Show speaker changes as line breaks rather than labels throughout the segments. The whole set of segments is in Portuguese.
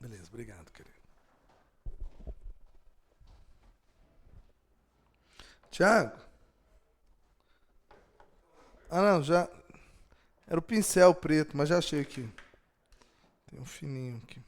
Beleza, obrigado, querido. Tiago? Ah, não, já. Era o pincel preto, mas já achei aqui. Tem um fininho aqui.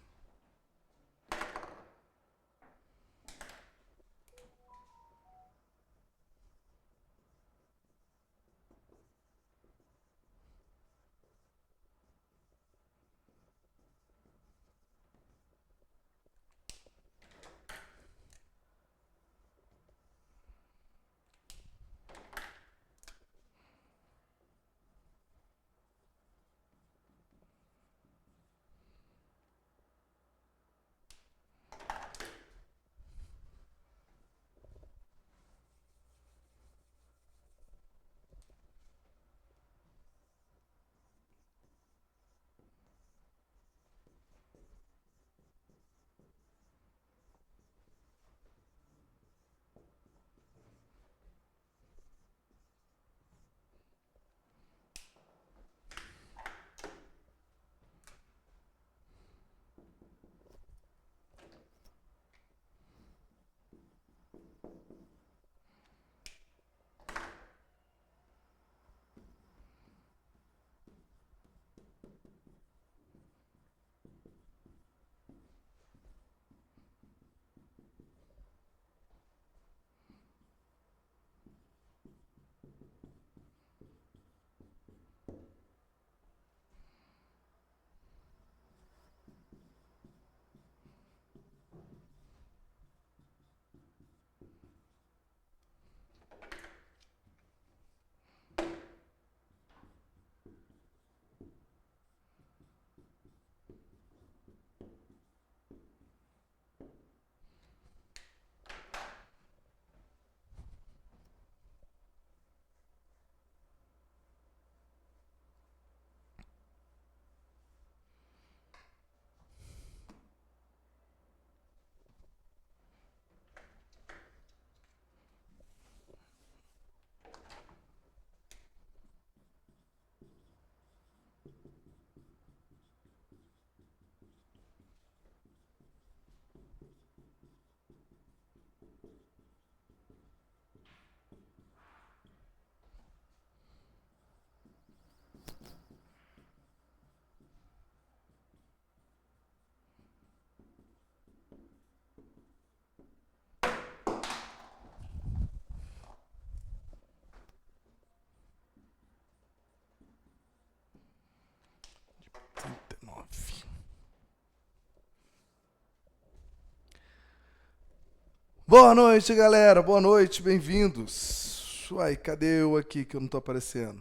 Boa noite, galera. Boa noite, bem-vindos. Uai, cadê eu aqui que eu não tô aparecendo?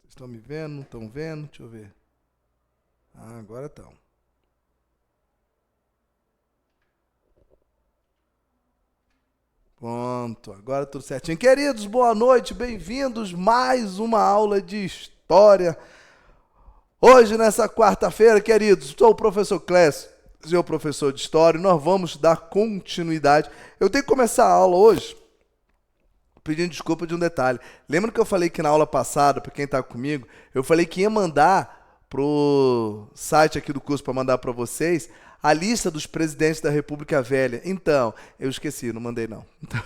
Vocês estão me vendo? Não estão vendo? Deixa eu ver. Ah, agora estão. Pronto, agora tudo certinho. Queridos, boa noite, bem-vindos. Mais uma aula de história. Hoje, nessa quarta-feira, queridos, sou o professor Clécio, seu professor de história, e nós vamos dar continuidade. Eu tenho que começar a aula hoje pedindo desculpa de um detalhe. Lembra que eu falei que na aula passada, para quem está comigo, eu falei que ia mandar pro site aqui do curso para mandar para vocês a lista dos presidentes da República Velha. Então, eu esqueci, não mandei não. Então,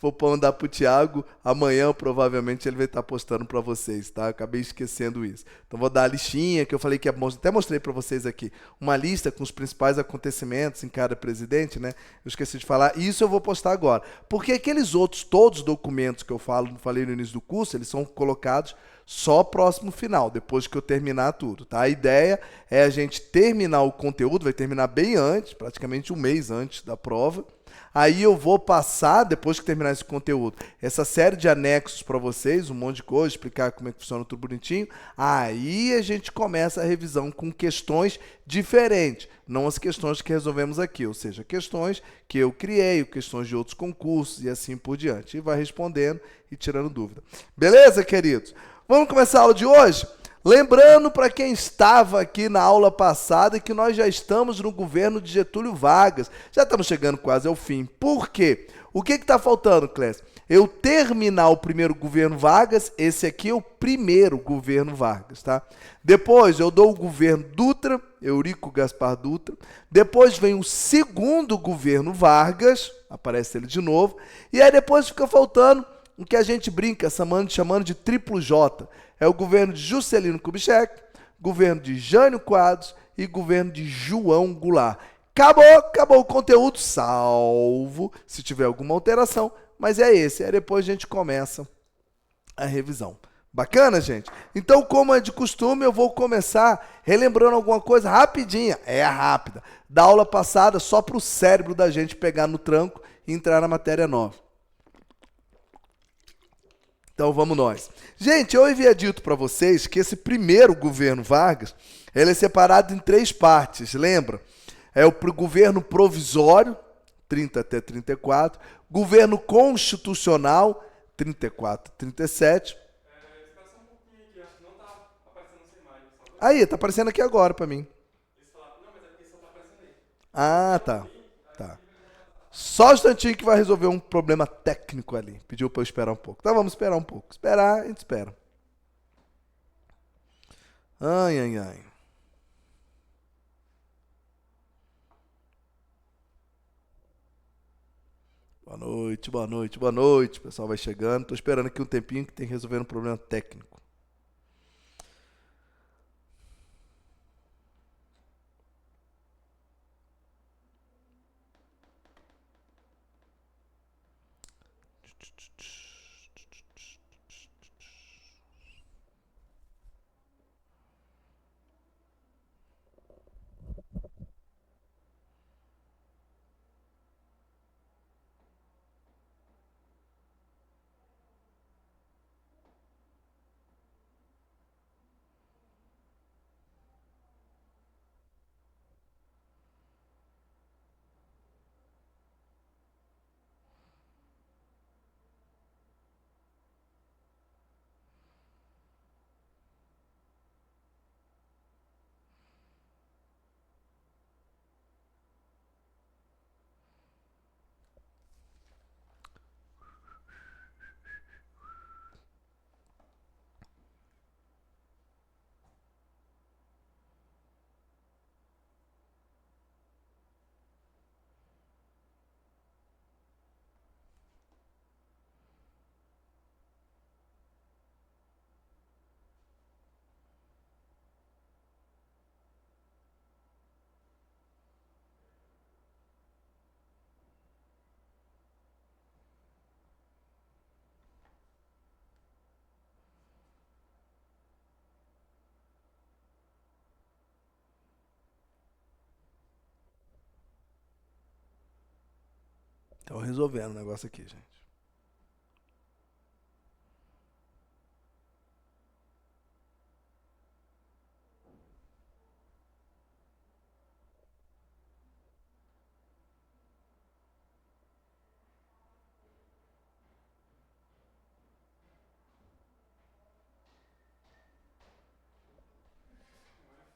vou mandar pro Thiago. Amanhã, provavelmente, ele vai estar postando para vocês, tá? Acabei esquecendo isso. Então, vou dar a listinha que eu falei que até mostrei para vocês aqui. Uma lista com os principais acontecimentos em cada presidente, né? Eu esqueci de falar. Isso eu vou postar agora. Porque aqueles outros, todos os documentos que eu falei no início do curso, eles são colocados só próximo final, depois que eu terminar tudo, tá? A ideia é a gente terminar o conteúdo, vai terminar bem antes, praticamente um mês antes da prova. Aí eu vou passar, depois que terminar esse conteúdo, essa série de anexos para vocês, um monte de coisa, explicar como é que funciona tudo bonitinho. Aí a gente começa a revisão com questões diferentes, não as questões que resolvemos aqui, ou seja, questões que eu criei, questões de outros concursos e assim por diante. E vai respondendo e tirando dúvida. Beleza, queridos? Vamos começar a aula de hoje? Lembrando para quem estava aqui na aula passada que nós já estamos no governo de Getúlio Vargas. Já estamos chegando quase ao fim. Por quê? O que está faltando, Clécio? eu terminar o primeiro governo Vargas, esse aqui é o primeiro governo Vargas, tá? Depois eu dou o governo Dutra, Eurico Gaspar Dutra. Depois vem o segundo governo Vargas, aparece ele de novo. E aí depois fica faltando o que a gente brinca, chamando de triplo J. É o governo de Juscelino Kubitschek, governo de Jânio Quadros e governo de João Goulart. Acabou o conteúdo, salvo se tiver alguma alteração, mas é esse. Aí depois a gente começa a revisão. Bacana, gente? Então, como é de costume, eu vou começar relembrando alguma coisa rapidinha, rápida, da aula passada, só para o cérebro da gente pegar no tranco e entrar na matéria nova. Então, vamos nós. Gente, eu havia dito para vocês que esse primeiro governo Vargas, ele é separado em 3 partes, lembra? É o governo provisório, 30 até 34, governo constitucional, 34 a 37.
Espera só um pouquinho aqui, acho que não tá aparecendo essa imagem.
Aí, tá aparecendo aqui agora para mim.
Não, mas aqui só tá aparecendo aí.
Ah, tá. Tá. Só um instantinho que vai resolver um problema técnico ali. Pediu para eu esperar um pouco. Então vamos esperar um pouco. Esperar, a gente espera. Ai. Boa noite. O pessoal vai chegando. Estou esperando aqui um tempinho que tem que resolver um problema técnico. Estão resolvendo o negócio aqui, gente.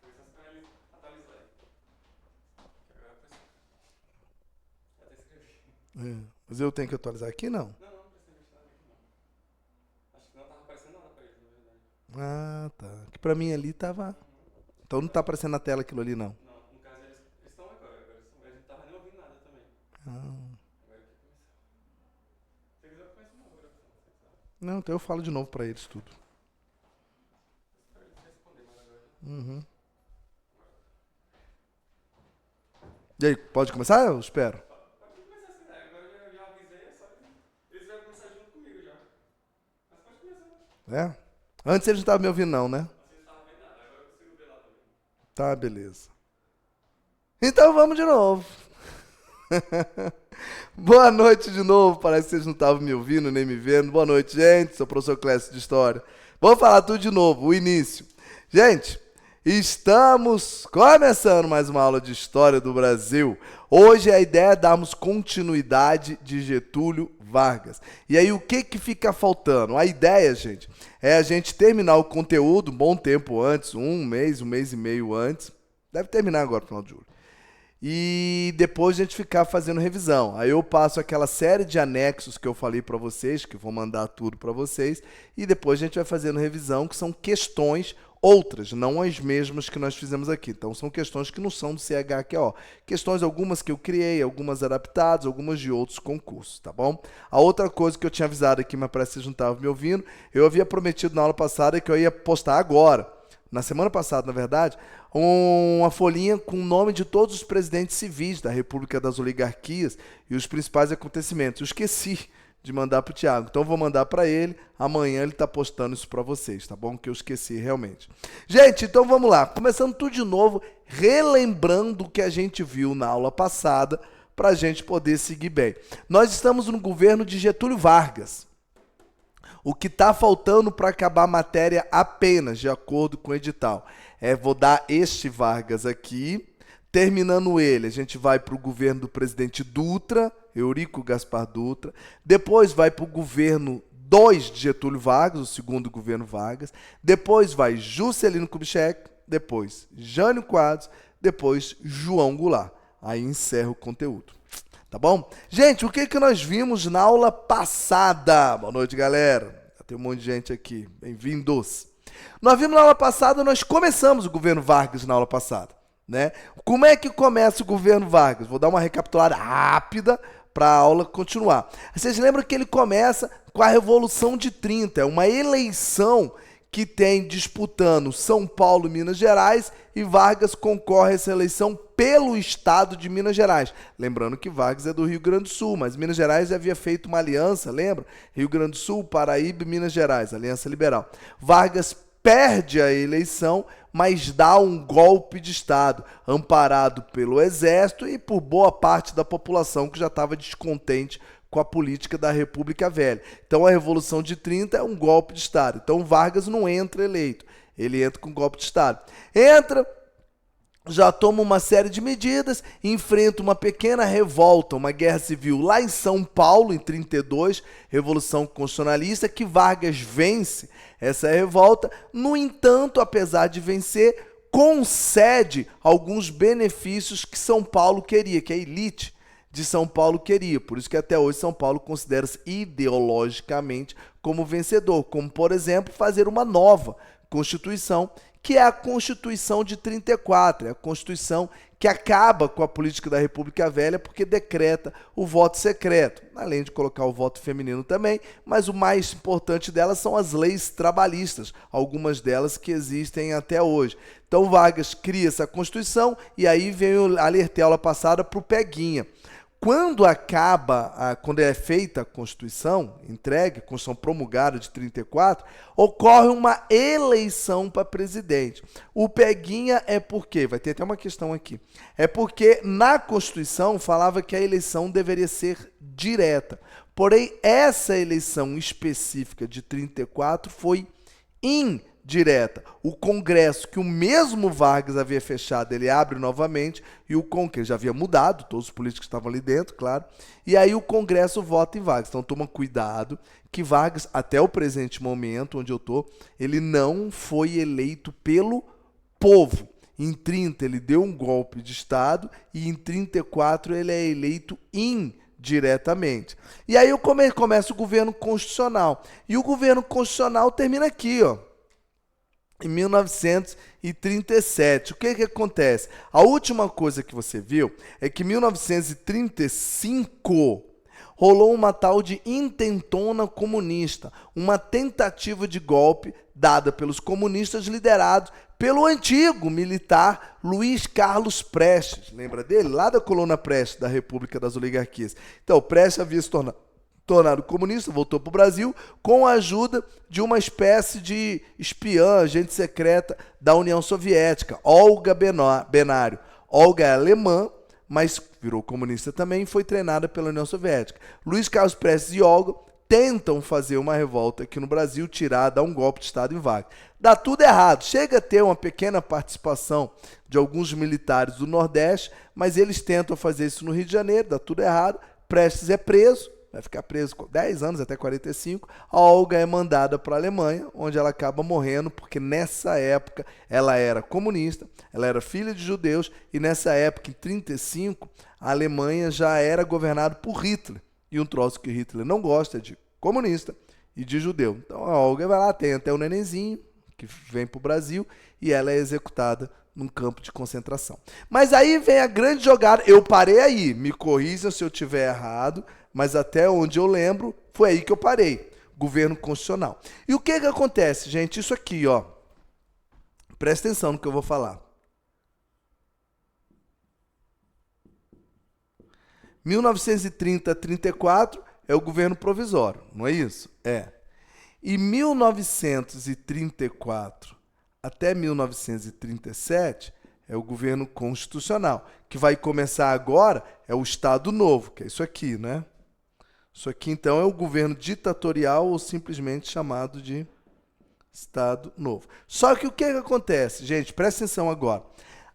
Foi só esperar ele atualizar aí. Que agora apareceu. Já até escrevi.
Mas eu tenho que atualizar aqui, não?
Não precisa investir nada aqui não. Acho que não tava aparecendo nada pra ele, na verdade.
Ah, tá. Que pra mim ali tava... Então não tá aparecendo na tela aquilo ali, não.
Não, no caso eles estão agora eles estão. A gente não tava nem ouvindo nada também.
Ah.
Agora que começou. Se quiser eu começo uma agora, se você sabe.
Não, então eu falo de novo pra eles tudo.
Espero eles responder, mas agora.
Uhum. E aí, pode começar? Eu espero.
Pode começar assim, né? Agora eu já avisei, é só eles vão começar junto comigo já. Mas pode começar.
É? Antes eles não estavam me ouvindo, não, né?
Você não tava vendo nada, agora eu consigo ver lá também.
Tá, beleza. Então vamos de novo. Boa noite de novo. Parece que vocês não estavam me ouvindo nem me vendo. Boa noite, gente. Sou o professor Clécio de História. Vou falar tudo de novo, o início. Gente, estamos começando mais uma aula de História do Brasil. Hoje a ideia é darmos continuidade de Getúlio Vargas. E aí o que fica faltando? A ideia, gente, é a gente terminar o conteúdo um bom tempo antes, um mês e meio antes. Deve terminar agora no final de julho. e depois a gente ficar fazendo revisão. Aí eu passo aquela série de anexos que eu falei para vocês, que eu vou mandar tudo para vocês, e depois a gente vai fazendo revisão, que são questões outras, não as mesmas que nós fizemos aqui. Então são questões que não são do CHQO. Questões algumas que eu criei, algumas adaptadas, algumas de outros concursos, tá bom? A outra coisa que eu tinha avisado aqui, mas parece que vocês não estavam me ouvindo, eu havia prometido na aula passada que eu ia postar agora, na semana passada, na verdade, uma folhinha com o nome de todos os presidentes civis da República das Oligarquias e os principais acontecimentos. Eu esqueci de mandar para o Thiago, então eu vou mandar para ele, amanhã ele está postando isso para vocês, tá bom? Que eu esqueci realmente. Gente, então vamos lá, começando tudo de novo, relembrando o que a gente viu na aula passada, para a gente poder seguir bem. Nós estamos no governo de Getúlio Vargas. O que está faltando para acabar a matéria apenas, de acordo com o edital, vou dar este Vargas aqui. Terminando ele, a gente vai para o governo do presidente Dutra, Eurico Gaspar Dutra. Depois vai para o governo 2 de Getúlio Vargas, o segundo governo Vargas. Depois vai Juscelino Kubitschek, depois Jânio Quadros, depois João Goulart. Aí encerra o conteúdo. Tá bom? Gente, o que nós vimos na aula passada? Boa noite, galera. Tem um monte de gente aqui. Bem-vindos. Nós vimos na aula passada, nós começamos o governo Vargas na aula passada, né? Como é que começa o governo Vargas? Vou dar uma recapitulada rápida para a aula continuar. Vocês lembram que ele começa com a Revolução de 30, é uma eleição que tem disputando São Paulo e Minas Gerais, e Vargas concorre a essa eleição pelo estado de Minas Gerais. Lembrando que Vargas é do Rio Grande do Sul, mas Minas Gerais já havia feito uma aliança, lembra? Rio Grande do Sul, Paraíba e Minas Gerais, Aliança Liberal. Vargas perde a eleição, mas dá um golpe de Estado, amparado pelo Exército e por boa parte da população que já estava descontente com a política da República Velha. Então a Revolução de 30 é um golpe de Estado. Então Vargas não entra eleito, ele entra com golpe de Estado. Entra, já toma uma série de medidas, enfrenta uma pequena revolta, uma guerra civil lá em São Paulo, em 32, Revolução Constitucionalista, que Vargas vence essa revolta. No entanto, apesar de vencer, concede alguns benefícios que São Paulo queria, que a elite de São Paulo queria. Por isso que até hoje São Paulo considera-se ideologicamente como vencedor, como, por exemplo, fazer uma nova Constituição, que é a Constituição de 34, é a Constituição que acaba com a política da República Velha, porque decreta o voto secreto, além de colocar o voto feminino também, mas o mais importante delas são as leis trabalhistas, algumas delas que existem até hoje. Então Vargas cria essa Constituição, e aí vem a alertela passada para o Peguinha. Quando quando é feita a Constituição, entregue, Constituição promulgada de 34, ocorre uma eleição para presidente. O Peguinha é por quê? Vai ter até uma questão aqui. É porque na Constituição falava que a eleição deveria ser direta. Porém, essa eleição específica de 34 foi indireta. O Congresso, que o mesmo Vargas havia fechado, ele abre novamente, e o Congresso já havia mudado, todos os políticos estavam ali dentro, claro, e aí o Congresso vota em Vargas. Então toma cuidado que Vargas, até o presente momento onde eu estou, ele não foi eleito pelo povo. Em 30 ele deu um golpe de Estado, e em 34 ele é eleito indiretamente. E aí começa o governo constitucional. E o governo constitucional termina aqui, ó. Em 1937, o que acontece? A última coisa que você viu é que em 1935 rolou uma tal de intentona comunista, uma tentativa de golpe dada pelos comunistas liderados pelo antigo militar Luiz Carlos Prestes. Lembra dele? Lá da coluna Prestes, da República das Oligarquias. Então, Prestes havia se tornado comunista, voltou para o Brasil com a ajuda de uma espécie de espiã, agente secreta da União Soviética, Olga Benário. Olga é alemã, mas virou comunista também e foi treinada pela União Soviética. Luiz Carlos Prestes e Olga tentam fazer uma revolta aqui no Brasil, dar um golpe de Estado em Vargas. Dá tudo errado, chega a ter uma pequena participação de alguns militares do Nordeste, mas eles tentam fazer isso no Rio de Janeiro, dá tudo errado, Prestes é preso, vai ficar preso 10 anos, até 45. A Olga é mandada para a Alemanha, onde ela acaba morrendo, porque nessa época ela era comunista, ela era filha de judeus, e nessa época, em 35, a Alemanha já era governada por Hitler. E um troço que Hitler não gosta é de comunista e de judeu. Então a Olga vai lá, tem até o nenenzinho, que vem para o Brasil, e ela é executada num campo de concentração. Mas aí vem a grande jogada. Eu parei aí, me corrijam se eu estiver errado, mas até onde eu lembro, foi aí que eu parei. Governo constitucional. E o que acontece, gente? Isso aqui, ó. Presta atenção no que eu vou falar. 1930 a 34 é o governo provisório, não é isso? É. E 1934 até 1937 é o governo constitucional. Que vai começar agora é o Estado Novo, que é isso aqui, né? Isso aqui, então, é o governo ditatorial ou simplesmente chamado de Estado Novo. Só que o que acontece? Gente, presta atenção agora.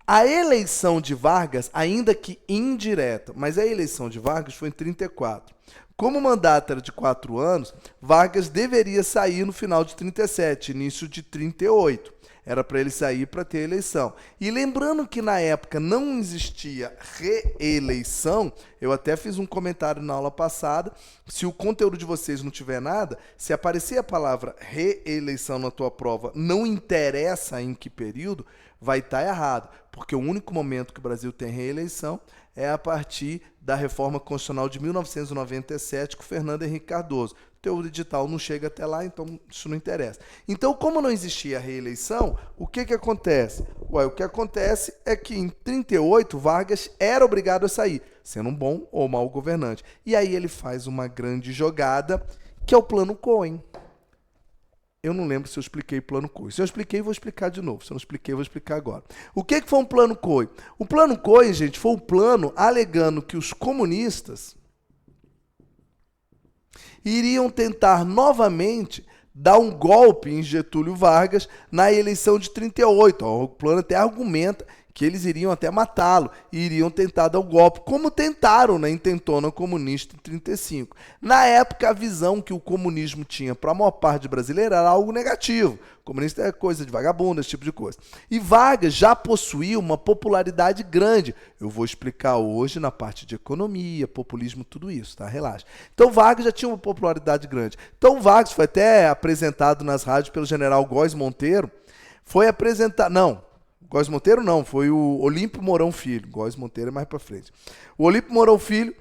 A eleição de Vargas, ainda que indireta, mas a eleição de Vargas foi em 34. Como o mandato era de 4 anos, Vargas deveria sair no final de 37, início de 38. Era para ele sair para ter eleição. E lembrando que na época não existia reeleição, eu até fiz um comentário na aula passada, se o conteúdo de vocês não tiver nada, se aparecer a palavra reeleição na tua prova, não interessa em que período, vai estar errado, porque o único momento que o Brasil tem reeleição é a partir da reforma constitucional de 1997 com o Fernando Henrique Cardoso. O teu edital não chega até lá, então isso não interessa. Então, como não existia reeleição, o que acontece? O que acontece é que em 38 Vargas era obrigado a sair, sendo um bom ou mau governante. E aí ele faz uma grande jogada, que é o Plano Cohen. Eu não lembro se eu expliquei Plano Cohen. Se eu expliquei, vou explicar de novo. Se eu não expliquei, vou explicar agora. O que foi um Plano Cohen? O Plano Cohen, gente, foi um plano alegando que os comunistas iriam tentar novamente dar um golpe em Getúlio Vargas na eleição de 38. O plano até argumenta que eles iriam até matá-lo e iriam tentar dar o golpe, como tentaram na intentona comunista em 35. Na época, a visão que o comunismo tinha para a maior parte brasileira era algo negativo. O comunista é coisa de vagabundo, esse tipo de coisa. E Vargas já possuía uma popularidade grande. Eu vou explicar hoje na parte de economia, populismo, tudo isso, tá? Relaxa. Então, Vargas já tinha uma popularidade grande. Então, Vargas foi até apresentado nas rádios pelo general Góes Monteiro. Foi apresentado... Não. Góes Monteiro não, foi o Olímpio Mourão Filho. Góes Monteiro é mais para frente. O Olímpio Mourão Filho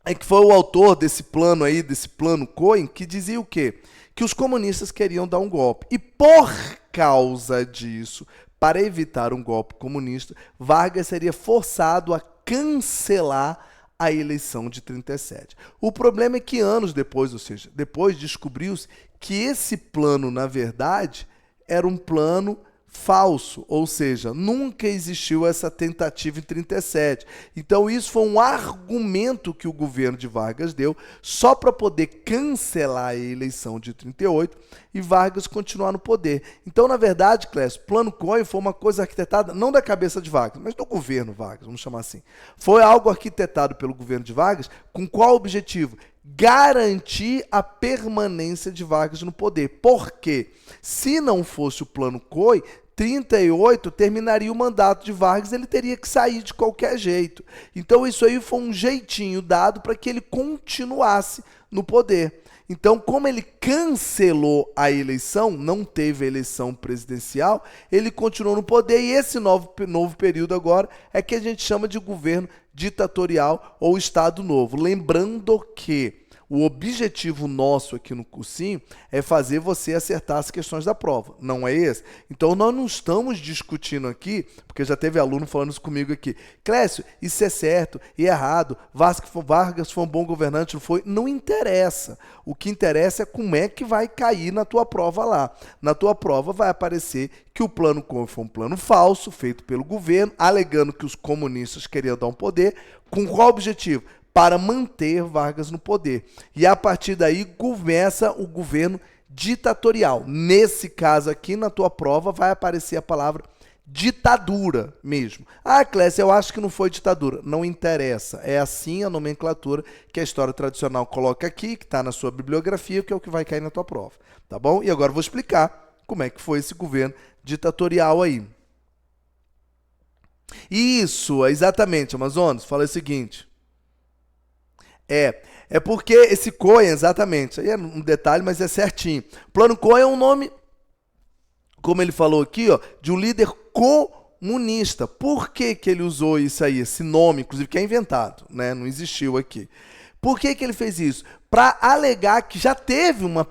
é que foi o autor desse plano aí, desse Plano Cohen, que dizia o quê? Que os comunistas queriam dar um golpe. E por causa disso, para evitar um golpe comunista, Vargas seria forçado a cancelar a eleição de 37. O problema é que anos depois, ou seja, depois descobriu-se que esse plano, na verdade, era um plano falso, ou seja, nunca existiu essa tentativa em 37. Então isso foi um argumento que o governo de Vargas deu só para poder cancelar a eleição de 38 e Vargas continuar no poder. Então, na verdade, Clécio, Plano Cohen foi uma coisa arquitetada não da cabeça de Vargas, mas do governo Vargas, vamos chamar assim. Foi algo arquitetado pelo governo de Vargas com qual objetivo? Garantir a permanência de Vargas no poder. Por quê? Se não fosse o Plano Cohen, 38 terminaria o mandato de Vargas, ele teria que sair de qualquer jeito. Então isso aí foi um jeitinho dado para que ele continuasse no poder. Então, como ele cancelou a eleição, não teve eleição presidencial, ele continuou no poder e esse novo período agora é que a gente chama de governo ditatorial ou Estado Novo. Lembrando que o objetivo nosso aqui no cursinho é fazer você acertar as questões da prova, não é esse? Então nós não estamos discutindo aqui, porque já teve aluno falando isso comigo aqui, Clécio, isso é certo e errado, Vargas foi um bom governante, não foi? Não interessa. O que interessa é como é que vai cair na tua prova lá. Na tua prova vai aparecer que o Plano Cohen foi um plano falso, feito pelo governo, alegando que os comunistas queriam dar um poder, com qual objetivo? Para manter Vargas no poder. E a partir daí começa o governo ditatorial. Nesse caso aqui, na tua prova, vai aparecer a palavra ditadura mesmo. Ah, Clécio, eu acho que não foi ditadura. Não interessa. É assim a nomenclatura que a história tradicional coloca aqui, que está na sua bibliografia, que é o que vai cair na tua prova. Tá bom? E agora eu vou explicar como é que foi esse governo ditatorial aí. Isso, exatamente, Amazonas. Fala o seguinte. É porque esse Cohen, exatamente, aí é um detalhe, mas é certinho. Plano Cohen é um nome, como ele falou aqui, ó, de um líder comunista. Por que que ele usou isso aí, esse nome, inclusive, que é inventado, né? Não existiu aqui. Por que que ele fez isso? Para alegar que já teve uma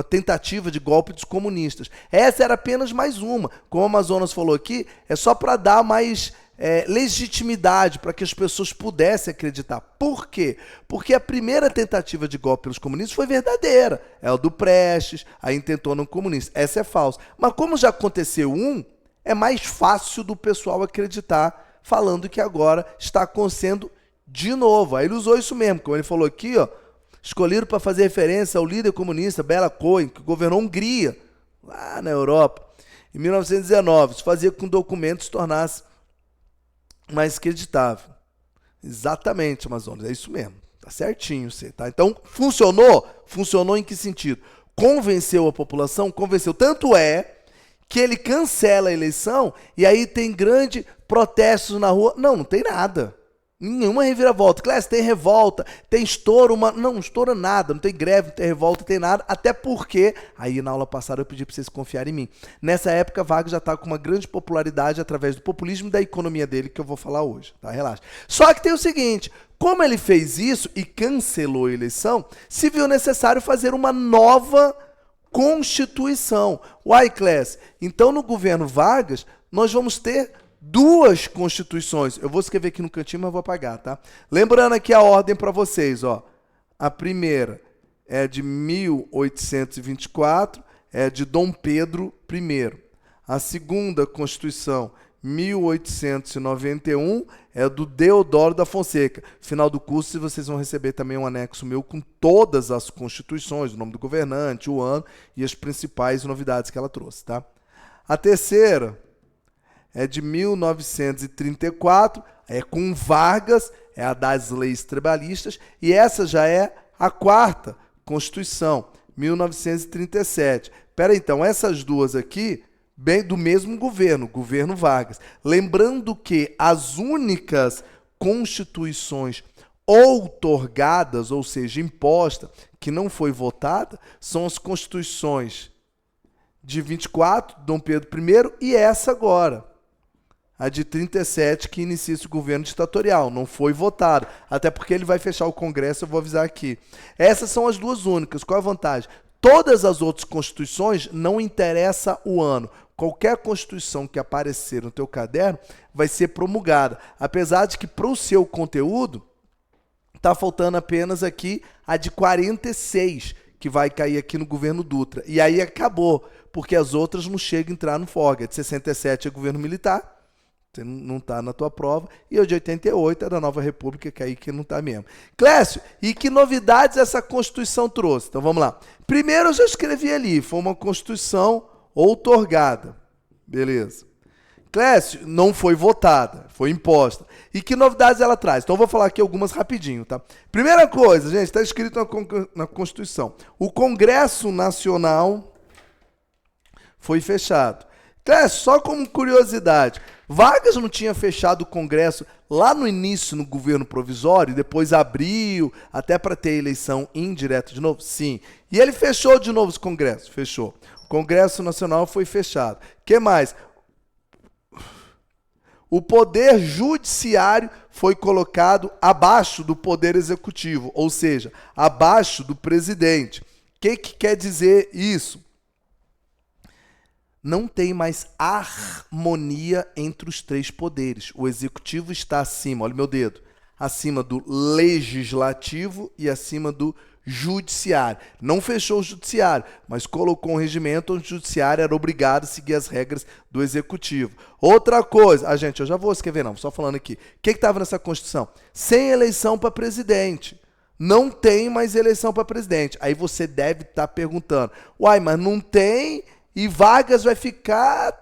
tentativa de golpe dos comunistas. Essa era apenas mais uma. Como o Amazonas falou aqui, é só para dar mais legitimidade, para que as pessoas pudessem acreditar. Por quê? Porque a primeira tentativa de golpe pelos comunistas foi verdadeira. É o do Prestes, aí intentou no comunista. Essa é falsa. Mas como já aconteceu é mais fácil do pessoal acreditar, falando que agora está acontecendo de novo. Aí ele usou isso mesmo, como ele falou aqui, ó, escolhido para fazer referência ao líder comunista Bela Cohen, que governou a Hungria, lá na Europa, em 1919. Isso fazia com que o documento se tornasse mais acreditável. Exatamente, Amazonas, é isso mesmo. Tá certinho você, tá? Então, funcionou? Funcionou em que sentido? Convenceu a população? Convenceu. Tanto é que ele cancela a eleição e aí tem grandes protestos na rua. Não tem nada. Nenhuma reviravolta. Clécio, tem revolta, tem estouro, não estoura nada, não tem greve, não tem revolta, não tem nada, até porque, aí na aula passada eu pedi para vocês confiarem em mim, nessa época Vargas já estava com uma grande popularidade através do populismo e da economia dele, que eu vou falar hoje, tá? Relaxa. Só que tem o seguinte, como ele fez isso e cancelou a eleição, se viu necessário fazer uma nova Constituição. Uai, Clécio, então no governo Vargas nós vamos ter duas constituições. Eu vou escrever aqui no cantinho, mas vou apagar, tá? Lembrando aqui a ordem para vocês, ó. A primeira é de 1824, é de Dom Pedro I. A segunda Constituição, 1891, é do Deodoro da Fonseca. Final do curso, vocês vão receber também um anexo meu com todas as constituições, o nome do governante, o ano e as principais novidades que ela trouxe, tá? A terceira é de 1934, é com Vargas, é a das leis trabalhistas, e essa já é a quarta Constituição, 1937. Pera, então, essas duas aqui, bem do mesmo governo Vargas. Lembrando que as únicas constituições outorgadas, ou seja, imposta, que não foi votada, são as constituições de 24, Dom Pedro I, e essa agora. A de 37, que inicia esse governo ditatorial. Não foi votado. Até porque ele vai fechar o Congresso, eu vou avisar aqui. Essas são as duas únicas. Qual a vantagem? Todas as outras constituições, não interessa o ano. Qualquer constituição que aparecer no teu caderno vai ser promulgada. Apesar de que, para o seu conteúdo, está faltando apenas aqui a de 46, que vai cair aqui no governo Dutra. E aí acabou, porque as outras não chegam a entrar no FOG. A de 67 é governo militar, não está na tua prova, e o de 88 é da Nova República, que aí que não está mesmo. Clécio, e que novidades essa Constituição trouxe? Então vamos lá. Primeiro eu já escrevi ali, foi uma Constituição outorgada. Beleza. Clécio, não foi votada, foi imposta. E que novidades ela traz? Então eu vou falar aqui algumas rapidinho, tá? Primeira coisa, gente, está escrito na Constituição. O Congresso Nacional foi fechado. Clécio, só como curiosidade, Vargas não tinha fechado o Congresso lá no início no governo provisório, e depois abriu até para ter eleição indireta de novo? Sim. E ele fechou de novo esse Congresso? Fechou. O Congresso Nacional foi fechado. O que mais? O Poder Judiciário foi colocado abaixo do Poder Executivo, ou seja, abaixo do presidente. O que quer dizer isso? Não tem mais harmonia entre os três poderes. O executivo está acima, olha meu dedo, acima do legislativo e acima do judiciário. Não fechou o judiciário, mas colocou um regimento onde o judiciário era obrigado a seguir as regras do executivo. Outra coisa, gente, eu já vou escrever não, só falando aqui. O que estava nessa Constituição? Sem eleição para presidente. Não tem mais eleição para presidente. Aí você deve estar perguntando, uai, mas não tem... E Vargas vai ficar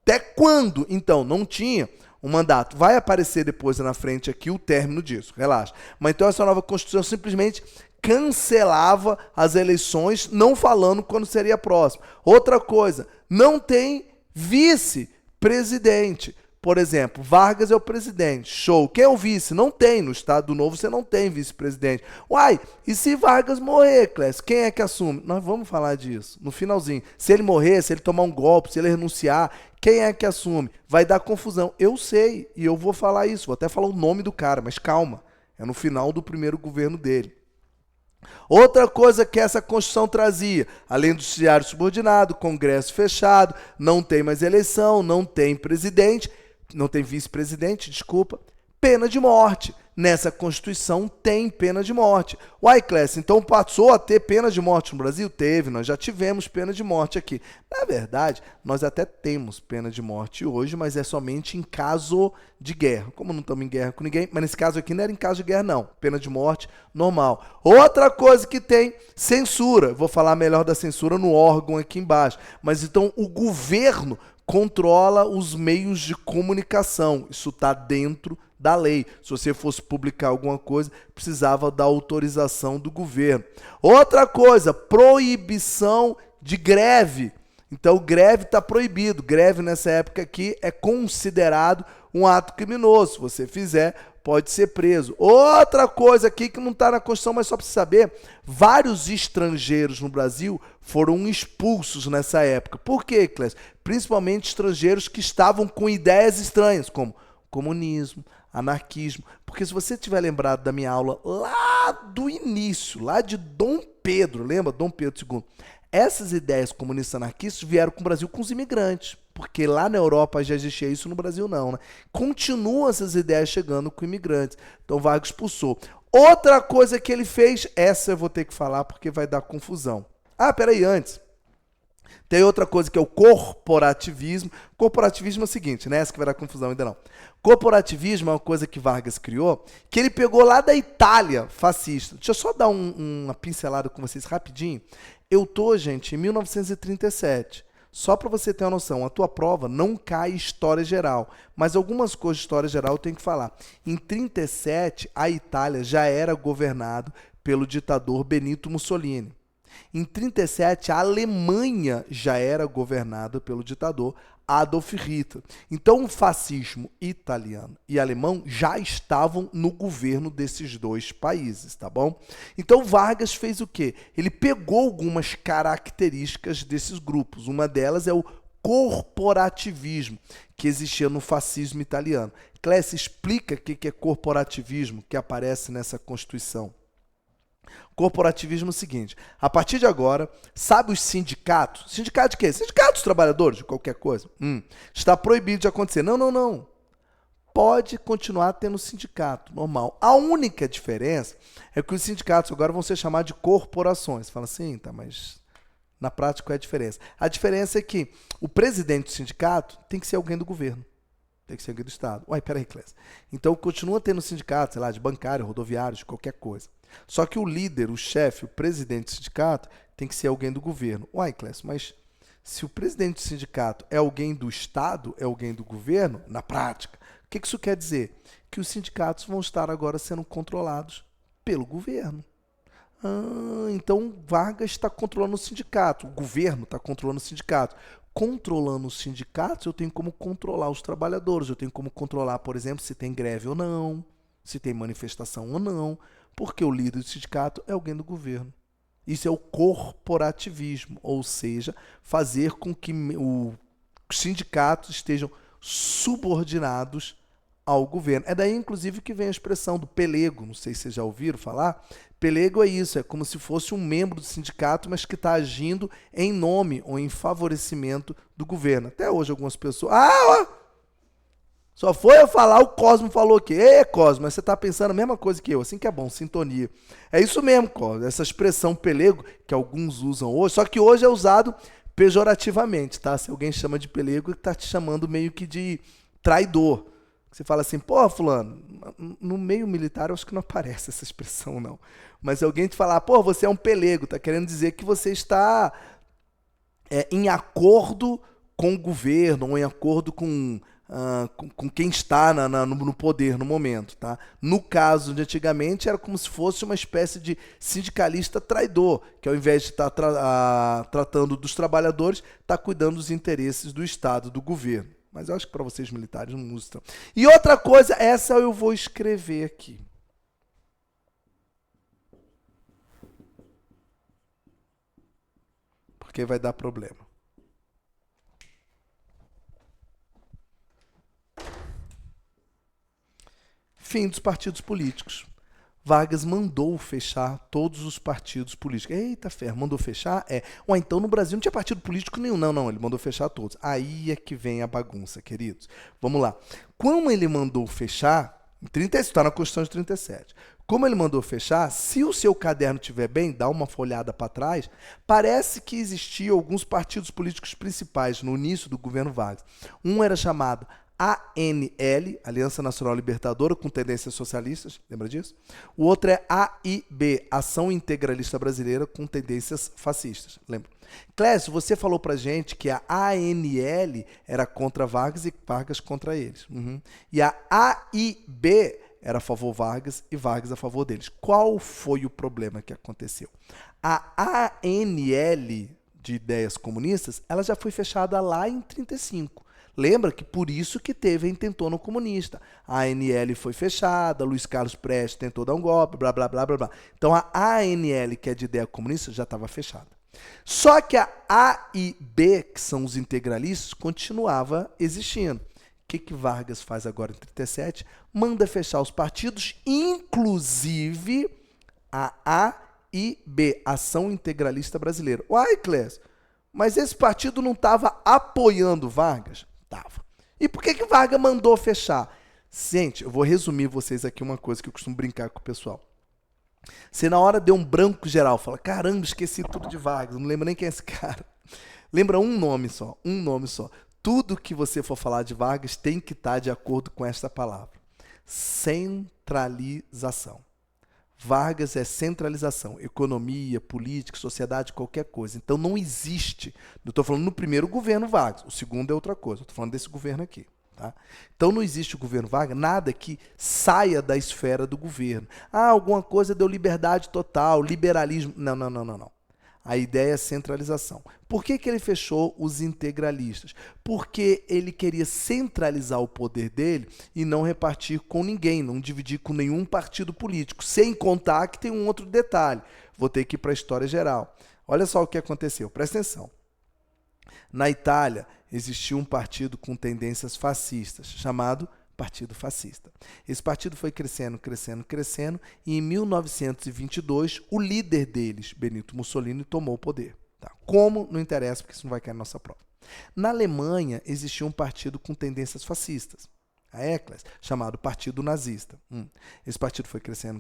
Até quando? Então, não tinha um mandato. Vai aparecer depois na frente aqui o término disso, relaxa. Mas então essa nova Constituição simplesmente cancelava as eleições, não falando quando seria próximo. Outra coisa, não tem vice-presidente. Por exemplo, Vargas é o presidente. Show. Quem é o vice? Não tem. No Estado Novo você não tem vice-presidente. Uai, e se Vargas morrer, Clécio? Quem é que assume? Nós vamos falar disso no finalzinho. Se ele morrer, se ele tomar um golpe, se ele renunciar, quem é que assume? Vai dar confusão. Eu sei, e eu vou falar isso. Vou até falar o nome do cara, mas calma. É no final do primeiro governo dele. Outra coisa que essa Constituição trazia, além do judiciário subordinado, Congresso fechado, não tem mais eleição, não tem presidente, não tem vice-presidente, desculpa, pena de morte. Nessa Constituição tem pena de morte. Uai, Clécio, então passou a ter pena de morte no Brasil? Teve, nós já tivemos pena de morte aqui. Na verdade, nós até temos pena de morte hoje, mas é somente em caso de guerra. Como não estamos em guerra com ninguém, mas nesse caso aqui não era em caso de guerra, não. Pena de morte normal. Outra coisa que tem, censura. Vou falar melhor da censura no órgão aqui embaixo. Mas então o governo controla os meios de comunicação. Isso está dentro da lei. Se você fosse publicar alguma coisa, precisava da autorização do governo. Outra coisa, proibição de greve. Então, greve está proibido. Greve nessa época aqui é considerado um ato criminoso. Se você fizer, pode ser preso. Outra coisa aqui que não está na Constituição, mas só para você saber, vários estrangeiros no Brasil foram expulsos nessa época. Por quê, Clécio? Principalmente estrangeiros que estavam com ideias estranhas, como comunismo, anarquismo. Porque se você tiver lembrado da minha aula lá do início, lá de Dom Pedro, lembra? Dom Pedro II. Essas ideias comunistas anarquistas vieram com o Brasil com os imigrantes. Porque lá na Europa já existia isso, no Brasil não, né? Continuam essas ideias chegando com imigrantes. Então Vargas expulsou. Outra coisa que ele fez, essa eu vou ter que falar porque vai dar confusão. Ah, peraí, antes. Tem outra coisa que é o corporativismo. Corporativismo é o seguinte, né? Essa que vai dar confusão ainda não. Corporativismo é uma coisa que Vargas criou, que ele pegou lá da Itália fascista. Deixa eu só dar uma pincelada com vocês rapidinho. Eu tô, gente, em 1937. Só para você ter uma noção, a tua prova não cai história geral, mas algumas coisas de história geral eu tenho que falar. Em 1937, a Itália já era governada pelo ditador Benito Mussolini. Em 1937, a Alemanha já era governada pelo ditador Adolf Hitler. Então, o fascismo italiano e alemão já estavam no governo desses dois países, tá bom? Então, Vargas fez o quê? Ele pegou algumas características desses grupos. Uma delas é o corporativismo, que existia no fascismo italiano. Clécio, explica o que é corporativismo que aparece nessa Constituição. Corporativismo é o seguinte, a partir de agora, sabe os sindicatos? Sindicato de quê? Sindicato dos trabalhadores, de qualquer coisa. Está proibido de acontecer. Não. Pode continuar tendo sindicato, normal. A única diferença é que os sindicatos agora vão ser chamados de corporações. Fala assim, tá, mas na prática qual é a diferença? A diferença é que o presidente do sindicato tem que ser alguém do governo. Tem que ser alguém do Estado. Uai, peraí, Clécio. Então, continua tendo sindicato, sei lá, de bancário, rodoviário, de qualquer coisa. Só que o líder, o chefe, o presidente do sindicato tem que ser alguém do governo. Uai, Clécio, mas se o presidente do sindicato é alguém do Estado, é alguém do governo, na prática, o que isso quer dizer? Que os sindicatos vão estar agora sendo controlados pelo governo. Então Vargas está controlando o sindicato, o governo está controlando o sindicato. Controlando os sindicatos, eu tenho como controlar os trabalhadores, eu tenho como controlar, por exemplo, se tem greve ou não, se tem manifestação ou não, porque o líder do sindicato é alguém do governo. Isso é o corporativismo, ou seja, fazer com que os sindicatos estejam subordinados ao governo. É daí, inclusive, que vem a expressão do pelego, não sei se vocês já ouviram falar. Pelego é isso, é como se fosse um membro do sindicato, mas que está agindo em nome ou em favorecimento do governo. Até hoje algumas pessoas... Só foi eu falar, o Cosmo falou que... Cosmo, mas você está pensando a mesma coisa que eu, assim que é bom, sintonia. É isso mesmo, Cosmo, essa expressão pelego, que alguns usam hoje, só que hoje é usado pejorativamente, tá? Se alguém chama de pelego, está te chamando meio que de traidor. Você fala assim, pô, fulano, no meio militar eu acho que não aparece essa expressão, não. Mas se alguém te falar, pô, você é um pelego, tá querendo dizer que você está em acordo com o governo ou em acordo com quem está no poder no momento. Tá? No caso de antigamente, era como se fosse uma espécie de sindicalista traidor, que ao invés de estar tratando dos trabalhadores, está cuidando dos interesses do Estado, do governo. Mas eu acho que para vocês militares não usa. E outra coisa, essa eu vou escrever aqui. Porque vai dar problema. Fim dos partidos políticos. Vargas mandou fechar todos os partidos políticos. Eita ferro, mandou fechar? Ou então no Brasil não tinha partido político nenhum. Não, ele mandou fechar todos. Aí é que vem a bagunça, queridos. Vamos lá. Como ele mandou fechar, está na Constituição de 37. Como ele mandou fechar, se o seu caderno estiver bem, dá uma folhada para trás, parece que existiam alguns partidos políticos principais no início do governo Vargas. Um era chamado ANL, Aliança Nacional Libertadora, com tendências socialistas, lembra disso? O outro é AIB, Ação Integralista Brasileira, com tendências fascistas, lembra? Clécio, você falou pra gente que a ANL era contra Vargas e Vargas contra eles. E a AIB era a favor Vargas e Vargas a favor deles. Qual foi o problema que aconteceu? A ANL, de ideias comunistas, ela já foi fechada lá em 35. Lembra que por isso que teve a intentona comunista. A ANL foi fechada, Luiz Carlos Prestes tentou dar um golpe, blá, blá, blá, blá, blá. Então a ANL, que é de ideia comunista, já estava fechada. Só que a AIB, que são os integralistas, continuava existindo. O que Vargas faz agora em 37? Manda fechar os partidos, inclusive a AIB, Ação Integralista Brasileira. Uai, Clécio, mas esse partido não estava apoiando Vargas? Tava. E por que Vargas mandou fechar? Gente, eu vou resumir vocês aqui uma coisa que eu costumo brincar com o pessoal. Você na hora deu um branco geral, fala, caramba, esqueci tudo de Vargas, não lembro nem quem é esse cara. Lembra um nome só. Tudo que você for falar de Vargas tem que estar de acordo com esta palavra. Centralização. Vargas é centralização, economia, política, sociedade, qualquer coisa. Então não existe, eu estou falando no primeiro governo Vargas, o segundo é outra coisa, eu estou falando desse governo aqui. Tá? Então não existe o governo Vargas, nada que saia da esfera do governo. Alguma coisa deu liberdade total, liberalismo. Não. A ideia é centralização. Por que ele fechou os integralistas? Porque ele queria centralizar o poder dele e não repartir com ninguém, não dividir com nenhum partido político. Sem contar que tem um outro detalhe. Vou ter que ir para a história geral. Olha só o que aconteceu, presta atenção. Na Itália, existia um partido com tendências fascistas, chamado Partido Fascista. Esse partido foi crescendo, e em 1922, o líder deles, Benito Mussolini, tomou o poder. Tá? Como? Não interessa, porque isso não vai cair na nossa prova. Na Alemanha, existia um partido com tendências fascistas, a Eccles, chamado Partido Nazista. Esse partido foi crescendo,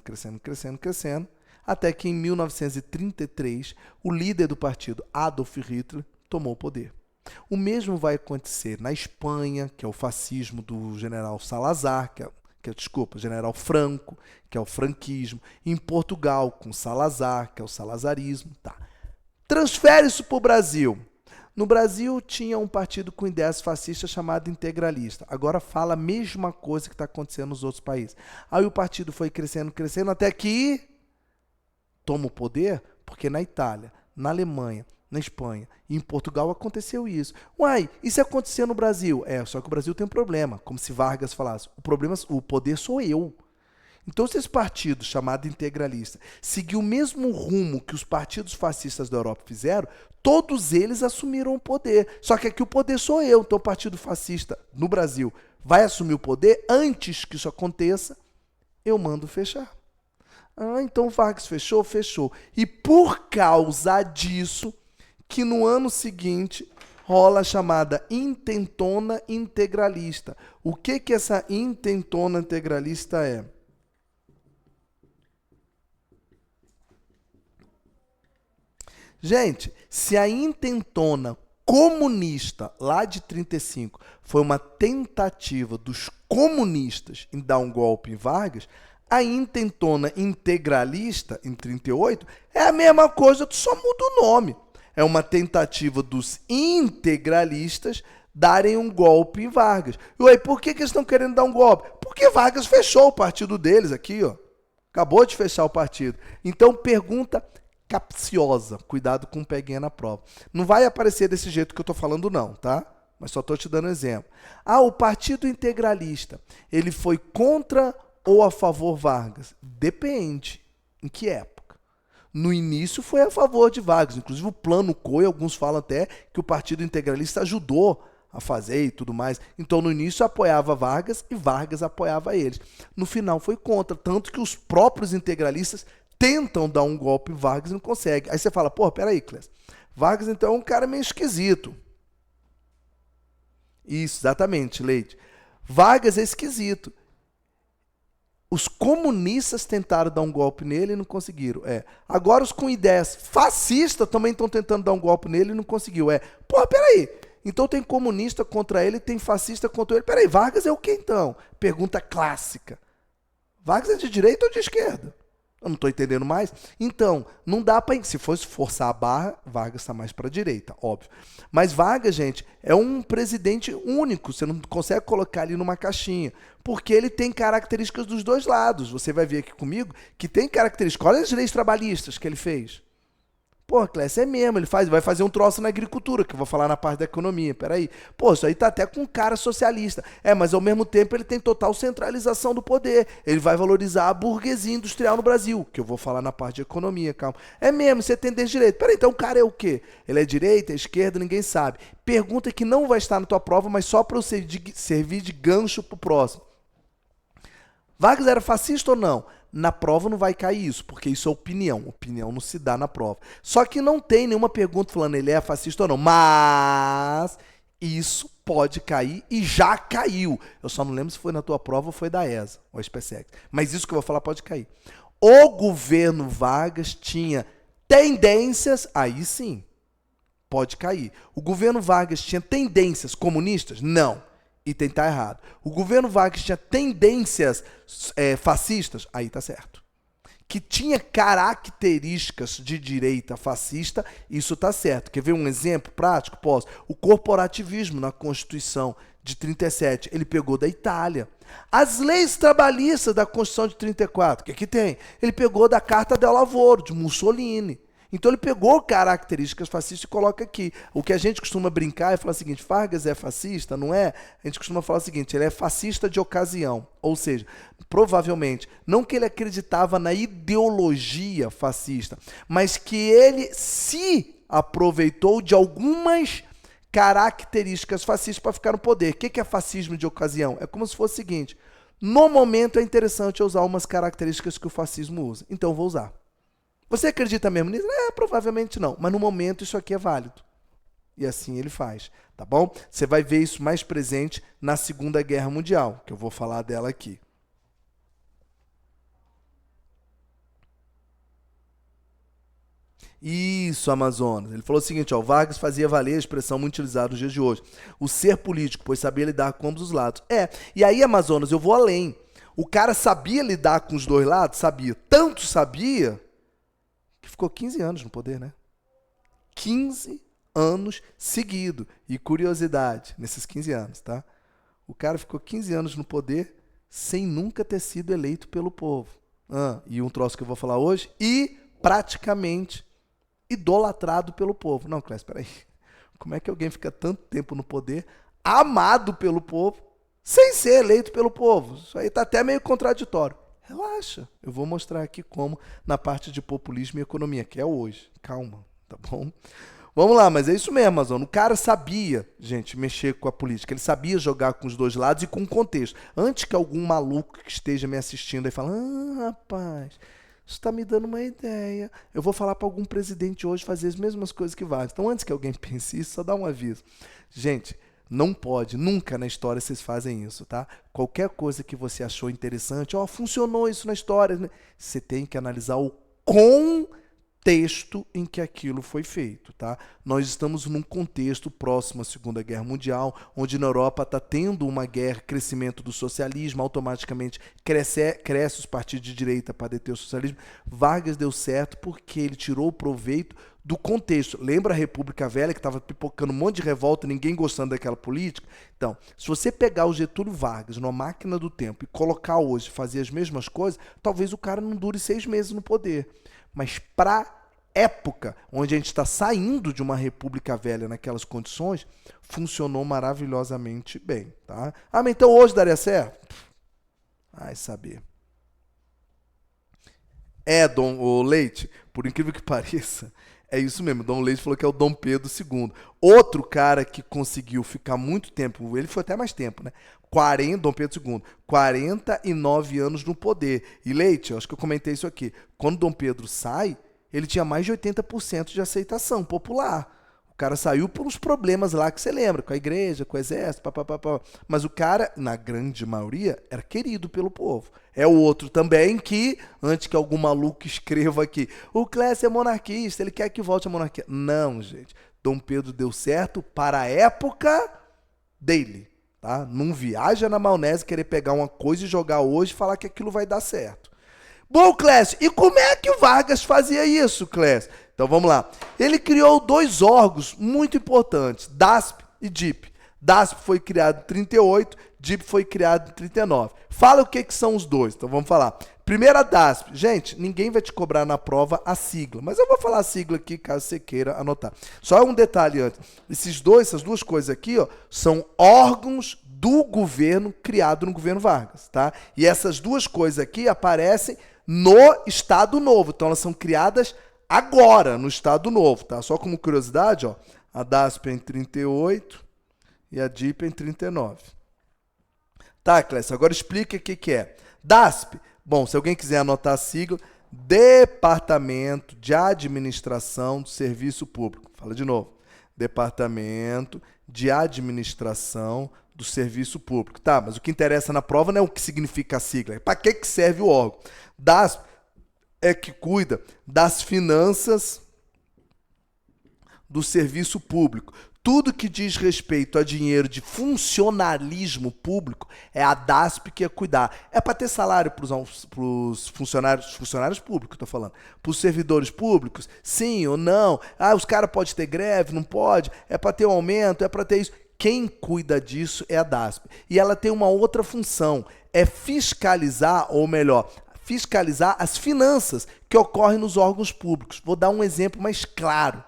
até que em 1933, o líder do partido, Adolf Hitler, tomou o poder. O mesmo vai acontecer na Espanha, que é o fascismo do general Salazar, general Franco, que é o franquismo. Em Portugal, com Salazar, que é o salazarismo. Tá. Transfere isso para o Brasil. No Brasil, tinha um partido com ideias fascistas chamado integralista. Agora fala a mesma coisa que está acontecendo nos outros países. Aí o partido foi crescendo, até que toma o poder, porque na Itália, na Alemanha, na Espanha e em Portugal aconteceu isso. Uai, isso aconteceu no Brasil? Só que o Brasil tem um problema, como se Vargas falasse, o poder sou eu. Então, se esse partido, chamado integralista, seguiu o mesmo rumo que os partidos fascistas da Europa fizeram, todos eles assumiram o poder. Só que aqui o poder sou eu. Então, o partido fascista no Brasil vai assumir o poder. Antes que isso aconteça, eu mando fechar. Então Vargas fechou? Fechou. E por causa disso, que no ano seguinte rola a chamada intentona integralista. O que essa intentona integralista é? Gente, se a intentona comunista lá de 35 foi uma tentativa dos comunistas em dar um golpe em Vargas, a intentona integralista em 38 é a mesma coisa, tu só muda o nome. É uma tentativa dos integralistas darem um golpe em Vargas. E aí, por que eles estão querendo dar um golpe? Porque Vargas fechou o partido deles aqui, ó. Acabou de fechar o partido. Então, pergunta capciosa. Cuidado com peguinha na prova. Não vai aparecer desse jeito que eu estou falando, não, tá? Mas só estou te dando um exemplo. Ah, o Partido Integralista, ele foi contra ou a favor Vargas? Depende. Em que época? No início foi a favor de Vargas. Inclusive o Plano COI, alguns falam até que o Partido Integralista ajudou a fazer e tudo mais. Então, no início apoiava Vargas e Vargas apoiava eles. No final foi contra, tanto que os próprios integralistas tentam dar um golpe em Vargas e não conseguem. Aí você fala, pô, peraí, Clécio, Vargas então é um cara meio esquisito. Isso, exatamente, Leite. Vargas é esquisito. Os comunistas tentaram dar um golpe nele e não conseguiram. Agora os com ideias fascistas também estão tentando dar um golpe nele e não conseguiu. Pô, peraí. Então tem comunista contra ele, tem fascista contra ele. Peraí, Vargas é o que então? Pergunta clássica. Vargas é de direita ou de esquerda? Eu não estou entendendo mais. Então, não dá para... Se fosse forçar a barra, Vargas está mais para a direita, óbvio. Mas Vargas, gente, é um presidente único. Você não consegue colocar ali numa caixinha. Porque ele tem características dos dois lados. Você vai ver aqui comigo que tem características. Olha as leis trabalhistas que ele fez. Pô, Clécio, é mesmo, ele vai fazer um troço na agricultura, que eu vou falar na parte da economia, peraí. Pô, isso aí tá até com cara socialista. Mas ao mesmo tempo ele tem total centralização do poder. Ele vai valorizar a burguesia industrial no Brasil, que eu vou falar na parte de economia, calma. É mesmo, você tem desse direito. Peraí, então o cara é o quê? Ele é direita, é esquerda, ninguém sabe. Pergunta que não vai estar na tua prova, mas só para eu servir de gancho pro próximo. Vargas era fascista ou não? Na prova não vai cair isso, porque isso é opinião. Opinião não se dá na prova. Só que não tem nenhuma pergunta falando ele é fascista ou não. Mas isso pode cair e já caiu. Eu só não lembro se foi na tua prova ou foi da ESA, ou SpaceX. Mas isso que eu vou falar pode cair. O governo Vargas tinha tendências, aí sim, pode cair. O governo Vargas tinha tendências comunistas? Não. Item tá errado. O governo Vargas tinha tendências fascistas? Aí tá certo. Que tinha características de direita fascista? Isso tá certo. Quer ver um exemplo prático? Posso. O corporativismo na Constituição de 37, ele pegou da Itália. As leis trabalhistas da Constituição de 34, o que tem? Ele pegou da Carta del Lavoro, de Mussolini. Então ele pegou características fascistas e coloca aqui. O que a gente costuma brincar é falar o seguinte, Vargas é fascista, não é? A gente costuma falar o seguinte, ele é fascista de ocasião. Ou seja, provavelmente, não que ele acreditava na ideologia fascista, mas que ele se aproveitou de algumas características fascistas para ficar no poder. O que é fascismo de ocasião? É como se fosse o seguinte, no momento é interessante eu usar umas características que o fascismo usa. Então eu vou usar. Você acredita mesmo nisso? Provavelmente não. Mas no momento isso aqui é válido. E assim ele faz, tá bom? Você vai ver isso mais presente na Segunda Guerra Mundial, que eu vou falar dela aqui. Isso, Amazonas. Ele falou o seguinte, ó, Vargas fazia valer a expressão muito utilizada nos dias de hoje. O ser político, pois sabia lidar com ambos os lados. E aí, Amazonas, eu vou além. O cara sabia lidar com os dois lados? Sabia. Tanto sabia... Ficou 15 anos no poder, né? 15 anos seguido. E curiosidade, nesses 15 anos, tá? O cara ficou 15 anos no poder sem nunca ter sido eleito pelo povo. E um troço que eu vou falar hoje, e praticamente idolatrado pelo povo. Não, Clécio, peraí. Como é que alguém fica tanto tempo no poder, amado pelo povo, sem ser eleito pelo povo? Isso aí tá até meio contraditório. Relaxa, eu vou mostrar aqui como na parte de populismo e economia, que é hoje. Calma, tá bom? Vamos lá, mas é isso mesmo, Amazon. O cara sabia, gente, mexer com a política. Ele sabia jogar com os dois lados e com o contexto. Antes que algum maluco que esteja me assistindo aí fale, rapaz, isso está me dando uma ideia. Eu vou falar para algum presidente hoje fazer as mesmas coisas que Vargas. Então, antes que alguém pense isso, só dá um aviso. Gente, não pode, nunca na história vocês fazem isso, tá? Qualquer coisa que você achou interessante, funcionou isso na história, né? Você tem que analisar o contexto contexto em que aquilo foi feito, tá? Nós estamos num contexto próximo à Segunda Guerra Mundial, onde na Europa está tendo uma guerra, crescimento do socialismo, automaticamente cresce os partidos de direita para deter o socialismo. Vargas deu certo porque ele tirou proveito do contexto. Lembra a República Velha, que estava pipocando um monte de revolta, ninguém gostando daquela política? Então, se você pegar o Getúlio Vargas numa máquina do tempo e colocar hoje, fazer as mesmas coisas, talvez o cara não dure 6 meses no poder. Mas para época, onde a gente está saindo de uma República Velha naquelas condições, funcionou maravilhosamente bem. Tá? Ah, mas então hoje daria certo? Vai saber. Dom Leite, por incrível que pareça, é isso mesmo, Dom Leite falou que é o Dom Pedro II. Outro cara que conseguiu ficar muito tempo, ele foi até mais tempo, né? Dom Pedro II, 49 anos no poder. E Leite, eu acho que eu comentei isso aqui, quando Dom Pedro sai, ele tinha mais de 80% de aceitação popular. O cara saiu por uns problemas lá que você lembra, com a igreja, com o exército, papapá. Mas o cara, na grande maioria, era querido pelo povo. É o outro também que, antes que algum maluco escreva aqui, o Clécio é monarquista, ele quer que volte a monarquia. Não, gente. Dom Pedro deu certo para a época dele. Tá? Não viaja na maionese querer pegar uma coisa e jogar hoje e falar que aquilo vai dar certo. Bom, Clécio, e como é que o Vargas fazia isso, Clécio? Então vamos lá. Ele criou 2 órgãos muito importantes, DASP e DIP. DASP foi criado em 38, DIP foi criado em 39. Fala o que são os dois, então vamos falar. Primeiro a DASP. Gente, ninguém vai te cobrar na prova a sigla, mas eu vou falar a sigla aqui caso você queira anotar. Só um detalhe antes. Essas duas coisas aqui, ó, são órgãos do governo criado no governo Vargas, tá? E essas duas coisas aqui aparecem no Estado Novo, então elas são criadas agora no Estado Novo, tá? Só como curiosidade, ó, a DASP é em 38 e a DIP é em 39. Tá, Clécio, agora explica o que é. DASP, bom, se alguém quiser anotar a sigla, Departamento de Administração do Serviço Público. Fala de novo. Departamento de Administração do Serviço Público. Tá, mas o que interessa na prova não é o que significa a sigla, é para que serve o órgão. DASP é que cuida das finanças do serviço público. Tudo que diz respeito a dinheiro de funcionalismo público é a DASP que ia cuidar. É para ter salário para os funcionários públicos, estou falando. Para os servidores públicos, sim ou não? Ah, os caras podem ter greve, não pode? É para ter um aumento, é para ter isso. Quem cuida disso é a DASP. E ela tem uma outra função, é fiscalizar, ou melhor, fiscalizar as finanças que ocorrem nos órgãos públicos. Vou dar um exemplo mais claro.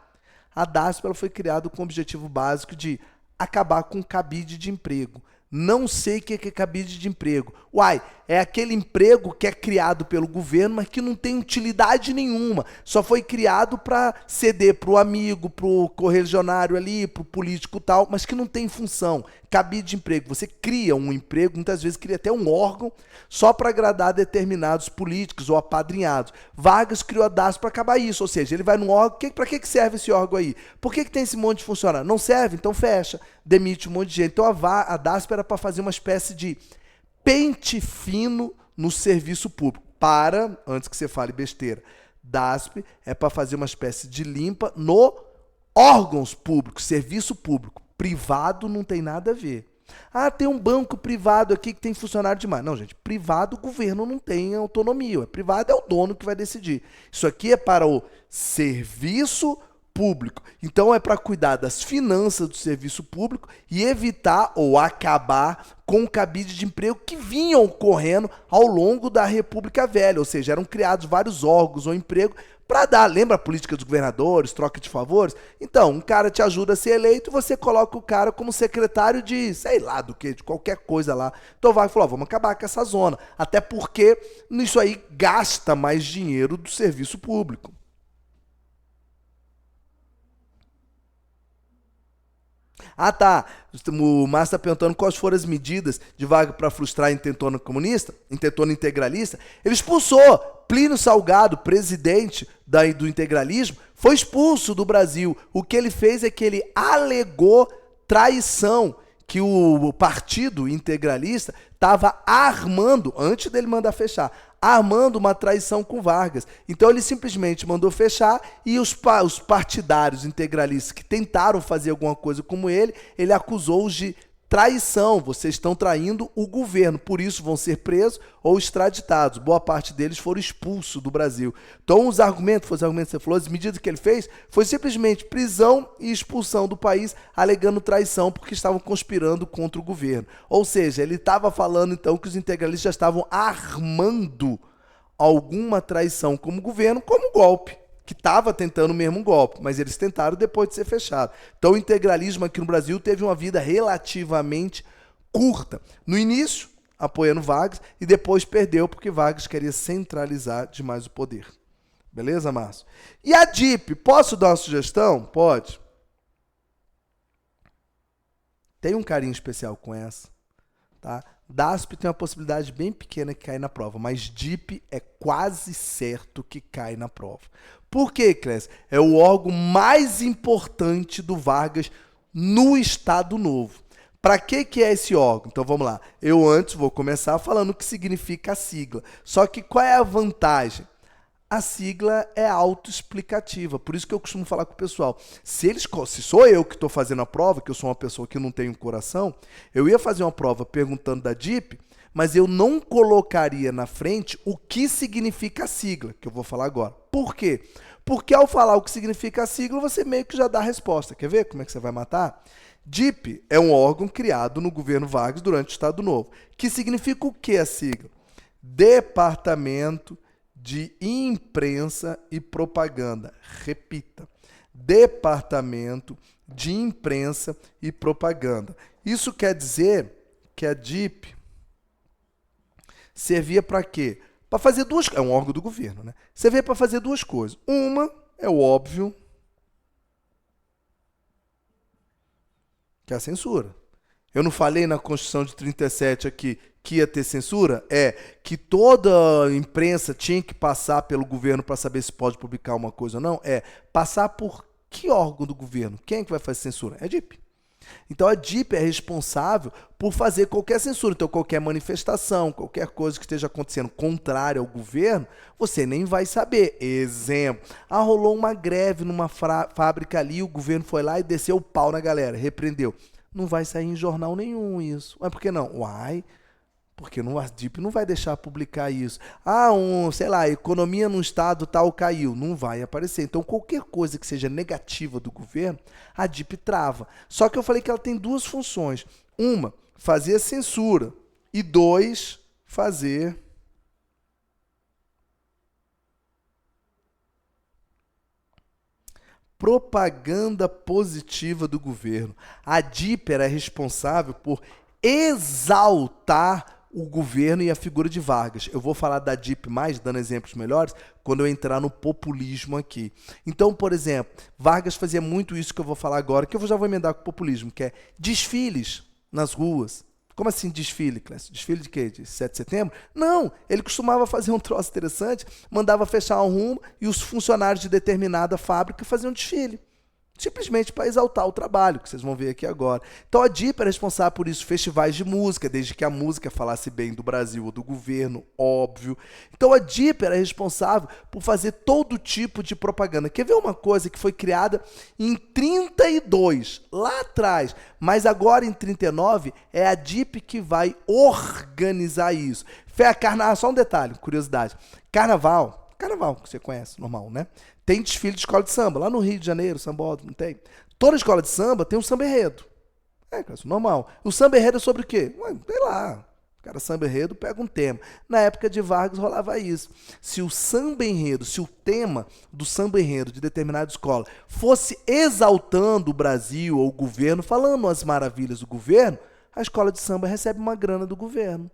A DASP ela foi criada com o objetivo básico de acabar com o cabide de emprego. Não sei o que é cabide de emprego. Uai, é aquele emprego que é criado pelo governo, mas que não tem utilidade nenhuma. Só foi criado para ceder para o amigo, para o correligionário ali, para o político tal, mas que não tem função. Cabide de emprego. Você cria um emprego, muitas vezes cria até um órgão, só para agradar determinados políticos ou apadrinhados. Vargas criou a DASP para acabar isso, ou seja, ele vai num órgão, para que serve esse órgão aí? Por que tem esse monte de funcionário? Não serve? Então fecha, demite um monte de gente. Então a DASP era para fazer uma espécie de pente fino no serviço público. Antes que você fale besteira, DASP é para fazer uma espécie de limpa no órgãos públicos, serviço público. Privado não tem nada a ver. Ah, tem um banco privado aqui que tem funcionário demais. Não, gente, privado o governo não tem autonomia. Privado é o dono que vai decidir. Isso aqui é para o serviço público. Então é para cuidar das finanças do serviço público e evitar ou acabar com o cabide de emprego que vinham ocorrendo ao longo da República Velha. Ou seja, eram criados vários órgãos ou emprego para dar, lembra a política dos governadores, troca de favores? Então, um cara te ajuda a ser eleito e você coloca o cara como secretário de, sei lá do que, de qualquer coisa lá. Então vai e falou, vamos acabar com essa zona. Até porque isso aí gasta mais dinheiro do serviço público. Ah, tá. O Márcio está perguntando quais foram as medidas de Vargas para frustrar a intentona comunista, intentona integralista. Ele expulsou Plínio Salgado, presidente do integralismo, foi expulso do Brasil. O que ele fez é que ele alegou traição, que o partido integralista estava armando, antes dele mandar fechar, armando uma traição com Vargas. Então ele simplesmente mandou fechar e os partidários integralistas que tentaram fazer alguma coisa como ele acusou-os de traição. Vocês estão traindo o governo, por isso vão ser presos ou extraditados. Boa parte deles foram expulsos do Brasil. Então os argumentos que você falou, as medidas que ele fez, foi simplesmente prisão e expulsão do país, alegando traição porque estavam conspirando contra o governo. Ou seja, ele estava falando então que os integralistas já estavam armando alguma traição como governo, como golpe, que estava tentando mesmo um golpe, mas eles tentaram depois de ser fechado. Então o integralismo aqui no Brasil teve uma vida relativamente curta. No início, apoiando Vargas, e depois perdeu porque Vargas queria centralizar demais o poder. Beleza, Márcio? E a DIP, posso dar uma sugestão? Pode. Tem um carinho especial com essa, tá? DASP tem uma possibilidade bem pequena que cai na prova, mas DIP é quase certo que cai na prova. Por quê, Clécio? É o órgão mais importante do Vargas no Estado Novo. Para que é esse órgão? Então vamos lá. Eu antes vou começar falando o que significa a sigla. Só que qual é a vantagem? A sigla é autoexplicativa, por isso que eu costumo falar com o pessoal. Se sou eu que estou fazendo a prova, que eu sou uma pessoa que não tem um coração, eu ia fazer uma prova perguntando da DIP, mas eu não colocaria na frente o que significa a sigla, que eu vou falar agora. Por quê? Porque ao falar o que significa a sigla, você meio que já dá a resposta. Quer ver como é que você vai matar? DIP é um órgão criado no governo Vargas durante o Estado Novo. Que significa o que a sigla? Departamento de Imprensa e Propaganda. Repita. Departamento de Imprensa e Propaganda. Isso quer dizer que a DIP servia para quê? Para fazer duas coisas. É um órgão do governo, né? Servia para fazer duas coisas. Uma é o óbvio, que é a censura. Eu não falei na Constituição de 37 aqui que ia ter censura? É que toda imprensa tinha que passar pelo governo para saber se pode publicar uma coisa ou não? É passar por que órgão do governo? Quem é que vai fazer censura? É a DIP. Então a DIP é responsável por fazer qualquer censura. Então qualquer manifestação, qualquer coisa que esteja acontecendo contrária ao governo, você nem vai saber. Exemplo, rolou uma greve numa fábrica ali, o governo foi lá e desceu o pau na galera, repreendeu. Não vai sair em jornal nenhum isso. Mas por que não? Porque a DIP não vai deixar publicar isso. Sei lá, a economia num estado tal caiu. Não vai aparecer. Então, qualquer coisa que seja negativa do governo, a DIP trava. Só que eu falei que ela tem duas funções. Uma, fazer a censura. E dois, fazer propaganda positiva do governo. A DIP era responsável por exaltar o governo e a figura de Vargas. Eu vou falar da DIP mais, dando exemplos melhores, quando eu entrar no populismo aqui. Então, por exemplo, Vargas fazia muito isso que eu vou falar agora, que eu já vou emendar com o populismo, que é desfiles nas ruas. Como assim desfile, Clécio? Desfile de quê? De 7 de setembro? Não, ele costumava fazer um troço interessante, mandava fechar um rumo e os funcionários de determinada fábrica faziam desfile. Simplesmente para exaltar o trabalho, que vocês vão ver aqui agora. Então a DIP é responsável por isso, festivais de música, desde que a música falasse bem do Brasil ou do governo, óbvio. Então a DIP era responsável por fazer todo tipo de propaganda. Quer ver uma coisa que foi criada em 32, lá atrás, mas agora em 39 é a DIP que vai organizar isso. Só um detalhe, curiosidade. Carnaval, que você conhece, normal, né? Tem desfile de escola de samba. Lá no Rio de Janeiro, sambódromo, não tem? Toda escola de samba tem um samba enredo. É, normal. O samba enredo é sobre o quê? Sei lá. O cara samba enredo pega um tema. Na época de Vargas rolava isso. Se o samba enredo, se o tema do samba enredo de determinada escola fosse exaltando o Brasil ou o governo, falando as maravilhas do governo, a escola de samba recebe uma grana do governo.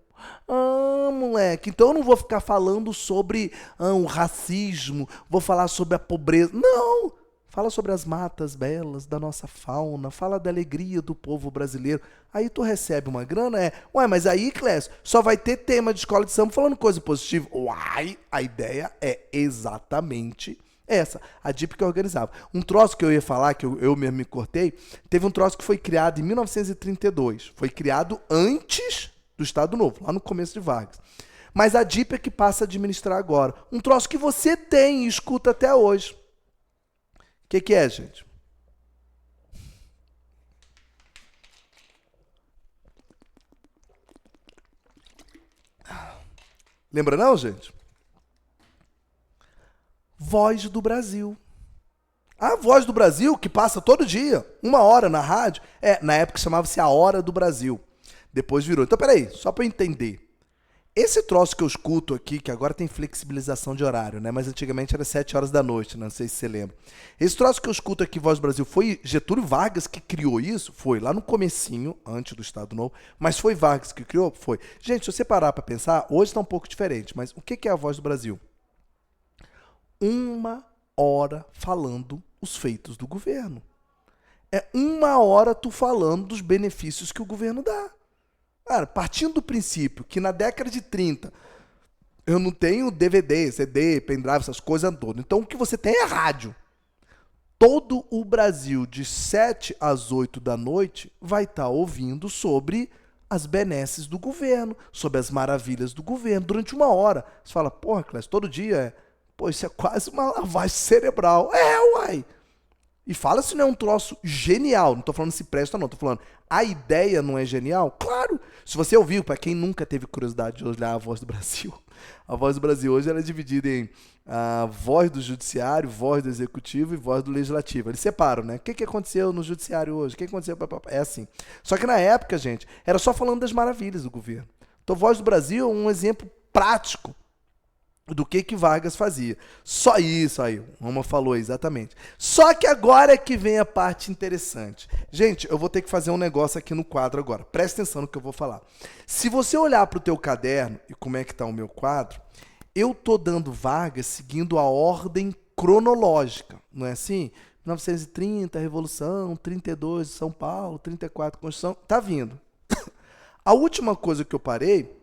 Moleque, então eu não vou ficar falando sobre o racismo, vou falar sobre a pobreza. Não! Fala sobre as matas belas da nossa fauna, fala da alegria do povo brasileiro. Aí tu recebe uma grana, mas aí, Clécio, só vai ter tema de escola de samba falando coisa positiva. A ideia é exatamente essa. A DIP que organizava. Um troço que eu ia falar, que eu mesmo me cortei, teve um troço que foi criado em 1932. Foi criado antes do Estado Novo, lá no começo de Vargas. Mas a DIP é que passa a administrar agora. Um troço que você tem e escuta até hoje. O que é, gente? Lembra não, gente? Voz do Brasil. A Voz do Brasil, que passa todo dia, 1 hora na rádio, na época chamava-se A Hora do Brasil. Depois virou. Então, peraí, só para eu entender. Esse troço que eu escuto aqui, que agora tem flexibilização de horário, né? Mas antigamente era 7 horas da noite, não sei se você lembra. Esse troço que eu escuto aqui, Voz do Brasil, foi Getúlio Vargas que criou isso? Foi, lá no comecinho, antes do Estado Novo. Mas foi Vargas que criou? Foi. Gente, se você parar para pensar, hoje está um pouco diferente, mas o que é a Voz do Brasil? 1 hora falando os feitos do governo. É 1 hora tu falando dos benefícios que o governo dá. Cara, partindo do princípio que na década de 30 eu não tenho DVD, CD, pendrive, essas coisas todas. Então o que você tem é rádio. Todo o Brasil, de 7 às 8 da noite, vai estar ouvindo sobre as benesses do governo, sobre as maravilhas do governo, durante 1 hora. Você fala, porra, Clécio, todo dia Pô, isso é quase uma lavagem cerebral. Uai! E fala se não é um troço genial. Não tô falando se presta, não. Tô falando, a ideia não é genial? Claro! Se você ouviu, para quem nunca teve curiosidade de olhar a Voz do Brasil, a Voz do Brasil hoje ela é dividida em a voz do judiciário, voz do executivo e voz do legislativo. Eles separam, né? O que aconteceu no judiciário hoje? O que aconteceu? É assim. Só que na época, gente, era só falando das maravilhas do governo. Então, Voz do Brasil é um exemplo prático do que Vargas fazia. Só isso aí, o Roma falou exatamente. Só que agora é que vem a parte interessante. Gente, eu vou ter que fazer um negócio aqui no quadro agora. Presta atenção no que eu vou falar. Se você olhar para o teu caderno e como é que está o meu quadro, eu tô dando Vargas seguindo a ordem cronológica, não é assim? 1930, Revolução, 32, São Paulo, 34, Constituição, tá vindo. A última coisa que eu parei,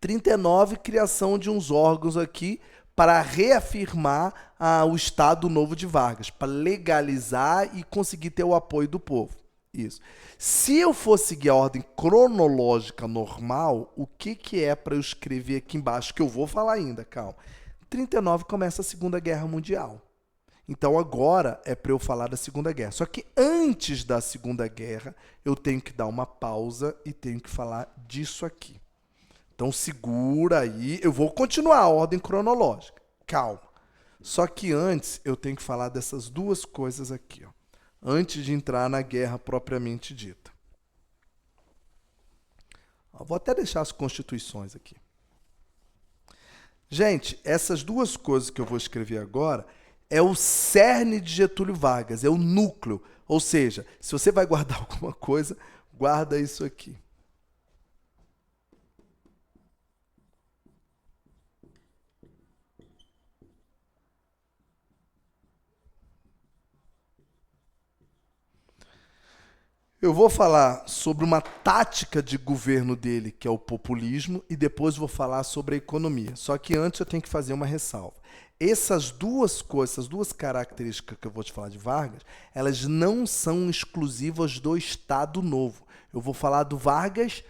39, criação de uns órgãos aqui para reafirmar o Estado Novo de Vargas, para legalizar e conseguir ter o apoio do povo. Isso. Se eu for seguir a ordem cronológica normal, o que é para eu escrever aqui embaixo, que eu vou falar ainda, calma. 39 começa a Segunda Guerra Mundial. Então agora é para eu falar da Segunda Guerra. Só que antes da Segunda Guerra, eu tenho que dar uma pausa e tenho que falar disso aqui. Então segura aí, eu vou continuar a ordem cronológica, calma. Só que antes eu tenho que falar dessas duas coisas aqui, ó, antes de entrar na guerra propriamente dita. Vou até deixar as constituições aqui. Gente, essas duas coisas que eu vou escrever agora é o cerne de Getúlio Vargas, é o núcleo. Ou seja, se você vai guardar alguma coisa, guarda isso aqui. Eu vou falar sobre uma tática de governo dele, que é o populismo, e depois vou falar sobre a economia. Só que antes eu tenho que fazer uma ressalva. Essas duas coisas, essas duas características que eu vou te falar de Vargas, elas não são exclusivas do Estado Novo. Eu vou falar do Vargas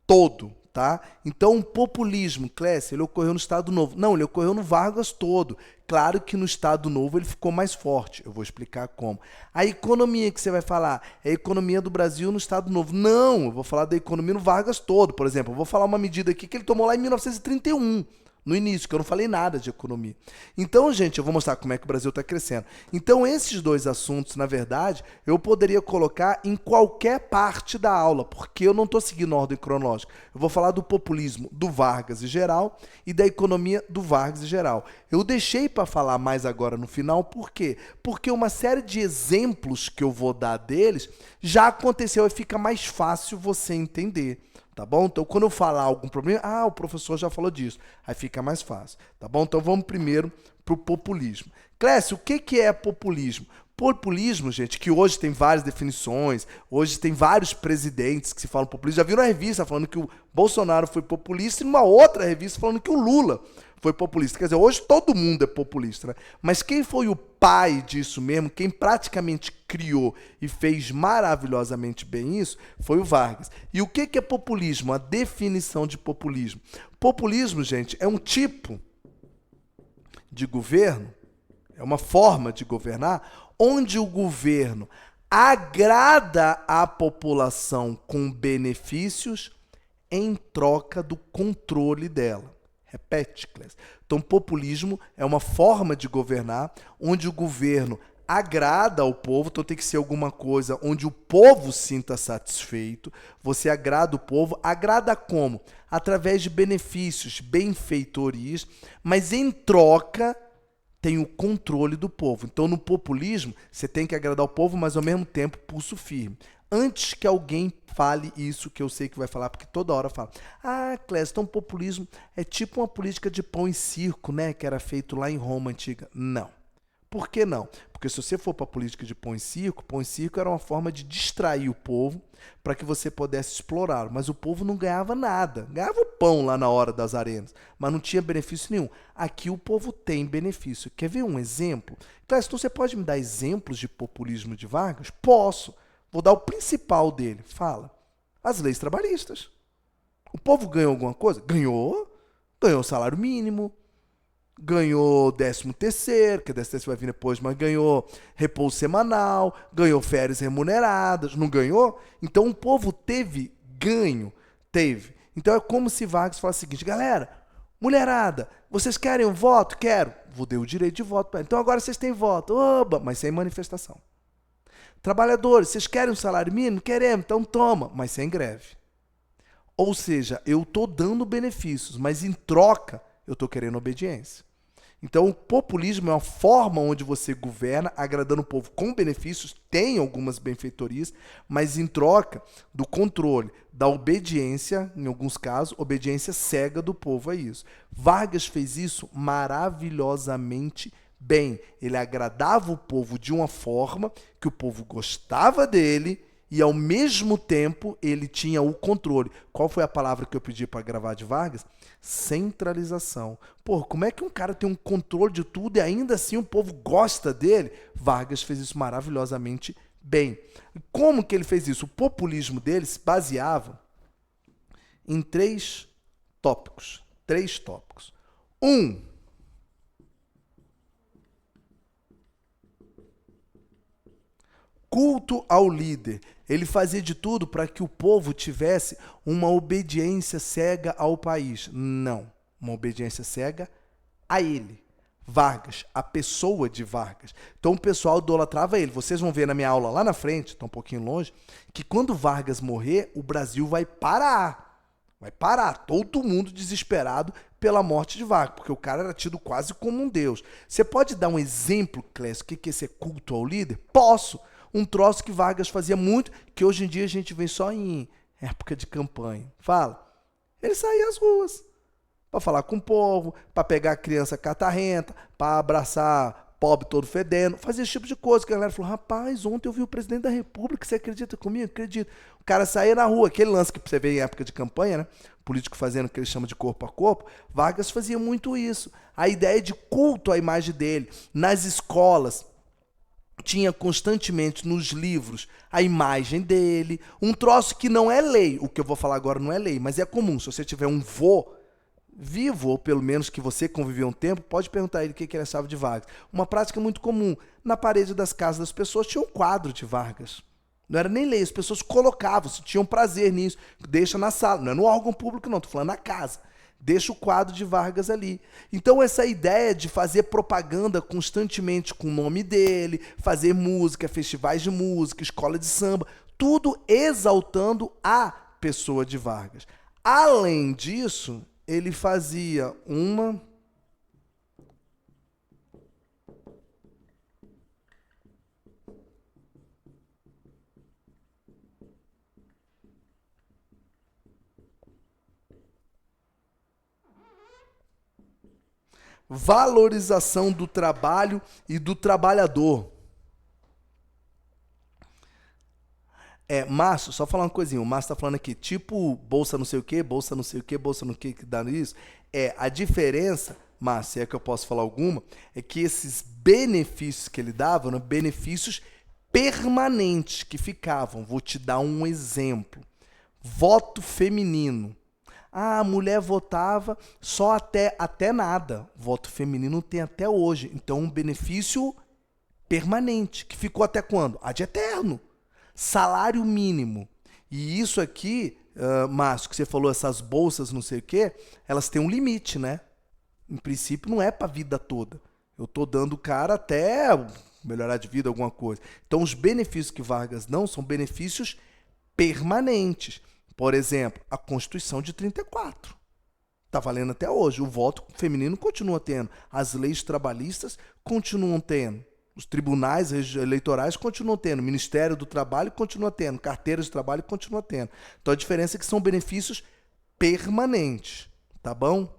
todo, tá? Então o populismo, Clécio, ele ocorreu no Estado Novo. Não, ele ocorreu no Vargas todo. Claro que no Estado Novo ele ficou mais forte. Eu vou explicar como. A economia que você vai falar é a economia do Brasil no Estado Novo. Não, eu vou falar da economia no Vargas todo. Por exemplo, eu vou falar uma medida aqui que ele tomou lá em 1931. No início, que eu não falei nada de economia. Então, gente, eu vou mostrar como é que o Brasil está crescendo. Então, esses dois assuntos, na verdade, eu poderia colocar em qualquer parte da aula, porque eu não estou seguindo a ordem cronológica. Eu vou falar do populismo do Vargas em geral e da economia do Vargas em geral. Eu deixei para falar mais agora no final, por quê? Porque uma série de exemplos que eu vou dar deles já aconteceu e fica mais fácil você entender. Tá bom? Então, quando eu falar algum problema, o professor já falou disso. Aí fica mais fácil. Tá bom? Então, vamos primeiro para o populismo. Clécio, o que é populismo? Populismo, gente, que hoje tem várias definições, hoje tem vários presidentes que se falam populismo. Já viram uma revista falando que o Bolsonaro foi populista e numa outra revista falando que o Lula foi populista. Quer dizer, hoje todo mundo é populista, né? Mas quem foi o pai disso mesmo, quem praticamente criou e fez maravilhosamente bem isso foi o Vargas. E o que é populismo? A definição de populismo. Populismo, gente, é um tipo de governo, é uma forma de governar, onde o governo agrada a população com benefícios em troca do controle dela. Repete, Clécio. Então, populismo é uma forma de governar onde o governo agrada ao povo, então tem que ser alguma coisa onde o povo sinta satisfeito, você agrada o povo, agrada como? Através de benefícios, benfeitorias, mas em troca tem o controle do povo. Então, no populismo, você tem que agradar o povo, mas ao mesmo tempo pulso firme. Antes que alguém fale isso, que eu sei que vai falar, porque toda hora fala, Clécio, então populismo é tipo uma política de pão e circo, né, que era feito lá em Roma antiga. Não. Por que não? Porque se você for para a política de pão e circo era uma forma de distrair o povo para que você pudesse explorá-lo. Mas o povo não ganhava nada. Ganhava o pão lá na hora das arenas, mas não tinha benefício nenhum. Aqui o povo tem benefício. Quer ver um exemplo? Clécio, então você pode me dar exemplos de populismo de Vargas? Posso. Vou dar o principal dele. Fala. As leis trabalhistas. O povo ganhou alguma coisa? Ganhou. Ganhou o salário mínimo. Ganhou 13º, que 13º vai vir depois, mas ganhou repouso semanal, ganhou férias remuneradas, não ganhou? Então o povo teve ganho, teve. Então é como se Vargas falasse o seguinte, galera, mulherada, vocês querem um voto? Quero. Vou dar o direito de voto. Então agora vocês têm voto, oba, mas sem manifestação. Trabalhadores, vocês querem um salário mínimo? Queremos, então toma, mas sem greve. Ou seja, eu estou dando benefícios, mas em troca eu estou querendo obediência. Então, o populismo é uma forma onde você governa, agradando o povo com benefícios, tem algumas benfeitorias, mas em troca do controle, da obediência, em alguns casos, obediência cega do povo a isso. Vargas fez isso maravilhosamente bem. Ele agradava o povo de uma forma que o povo gostava dele e, ao mesmo tempo, ele tinha o controle. Qual foi a palavra que eu pedi para gravar de Vargas? Centralização. Pô, como é que um cara tem um controle de tudo e ainda assim o povo gosta dele? Vargas fez isso maravilhosamente bem. Como que ele fez isso? O populismo dele se baseava em três tópicos. Culto ao líder. Ele fazia de tudo para que o povo tivesse uma obediência cega ao país. Não, uma obediência cega a ele. Vargas, a pessoa de Vargas. Então o pessoal idolatrava ele. Vocês vão ver na minha aula lá na frente, está um pouquinho longe, que quando Vargas morrer, o Brasil vai parar. Vai parar. Todo mundo desesperado pela morte de Vargas, porque o cara era tido quase como um deus. Você pode dar um exemplo, Clécio, o que é esse culto ao líder? Posso. Um troço que Vargas fazia muito, que hoje em dia a gente vê só em época de campanha. Fala. Ele saía às ruas para falar com o povo, para pegar a criança catarrenta, para abraçar pobre todo fedendo, fazia esse tipo de coisa. Que a galera falou, rapaz, ontem eu vi o presidente da República, você acredita comigo? Acredito. O cara saía na rua, aquele lance que você vê em época de campanha, né? Político fazendo o que ele chama de corpo a corpo. Vargas fazia muito isso. A ideia de culto à imagem dele. Nas escolas, tinha constantemente nos livros a imagem dele, um troço que não é lei, o que eu vou falar agora não é lei, mas é comum, se você tiver um vô vivo, ou pelo menos que você conviveu um tempo, pode perguntar a ele o que ele achava de Vargas. Uma prática muito comum, na parede das casas das pessoas tinha um quadro de Vargas, não era nem lei, as pessoas colocavam, tinham prazer nisso, deixa na sala, não é no órgão público não, estou falando na casa. Deixa o quadro de Vargas ali. Então essa ideia de fazer propaganda constantemente com o nome dele, fazer música, festivais de música, escola de samba, tudo exaltando a pessoa de Vargas. Além disso, ele fazia uma valorização do trabalho e do trabalhador. Márcio, só falar uma coisinha, o Márcio tá falando aqui, tipo bolsa não sei o que, bolsa não sei o que, bolsa não sei o que dá isso. A diferença, Márcio, se é que eu posso falar alguma, é que esses benefícios que ele dava eram benefícios permanentes que ficavam. Vou te dar um exemplo. Voto feminino. Ah, a mulher votava só até nada. Voto feminino tem até hoje. Então, um benefício permanente, que ficou até quando? Ad eterno. Salário mínimo. E isso aqui, Márcio, que você falou, essas bolsas, não sei o quê, elas têm um limite, né? Em princípio, não é para a vida toda. Eu estou dando o cara até melhorar de vida, alguma coisa. Então, os benefícios que Vargas dão são benefícios permanentes. Por exemplo, a Constituição de 34. Está valendo até hoje. O voto feminino continua tendo. As leis trabalhistas continuam tendo. Os tribunais eleitorais continuam tendo. O Ministério do Trabalho continua tendo. Carteiras de trabalho continua tendo. Então, a diferença é que são benefícios permanentes. Tá bom?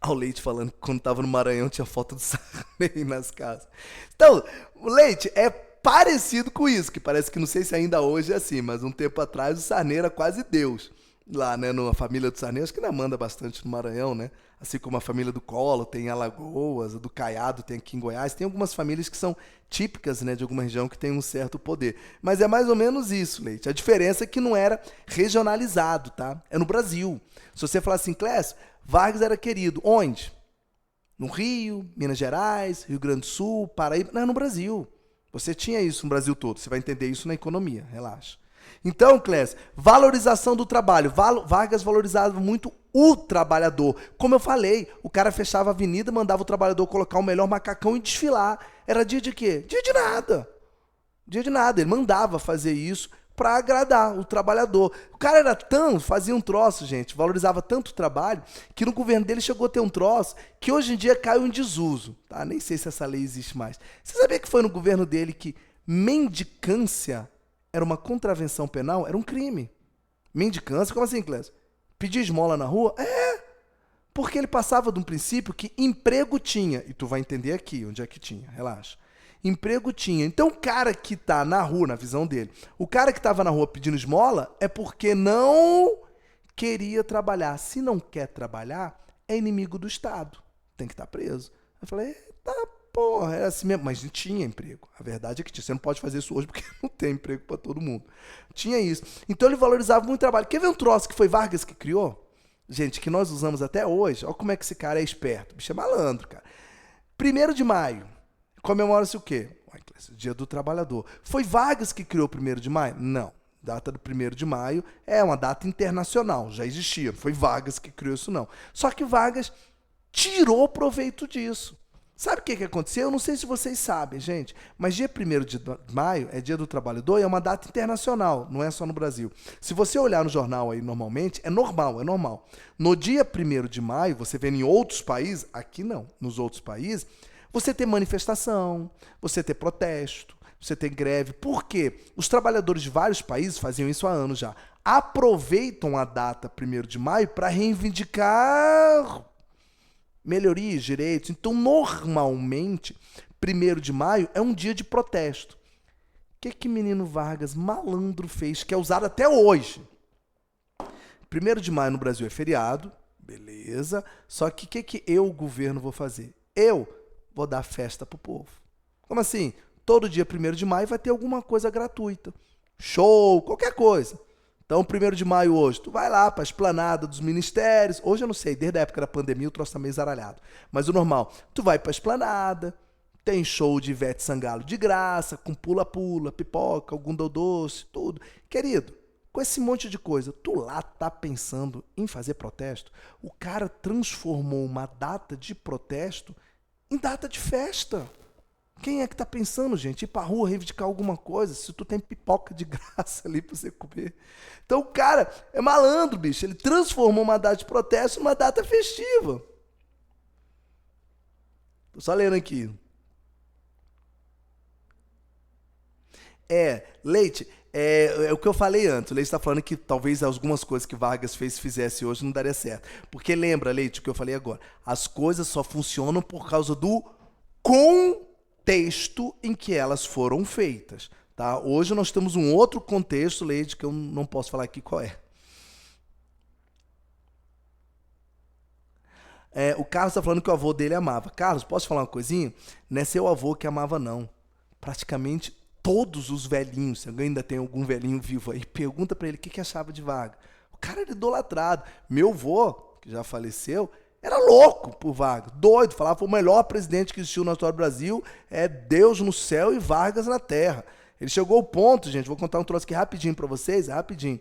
Olha o Leite falando que quando estava no Maranhão tinha foto do Sarney nas casas. Então, o Leite é parecido com isso, que parece que não sei se ainda hoje é assim, mas um tempo atrás o Sarney era quase Deus. Lá, né, na família do Sarney, acho que ainda manda bastante no Maranhão, né? Assim como a família do Collor tem em Alagoas, a do Caiado tem aqui em Goiás. Tem algumas famílias que são típicas, né, de alguma região que tem um certo poder. Mas é mais ou menos isso, Leite. A diferença é que não era regionalizado, tá? É no Brasil. Se você falar assim, Clécio, Vargas era querido. Onde? No Rio, Minas Gerais, Rio Grande do Sul, Paraíba. Não, no Brasil. Você tinha isso no Brasil todo. Você vai entender isso na economia, relaxa. Então, Clécio, valorização do trabalho. Vargas valorizava muito o trabalhador. Como eu falei, o cara fechava a avenida, mandava o trabalhador colocar o melhor macacão e desfilar. Era dia de quê? Dia de nada. Dia de nada. Ele mandava fazer isso para agradar o trabalhador. O cara era fazia um troço, gente, valorizava tanto o trabalho, que no governo dele chegou a ter um troço que hoje em dia caiu em desuso. Tá? Nem sei se essa lei existe mais. Você sabia que foi no governo dele que mendicância era uma contravenção penal? Era um crime. Mendicância? Como assim, Clécio? Pedir esmola na rua? Porque ele passava de um princípio que emprego tinha. E tu vai entender aqui onde é que tinha, relaxa. Emprego tinha. Então, o cara que está na rua, na visão dele, o cara que estava na rua pedindo esmola é porque não queria trabalhar. Se não quer trabalhar, é inimigo do Estado. Tem que estar preso. Eu falei, tá, porra, é assim mesmo. Mas tinha emprego. A verdade é que tinha. Você não pode fazer isso hoje porque não tem emprego para todo mundo. Tinha isso. Então, ele valorizava muito o trabalho. Quer ver um troço que foi Vargas que criou? Gente, que nós usamos até hoje. Olha como é que esse cara é esperto. O bicho é malandro, cara. 1º de maio. Comemora-se o quê? Dia do Trabalhador. Foi Vargas que criou o 1º de maio? Não. Data do 1º de maio é uma data internacional, já existia. Não foi Vargas que criou isso, não. Só que Vargas tirou proveito disso. Sabe o que aconteceu? Eu não sei se vocês sabem, gente, mas dia 1º de maio é Dia do Trabalhador e é uma data internacional, não é só no Brasil. Se você olhar no jornal aí normalmente, é normal. No dia 1º de maio, você vê em outros países, aqui não, nos outros países, você tem manifestação, você tem protesto, você tem greve. Por quê? Os trabalhadores de vários países faziam isso há anos já. Aproveitam a data 1º de maio para reivindicar melhorias, direitos. Então, normalmente, 1º de maio é um dia de protesto. O que menino Vargas, malandro, fez, que é usado até hoje? 1º de maio no Brasil é feriado, beleza. Só que o que eu, o governo, vou fazer? Eu vou dar festa pro povo. Como assim? Todo dia 1º de maio vai ter alguma coisa gratuita. Show, qualquer coisa. Então, 1º de maio hoje, tu vai lá para a esplanada dos ministérios. Hoje eu não sei, desde a época da pandemia o troço tá meio zaralhado. Mas o normal, tu vai para a esplanada, tem show de Ivete Sangalo de graça, com pula-pula, pipoca, algum doce, tudo. Querido, com esse monte de coisa, tu lá tá pensando em fazer protesto? O cara transformou uma data de protesto em data de festa. Quem é que tá pensando, gente, ir pra rua reivindicar alguma coisa se tu tem pipoca de graça ali pra você comer? Então o cara é malandro, bicho. Ele transformou uma data de protesto numa data festiva. Tô só lendo aqui. Leite, é o que eu falei antes. O Leite está falando que talvez algumas coisas que Vargas fez, se fizesse hoje, não daria certo. Porque lembra, Leite, o que eu falei agora. As coisas só funcionam por causa do contexto em que elas foram feitas. Tá? Hoje nós temos um outro contexto, Leite, que eu não posso falar aqui qual é. O Carlos tá falando que o avô dele amava. Carlos, posso te falar uma coisinha? Não é seu avô que amava, não. Praticamente todos os velhinhos, se alguém ainda tem algum velhinho vivo aí, pergunta pra ele o que achava de Vargas. O cara era idolatrado. Meu avô, que já faleceu, era louco por Vargas, doido. Falava, o melhor presidente que existiu na história do Brasil é Deus no céu e Vargas na terra. Ele chegou ao ponto, gente, vou contar um troço aqui rapidinho pra vocês, rapidinho.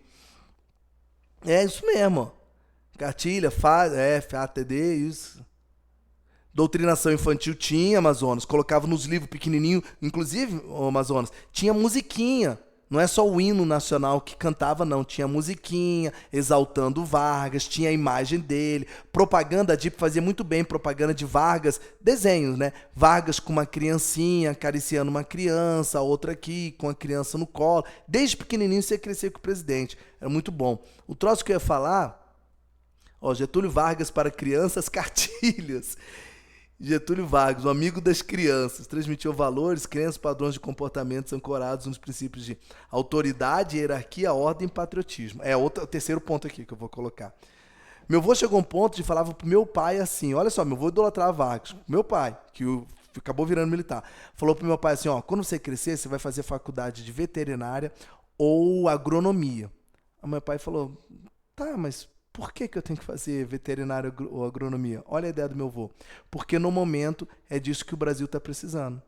É isso mesmo, ó. Cartilha, FATD, isso. Doutrinação infantil tinha, Amazonas. Colocava nos livros pequenininhos. Inclusive, Amazonas, tinha musiquinha. Não é só o hino nacional que cantava, não. Tinha musiquinha, exaltando Vargas, tinha a imagem dele. Propaganda, a DIP fazia muito bem propaganda de Vargas, desenhos, né? Vargas com uma criancinha, acariciando uma criança, a outra aqui, com a criança no colo. Desde pequenininho você crescia com o presidente. Era muito bom. O troço que eu ia falar... Getúlio Vargas para crianças, cartilhas. Getúlio Vargas, o amigo das crianças, transmitiu valores, crenças, padrões de comportamentos ancorados nos princípios de autoridade, hierarquia, ordem e patriotismo. O terceiro ponto aqui que eu vou colocar. Meu avô chegou a um ponto de falava pro meu pai assim, olha só, meu avô idolatrava Vargas. Meu pai, que acabou virando militar, falou pro meu pai assim, quando você crescer, você vai fazer faculdade de veterinária ou agronomia. Aí meu pai falou, tá, mas... Por que eu tenho que fazer veterinária ou agronomia? Olha a ideia do meu avô. Porque no momento é disso que o Brasil está precisando.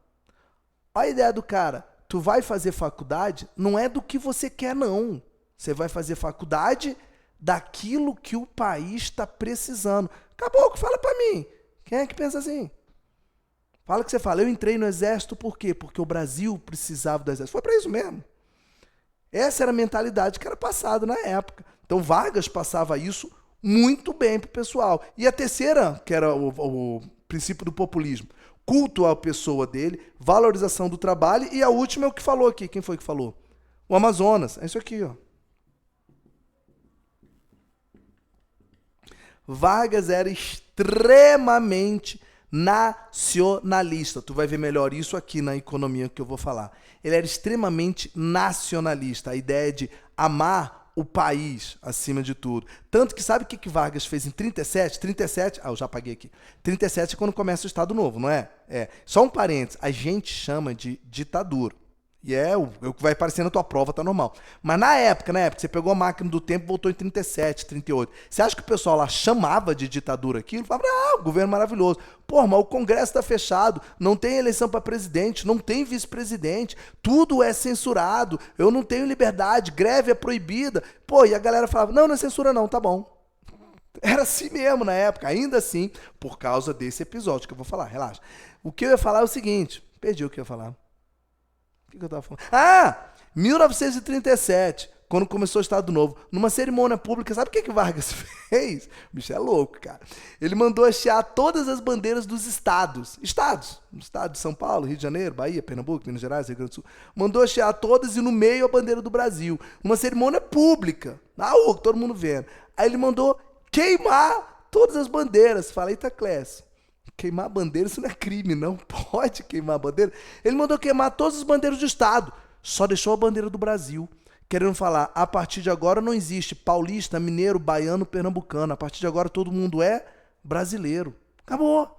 Olha a ideia do cara. Tu vai fazer faculdade, não é do que você quer, não. Você vai fazer faculdade daquilo que o país está precisando. Caboclo, fala pra mim. Quem é que pensa assim? Fala o que você fala. Eu entrei no exército por quê? Porque o Brasil precisava do exército. Foi para isso mesmo. Essa era a mentalidade que era passada na época. Então Vargas passava isso muito bem pro pessoal. E a terceira, que era o princípio do populismo, culto à pessoa dele, valorização do trabalho, e a última é o que falou aqui. Quem foi que falou? O Amazonas. É isso aqui, ó. Vargas era extremamente nacionalista. Tu vai ver melhor isso aqui na economia que eu vou falar. Ele era extremamente nacionalista. A ideia de amar o país acima de tudo. Tanto que sabe o que Vargas fez em 37? 37, eu já apaguei aqui. 37 é quando começa o Estado Novo, não é? Só um parênteses, a gente chama de ditadura. E o que vai aparecer na tua prova, tá normal. Mas na época, você pegou a máquina do tempo e voltou em 37, 38. Você acha que o pessoal lá chamava de ditadura aquilo? Falava, o governo maravilhoso. Mas o Congresso tá fechado, não tem eleição para presidente, não tem vice-presidente, tudo é censurado, eu não tenho liberdade, greve é proibida. E a galera falava, não é censura não, tá bom. Era assim mesmo na época, ainda assim, por causa desse episódio que eu vou falar, relaxa. O que eu ia falar é o seguinte, perdi o que eu ia falar. O que eu tava falando? 1937, quando começou o Estado Novo, numa cerimônia pública, sabe o que Vargas fez? O bicho é louco, cara. Ele mandou hastear todas as bandeiras dos estados. No estado de São Paulo, Rio de Janeiro, Bahia, Pernambuco, Minas Gerais, Rio Grande do Sul. Mandou hastear todas e no meio a bandeira do Brasil. Numa cerimônia pública, na rua, todo mundo vendo. Aí ele mandou queimar todas as bandeiras. Fala, eita, Clécio. Queimar bandeira, isso não é crime, não pode queimar bandeira. Ele mandou queimar todas as bandeiras do Estado, só deixou a bandeira do Brasil, querendo falar, a partir de agora não existe paulista, mineiro, baiano, pernambucano, a partir de agora todo mundo é brasileiro. Acabou.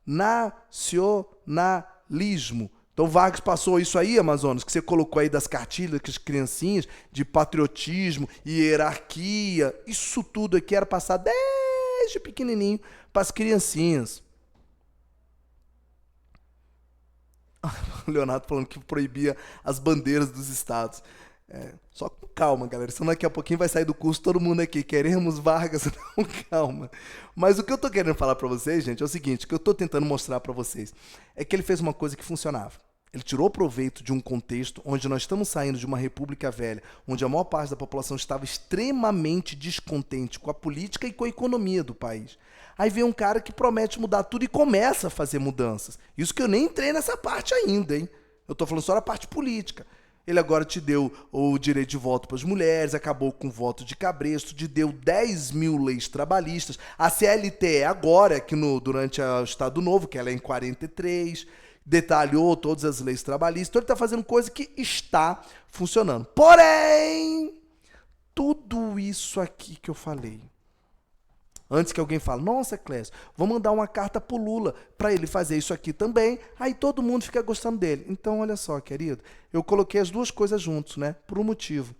Nacionalismo. Então Vargas passou isso aí, Amazonas, que você colocou aí das cartilhas, que as criancinhas, de patriotismo, hierarquia, isso tudo aqui era passado desde pequenininho para as criancinhas. O Leonardo falando que proibia as bandeiras dos estados. Só com calma, galera. Senão daqui a pouquinho vai sair do curso todo mundo aqui. Queremos Vargas, não, calma. Mas o que eu tô querendo falar para vocês, gente, é o seguinte, o que eu tô tentando mostrar para vocês é que ele fez uma coisa que funcionava. Ele tirou proveito de um contexto onde nós estamos saindo de uma república velha, onde a maior parte da população estava extremamente descontente com a política e com a economia do país. Aí vem um cara que promete mudar tudo e começa a fazer mudanças. Isso que eu nem entrei nessa parte ainda, hein? Eu tô falando só da parte política. Ele agora te deu o direito de voto para as mulheres, acabou com o voto de cabresto, te deu 10 mil leis trabalhistas. A CLT é agora, que durante o Estado Novo, que ela é em 43, detalhou todas as leis trabalhistas. Então ele está fazendo coisa que está funcionando. Porém, tudo isso aqui que eu falei, Antes que alguém fale, nossa, Clécio, vou mandar uma carta pro Lula para ele fazer isso aqui também, aí todo mundo fica gostando dele. Então, olha só, querido, eu coloquei as duas coisas juntos, né? Por um motivo.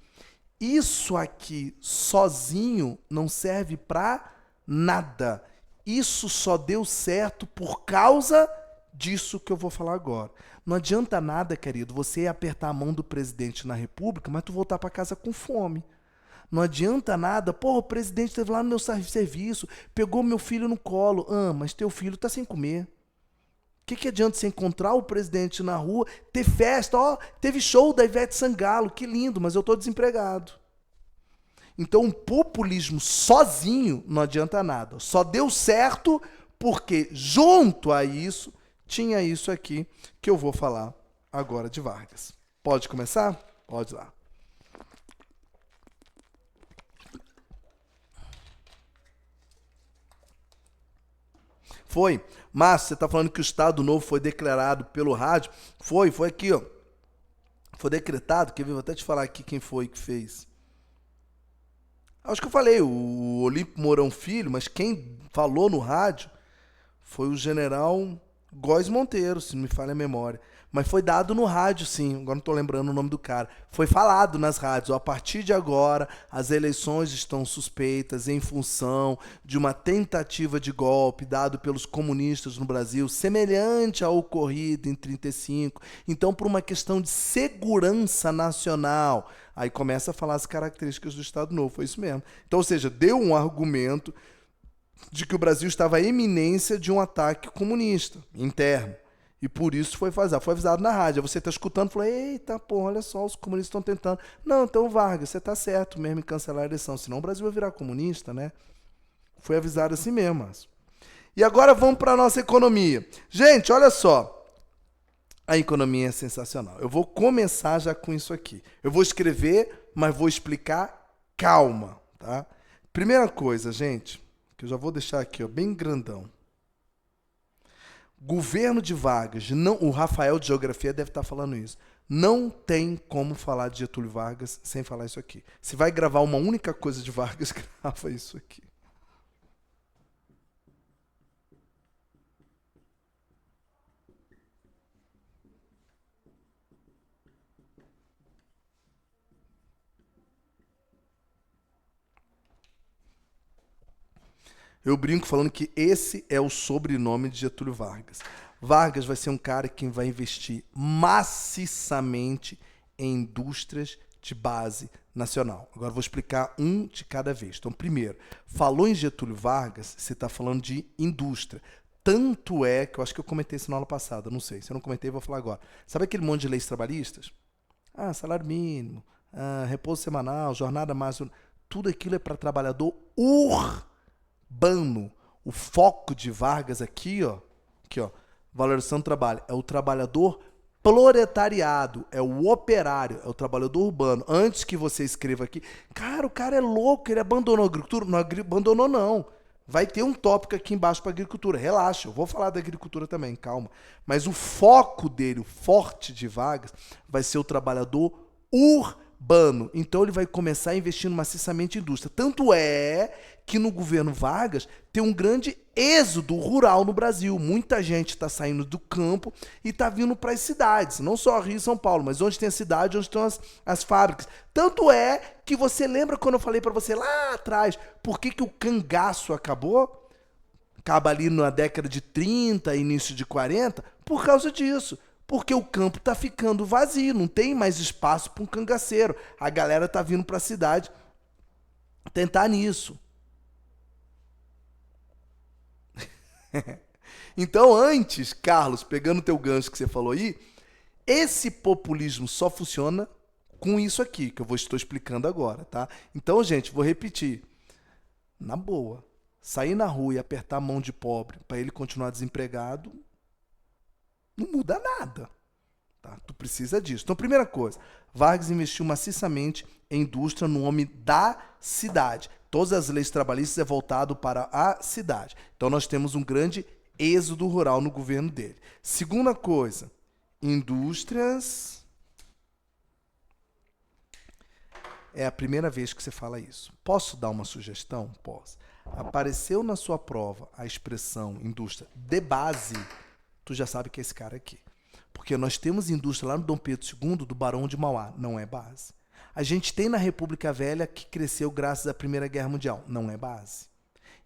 Isso aqui sozinho não serve para nada. Isso só deu certo por causa disso que eu vou falar agora. Não adianta nada, querido, você apertar a mão do presidente na República, mas tu voltar para casa com fome. Não adianta nada, pô, o presidente esteve lá no meu serviço, pegou meu filho no colo. Ah, mas teu filho tá sem comer. O que adianta você encontrar o presidente na rua, ter festa, ó, teve show da Ivete Sangalo, que lindo, mas eu tô desempregado. Então, o populismo sozinho não adianta nada. Só deu certo porque, junto a isso, tinha isso aqui que eu vou falar agora de Vargas. Pode começar? Pode lá. Foi. Márcio, você está falando que o Estado Novo foi declarado pelo rádio? Foi aqui, ó. Foi decretado, quer ver? Vou até te falar aqui quem foi que fez. Acho que eu falei, o Olímpio Mourão Filho, mas quem falou no rádio foi o general Góes Monteiro, se não me falha a memória. Mas foi dado no rádio, sim. Agora não estou lembrando o nome do cara. Foi falado nas rádios. Ó, a partir de agora, as eleições estão suspeitas em função de uma tentativa de golpe dado pelos comunistas no Brasil, semelhante ao ocorrido em 1935. Então, por uma questão de segurança nacional. Aí começa a falar as características do Estado Novo. Foi isso mesmo. Então, ou seja, deu um argumento de que o Brasil estava à eminência de um ataque comunista interno. E por isso foi avisado na rádio. Você está escutando e falou, eita, pô, olha só, os comunistas estão tentando. Não, então, Vargas, você está certo mesmo em cancelar a eleição, senão o Brasil vai virar comunista, né? Foi avisado assim mesmo, Márcio. E agora vamos para a nossa economia. Gente, olha só. A economia é sensacional. Eu vou começar já com isso aqui. Eu vou escrever, mas vou explicar calma, tá? Primeira coisa, gente, que eu já vou deixar aqui, ó, bem grandão. Governo de Vargas, não, o Rafael de Geografia deve estar falando isso. Não tem como falar de Getúlio Vargas sem falar isso aqui. Se vai gravar uma única coisa de Vargas, grava isso aqui. Eu brinco falando que esse é o sobrenome de Getúlio Vargas. Vargas vai ser um cara que vai investir maciçamente em indústrias de base nacional. Agora eu vou explicar um de cada vez. Então, primeiro, falou em Getúlio Vargas, você está falando de indústria. Tanto é que eu acho que eu comentei isso na aula passada, não sei. Se eu não comentei, eu vou falar agora. Sabe aquele monte de leis trabalhistas? Salário mínimo, repouso semanal, jornada máxima. Tudo aquilo é para trabalhador urbano. O foco de Vargas aqui, ó, valorização do trabalho, é o trabalhador proletariado, é o operário, é o trabalhador urbano. Antes que você escreva aqui, cara, o cara é louco, ele abandonou a agricultura? Não abandonou, não. Vai ter um tópico aqui embaixo para agricultura. Relaxa, eu vou falar da agricultura também, calma. Mas o foco dele, o forte de Vargas, vai ser o trabalhador urbano. Então ele vai começar investindo maciçamente em indústria. Tanto é que no governo Vargas tem um grande êxodo rural no Brasil. Muita gente está saindo do campo e está vindo para as cidades. Não só Rio e São Paulo, mas onde tem a cidade, onde estão as fábricas. Tanto é que você lembra quando eu falei para você lá atrás, por que o cangaço acabou? Acaba ali na década de 30, início de 40, por causa disso. Porque o campo está ficando vazio, não tem mais espaço para um cangaceiro. A galera está vindo para a cidade tentar nisso. Então, antes, Carlos, pegando o teu gancho que você falou aí, esse populismo só funciona com isso aqui, que eu estou explicando agora, tá? Então, gente, vou repetir. Na boa, sair na rua e apertar a mão de pobre para ele continuar desempregado, não muda nada. Tá? Tu precisa disso. Então, primeira coisa, Vargas investiu maciçamente em indústria no nome da cidade. Todas as leis trabalhistas é voltado para a cidade. Então, nós temos um grande êxodo rural no governo dele. Segunda coisa, indústrias é a primeira vez que você fala isso. Posso dar uma sugestão? Posso. Apareceu na sua prova a expressão indústria de base, tu já sabe que é esse cara aqui. Porque nós temos indústria lá no Dom Pedro II, do Barão de Mauá, não é base. A gente tem na República Velha que cresceu graças à Primeira Guerra Mundial, não é base.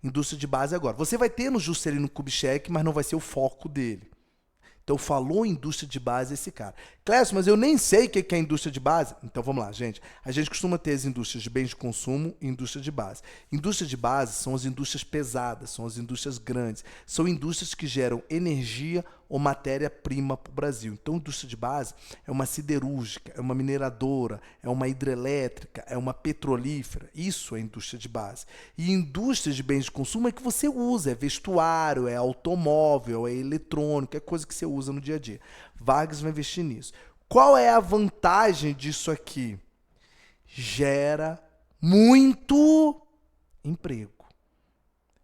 Indústria de base agora. Você vai ter no Juscelino Kubitschek, mas não vai ser o foco dele. Então, falou indústria de base esse cara. Clécio, mas eu nem sei o que é indústria de base. Então, vamos lá, gente. A gente costuma ter as indústrias de bens de consumo e indústria de base. Indústria de base são as indústrias pesadas, são as indústrias grandes. São indústrias que geram energia ou matéria-prima para o Brasil. Então, indústria de base é uma siderúrgica, é uma mineradora, é uma hidrelétrica, é uma petrolífera. Isso é indústria de base. E indústria de bens de consumo é que você usa, é vestuário, é automóvel, é eletrônico, é coisa que você usa no dia a dia. Vargas vai investir nisso. Qual é a vantagem disso aqui? Gera muito emprego.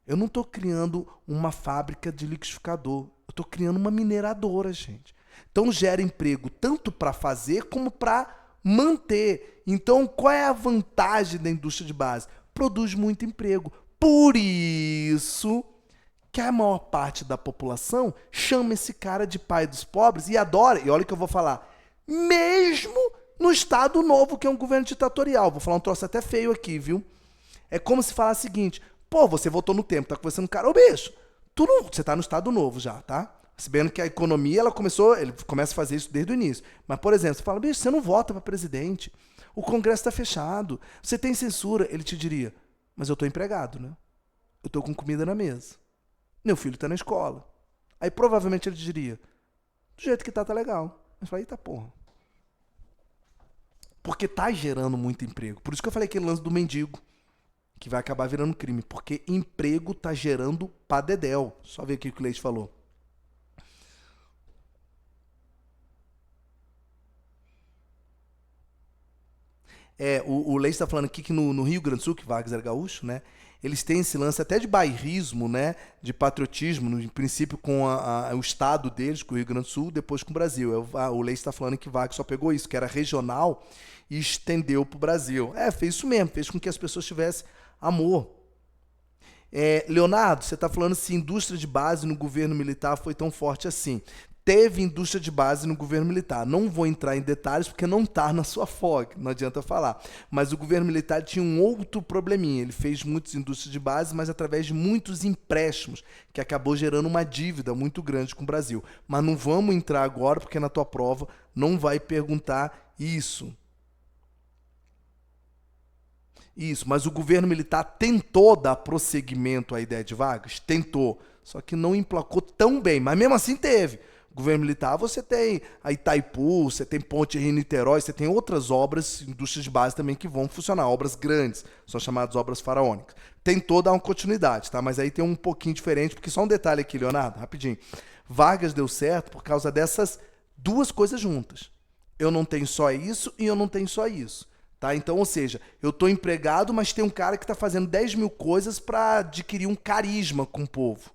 Eu não estou criando uma fábrica de liquidificador. Eu estou criando uma mineradora, gente. Então gera emprego tanto para fazer como para manter. Então qual é a vantagem da indústria de base? Produz muito emprego. Por isso que a maior parte da população chama esse cara de pai dos pobres e adora. E olha o que eu vou falar. Mesmo no Estado Novo, que é um governo ditatorial. Vou falar um troço até feio aqui, viu? É como se falar o seguinte. Pô, você voltou no tempo, tá conversando com o cara. Ô, bicho, você tá no Estado Novo já, tá? Se bem que a economia, ele começa a fazer isso desde o início. Mas, por exemplo, você fala, bicho, você não vota para presidente. O Congresso tá fechado. Você tem censura. Ele te diria, mas eu tô empregado, né? Eu tô com comida na mesa. Meu filho tá na escola. Aí, provavelmente, ele diria, do jeito que tá legal. Mas eu falei, eita porra. Porque tá gerando muito emprego. Por isso que eu falei aquele lance do mendigo, que vai acabar virando crime, porque emprego tá gerando padedel. Só ver aqui o que o Leite falou. O Leite está falando aqui que no Rio Grande do Sul, que Vargas era gaúcho, né? Eles têm esse lance até de bairrismo, né? De patriotismo, no princípio com o estado deles, com o Rio Grande do Sul, depois com o Brasil. O Leite está falando que Vargas só pegou isso, que era regional, e estendeu para o Brasil. Fez isso mesmo, fez com que as pessoas tivessem amor. Leonardo, você está falando se indústria de base no governo militar foi tão forte assim. Teve indústria de base no governo militar. Não vou entrar em detalhes porque não está na sua FOG, não adianta falar. Mas o governo militar tinha um outro probleminha. Ele fez muitas indústrias de base, mas através de muitos empréstimos, que acabou gerando uma dívida muito grande com o Brasil. Mas não vamos entrar agora porque na tua prova não vai perguntar isso. Isso, mas o governo militar tentou dar prosseguimento à ideia de Vargas? Tentou, só que não emplacou tão bem, mas mesmo assim teve. O governo militar, você tem a Itaipu, você tem Ponte Rio-Niterói, você tem outras obras, indústrias de base também que vão funcionar, obras grandes, são chamadas obras faraônicas. Tentou dar uma continuidade, tá? Mas aí tem um pouquinho diferente, porque só um detalhe aqui, Leonardo, rapidinho. Vargas deu certo por causa dessas duas coisas juntas. Eu não tenho só isso e eu não tenho só isso. Tá? Então, ou seja, eu estou empregado, mas tem um cara que está fazendo 10 mil coisas para adquirir um carisma com o povo.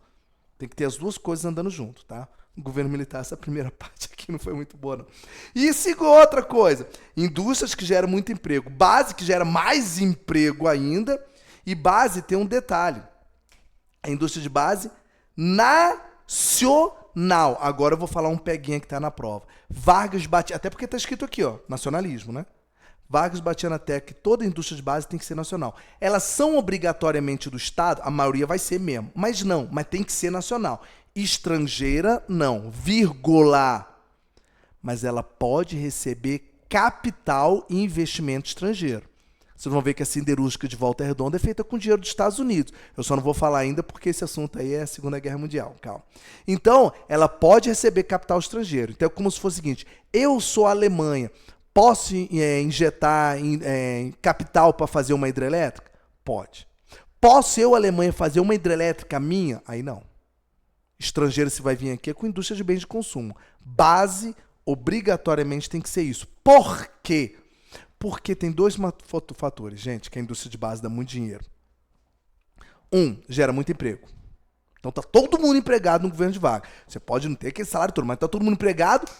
Tem que ter as duas coisas andando junto, tá? O governo militar, essa primeira parte aqui não foi muito boa, não. E outra coisa, indústrias que geram muito emprego, base que gera mais emprego ainda, e base tem um detalhe. A indústria de base nacional. Agora eu vou falar um peguinha que está na prova. Vargas batia, até porque está escrito aqui, ó, nacionalismo, né? Vargas batia na tecla que toda indústria de base tem que ser nacional. Elas são obrigatoriamente do Estado? A maioria vai ser mesmo. Mas tem que ser nacional. Estrangeira, não. Vírgula. Mas ela pode receber capital e investimento estrangeiro. Vocês vão ver que a siderúrgica de Volta Redonda é feita com dinheiro dos Estados Unidos. Eu só não vou falar ainda porque esse assunto aí é a Segunda Guerra Mundial. Calma. Então, ela pode receber capital estrangeiro. Então, é como se fosse o seguinte. Eu sou a Alemanha. Posso injetar capital para fazer uma hidrelétrica? Pode. Posso eu, Alemanha, fazer uma hidrelétrica minha? Aí não. Estrangeiro, se vai vir aqui, é com indústria de bens de consumo. Base, obrigatoriamente, tem que ser isso. Por quê? Porque tem dois fatores, gente, que a indústria de base dá muito dinheiro. Gera muito emprego. Então tá todo mundo empregado no governo de Vargas. Você pode não ter aquele salário todo, mas tá todo mundo empregado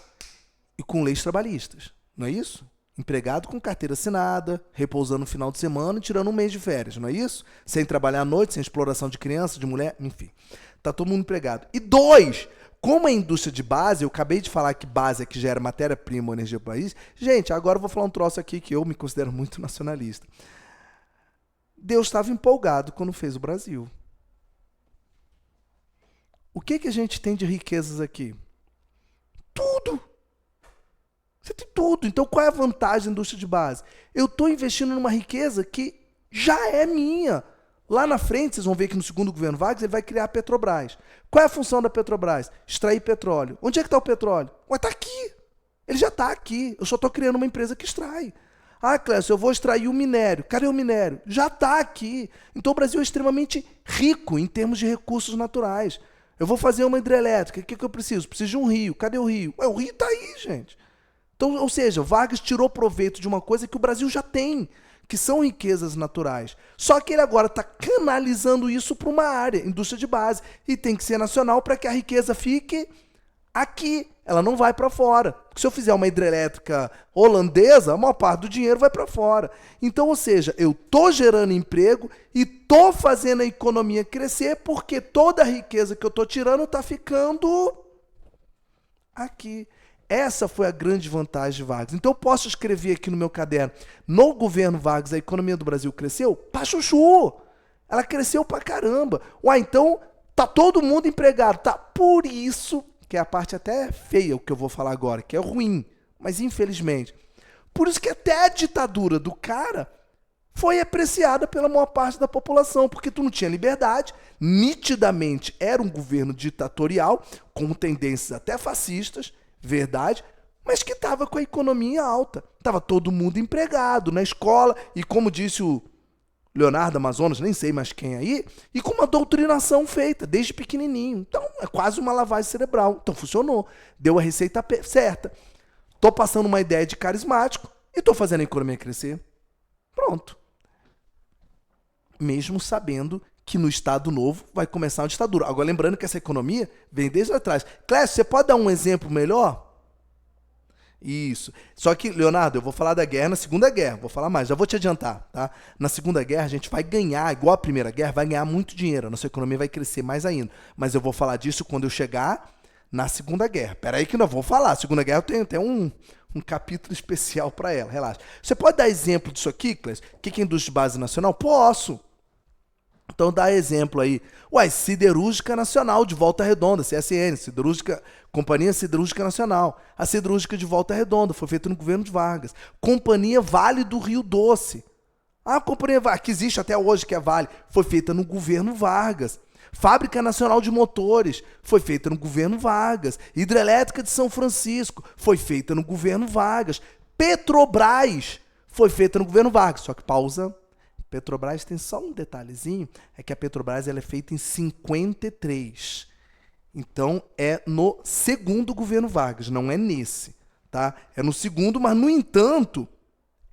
e com leis trabalhistas. Não é isso? Empregado com carteira assinada, repousando no final de semana e tirando um mês de férias, não é isso? Sem trabalhar à noite, sem exploração de criança, de mulher, enfim. Tá todo mundo empregado. E 2, como a indústria de base, eu acabei de falar que base é que gera matéria-prima ou energia para o país. Gente, agora eu vou falar um troço aqui que eu me considero muito nacionalista. Deus estava empolgado quando fez o Brasil. O que a gente tem de riquezas aqui? Tudo! Você tem tudo. Então, qual é a vantagem da indústria de base? Eu estou investindo numa riqueza que já é minha. Lá na frente, vocês vão ver que no segundo governo Vargas, ele vai criar a Petrobras. Qual é a função da Petrobras? Extrair petróleo. Onde é que está o petróleo? Ué, está aqui. Ele já está aqui. Eu só estou criando uma empresa que extrai. Ah, Clécio, eu vou extrair o minério. Cadê o minério? Já está aqui. Então, o Brasil é extremamente rico em termos de recursos naturais. Eu vou fazer uma hidrelétrica. O que eu preciso? Preciso de um rio. Cadê o rio? Ué, o rio está aí, gente. Então, ou seja, Vargas tirou proveito de uma coisa que o Brasil já tem, que são riquezas naturais. Só que ele agora está canalizando isso para uma área, indústria de base, e tem que ser nacional para que a riqueza fique aqui. Ela não vai para fora. Porque se eu fizer uma hidrelétrica holandesa, a maior parte do dinheiro vai para fora. Então, ou seja, eu estou gerando emprego e estou fazendo a economia crescer porque toda a riqueza que eu estou tirando está ficando aqui. Essa foi a grande vantagem de Vargas. Então eu posso escrever aqui no meu caderno, no governo Vargas a economia do Brasil cresceu? Pra chuchu! Ela cresceu pra caramba. Ué, então tá todo mundo empregado. Tá? Por isso, que é a parte até feia o que eu vou falar agora, que é ruim, mas infelizmente. Por isso que até a ditadura do cara foi apreciada pela maior parte da população, porque tu não tinha liberdade, nitidamente era um governo ditatorial, com tendências até fascistas, verdade, mas que estava com a economia alta. Estava todo mundo empregado na escola, e como disse o Leonardo Amazonas, nem sei mais quem aí, e com uma doutrinação feita, desde pequenininho. Então, é quase uma lavagem cerebral. Então, funcionou. Deu a receita certa. Estou passando uma ideia de carismático e estou fazendo a economia crescer. Pronto. Mesmo sabendo que no Estado Novo vai começar uma ditadura. Agora, lembrando que essa economia vem desde lá atrás. Clécio, você pode dar um exemplo melhor? Isso. Só que, Leonardo, eu vou falar da guerra na Segunda Guerra. Vou falar mais, já vou te adiantar, tá? Na Segunda Guerra, a gente vai ganhar, igual a Primeira Guerra, vai ganhar muito dinheiro. A nossa economia vai crescer mais ainda. Mas eu vou falar disso quando eu chegar na Segunda Guerra. Peraí que não vou falar. A Segunda Guerra eu tenho até um capítulo especial para ela. Relaxa. Você pode dar exemplo disso aqui, Clécio? O que é indústria de base nacional? Posso. Então dá exemplo aí. Ué, Siderúrgica Nacional de Volta Redonda, CSN, Companhia Siderúrgica Nacional. A Siderúrgica de Volta Redonda foi feita no governo de Vargas. Companhia Vale do Rio Doce. A Companhia Vale, que existe até hoje, que é Vale, foi feita no governo Vargas. Fábrica Nacional de Motores foi feita no governo Vargas. Hidrelétrica de São Francisco foi feita no governo Vargas. Petrobras foi feita no governo Vargas. Só que pausa. Petrobras tem só um detalhezinho, é que a Petrobras ela é feita em 53. Então, é no segundo governo Vargas, não é nesse. Tá? É no segundo, mas, no entanto,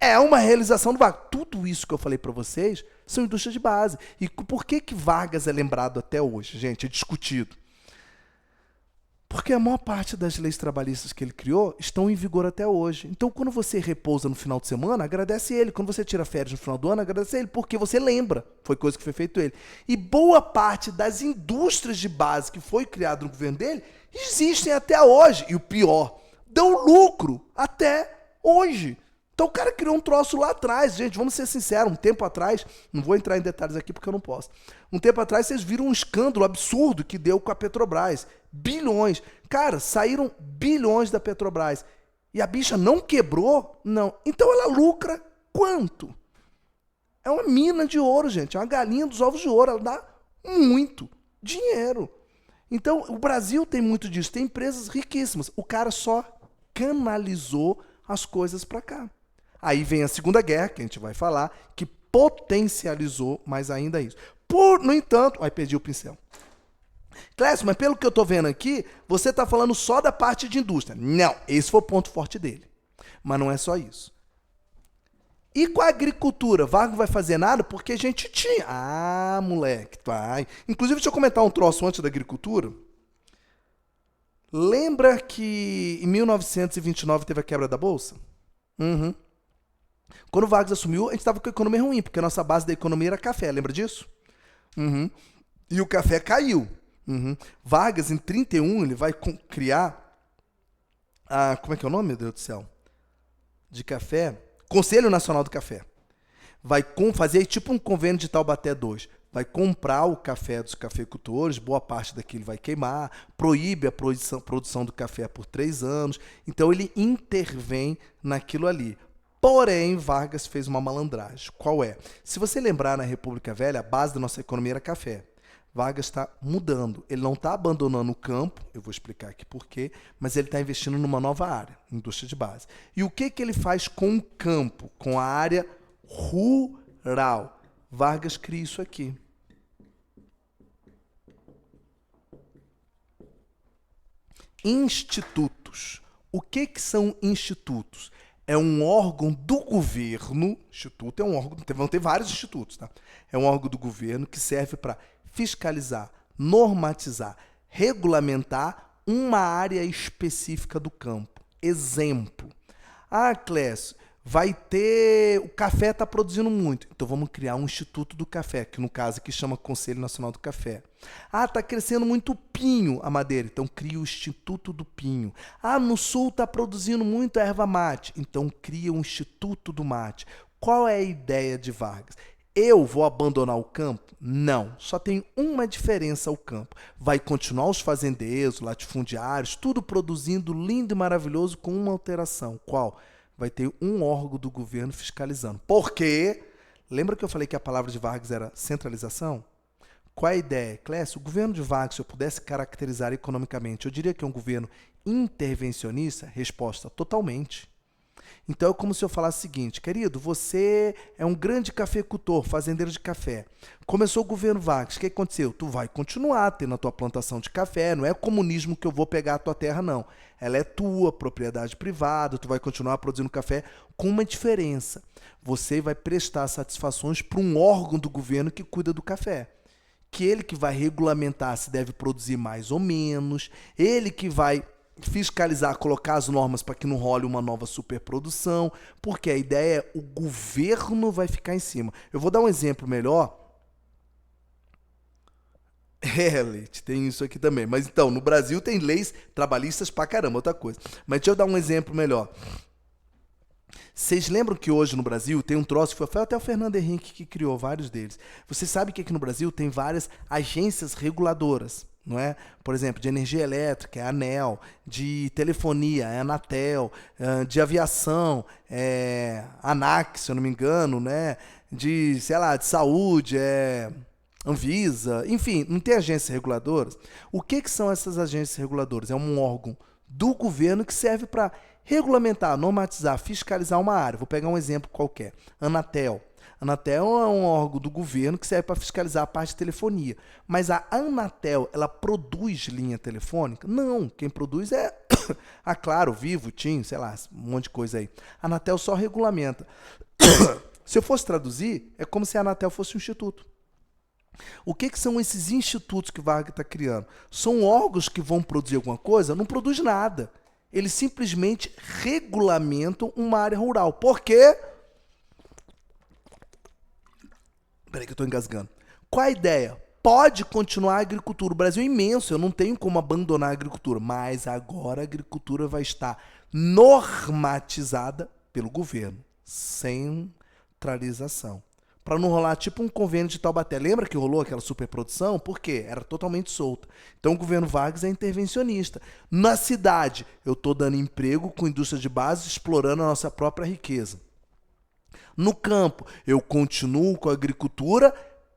é uma realização do Vargas. Tudo isso que eu falei para vocês são indústrias de base. E por que Vargas é lembrado até hoje, gente? É discutido. Porque a maior parte das leis trabalhistas que ele criou estão em vigor até hoje. Então, quando você repousa no final de semana, agradece ele. Quando você tira férias no final do ano, agradece ele, porque você lembra. Foi coisa que foi feito ele. E boa parte das indústrias de base que foi criada no governo dele existem até hoje. E o pior, dão lucro até hoje. Então, o cara criou um troço lá atrás. Gente, vamos ser sinceros, um tempo atrás, não vou entrar em detalhes aqui porque eu não posso. Um tempo atrás, vocês viram um escândalo absurdo que deu com a Petrobras. Bilhões. Cara, saíram bilhões da Petrobras. E a bicha não quebrou? Não. Então ela lucra quanto? É uma mina de ouro, gente. É uma galinha dos ovos de ouro. Ela dá muito dinheiro. Então, o Brasil tem muito disso. Tem empresas riquíssimas. O cara só canalizou as coisas para cá. Aí vem a Segunda Guerra, que a gente vai falar, que potencializou mais ainda isso. No entanto... Aí perdi o pincel. Clécio, mas pelo que eu estou vendo aqui, você está falando só da parte de indústria. Não, esse foi o ponto forte dele. Mas não é só isso. E com a agricultura? Vargas não vai fazer nada porque a gente tinha. Ah, moleque, vai. Inclusive, deixa eu comentar um troço antes da agricultura. Lembra que em 1929 teve a quebra da Bolsa? Uhum. Quando o Vargas assumiu, a gente estava com a economia ruim, porque a nossa base da economia era café, lembra disso? Uhum. E o café caiu. Uhum. Vargas, em 31, ele vai criar como é que é o nome, meu Deus do céu? De café? Conselho Nacional do Café. Vai fazer tipo um convênio de Taubaté 2. Vai comprar o café dos cafeicultores, boa parte daquilo vai queimar, proíbe a produção do café por 3 anos. Então ele intervém naquilo ali. Porém, Vargas fez uma malandragem. Qual é? Se você lembrar, na República Velha, a base da nossa economia era café. Vargas está mudando. Ele não está abandonando o campo, eu vou explicar aqui por quê, mas ele está investindo numa nova área, indústria de base. E o que ele faz com o campo, com a área rural? Vargas cria isso aqui. Institutos. O que são institutos? É um órgão do governo. Instituto é um órgão, vão ter vários institutos, tá? É um órgão do governo que serve para fiscalizar, normatizar, regulamentar uma área específica do campo. Exemplo. Clécio, o café está produzindo muito, então vamos criar um Instituto do Café, que no caso aqui chama Conselho Nacional do Café. Está crescendo muito pinho a madeira, então cria o Instituto do Pinho. No sul está produzindo muito erva mate, então cria um Instituto do Mate. Qual é a ideia de Vargas? Eu vou abandonar o campo? Não. Só tem uma diferença ao campo. Vai continuar os fazendeiros, latifundiários, tudo produzindo lindo e maravilhoso com uma alteração. Qual? Vai ter um órgão do governo fiscalizando. Por quê? Lembra que eu falei que a palavra de Vargas era centralização? Qual é a ideia? Clécio, o governo de Vargas, se eu pudesse caracterizar economicamente, eu diria que é um governo intervencionista? Resposta, totalmente. Então é como se eu falasse o seguinte: querido, você é um grande cafeicultor, fazendeiro de café. Começou o governo Vargas, o que aconteceu? Tu vai continuar tendo a tua plantação de café, não é comunismo que eu vou pegar a tua terra, não. Ela é tua, propriedade privada, tu vai continuar produzindo café com uma diferença. Você vai prestar satisfações para um órgão do governo que cuida do café. Que ele que vai regulamentar se deve produzir mais ou menos, ele que vai fiscalizar, colocar as normas para que não role uma nova superprodução, porque a ideia é o governo vai ficar em cima. Eu vou dar um exemplo melhor. Leite, tem isso aqui também. Mas então, no Brasil tem leis trabalhistas pra caramba, outra coisa. Mas deixa eu dar um exemplo melhor. Vocês lembram que hoje no Brasil tem um troço que foi até o Fernando Henrique que criou vários deles. Você sabe que aqui no Brasil tem várias agências reguladoras, não é? Por exemplo, de energia elétrica é a ANEEL, de telefonia é a Anatel, de aviação é a ANAC, se eu não me engano, né? De, sei lá, de saúde é Anvisa, enfim, não tem agências reguladoras. O que são essas agências reguladoras? É um órgão do governo que serve para regulamentar, normatizar, fiscalizar uma área. Vou pegar um exemplo qualquer. Anatel. Anatel é um órgão do governo que serve para fiscalizar a parte de telefonia. Mas a Anatel, ela produz linha telefônica? Não. Quem produz é a Claro, Vivo, TIM, sei lá, um monte de coisa aí. A Anatel só regulamenta. Se eu fosse traduzir, é como se a Anatel fosse um instituto. O que são esses institutos que o Vargas está criando? São órgãos que vão produzir alguma coisa? Não produz nada. Eles simplesmente regulamentam uma área rural. Por quê? Peraí que eu estou engasgando. Qual a ideia? Pode continuar a agricultura. O Brasil é imenso, eu não tenho como abandonar a agricultura. Mas agora a agricultura vai estar normatizada pelo governo. Centralização. Para não rolar tipo um convênio de Taubaté. Lembra que rolou aquela superprodução? Por quê? Era totalmente solta. Então o governo Vargas é intervencionista. Na cidade, eu estou dando emprego com indústria de base, explorando a nossa própria riqueza. No campo, eu continuo com a agricultura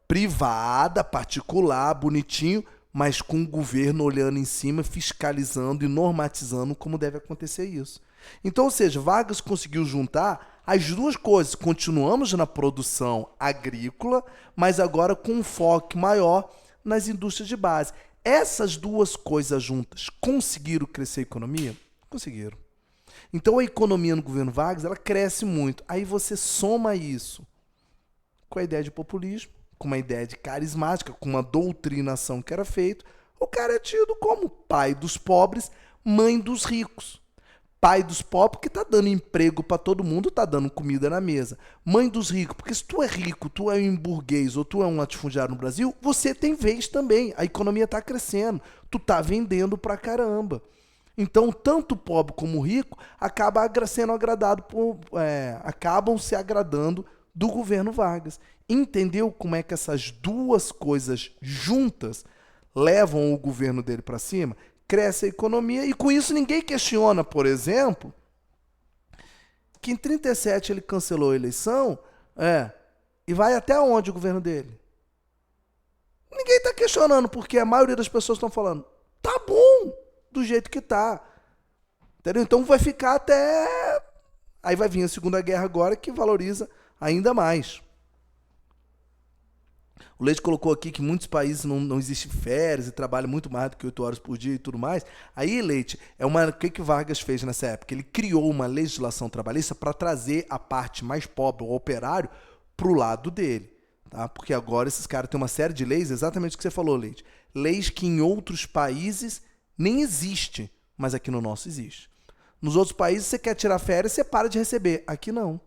privada, particular, bonitinho, mas com o governo olhando em cima, fiscalizando e normatizando como deve acontecer isso. Então, ou seja, Vargas conseguiu juntar as duas coisas. Continuamos na produção agrícola, mas agora com um foco maior nas indústrias de base. Essas duas coisas juntas conseguiram crescer a economia? Conseguiram. Então a economia no governo Vargas, ela cresce muito. Aí você soma isso com a ideia de populismo, com uma ideia de carismática, com uma doutrinação que era feita. O cara é tido como pai dos pobres, mãe dos ricos. Pai dos pobres, porque tá dando emprego para todo mundo, tá dando comida na mesa. Mãe dos ricos, porque se tu é rico, tu é um burguês ou tu é um latifundiário no Brasil, você tem vez também. A economia tá crescendo, tu tá vendendo pra caramba. Então, tanto o pobre como o rico sendo agradado acabam se agradando do governo Vargas. Entendeu como é que essas duas coisas juntas levam o governo dele para cima? Cresce a economia e com isso ninguém questiona, por exemplo, que em 37 ele cancelou a eleição, e vai até onde o governo dele? Ninguém está questionando, porque a maioria das pessoas estão falando, tá bom, do jeito que tá. Entendeu? Então vai ficar até... Aí vai vir a Segunda Guerra agora, que valoriza ainda mais. O Leite colocou aqui que em muitos países não existe férias e trabalha muito mais do que 8 horas por dia e tudo mais. Aí, Leite, o que Vargas fez nessa época? Ele criou uma legislação trabalhista para trazer a parte mais pobre, o operário, para o lado dele. Tá? Porque agora esses caras têm uma série de leis, exatamente o que você falou, Leite. Leis que em outros países nem existem, mas aqui no nosso existe. Nos outros países, você quer tirar férias, você para de receber. Aqui não.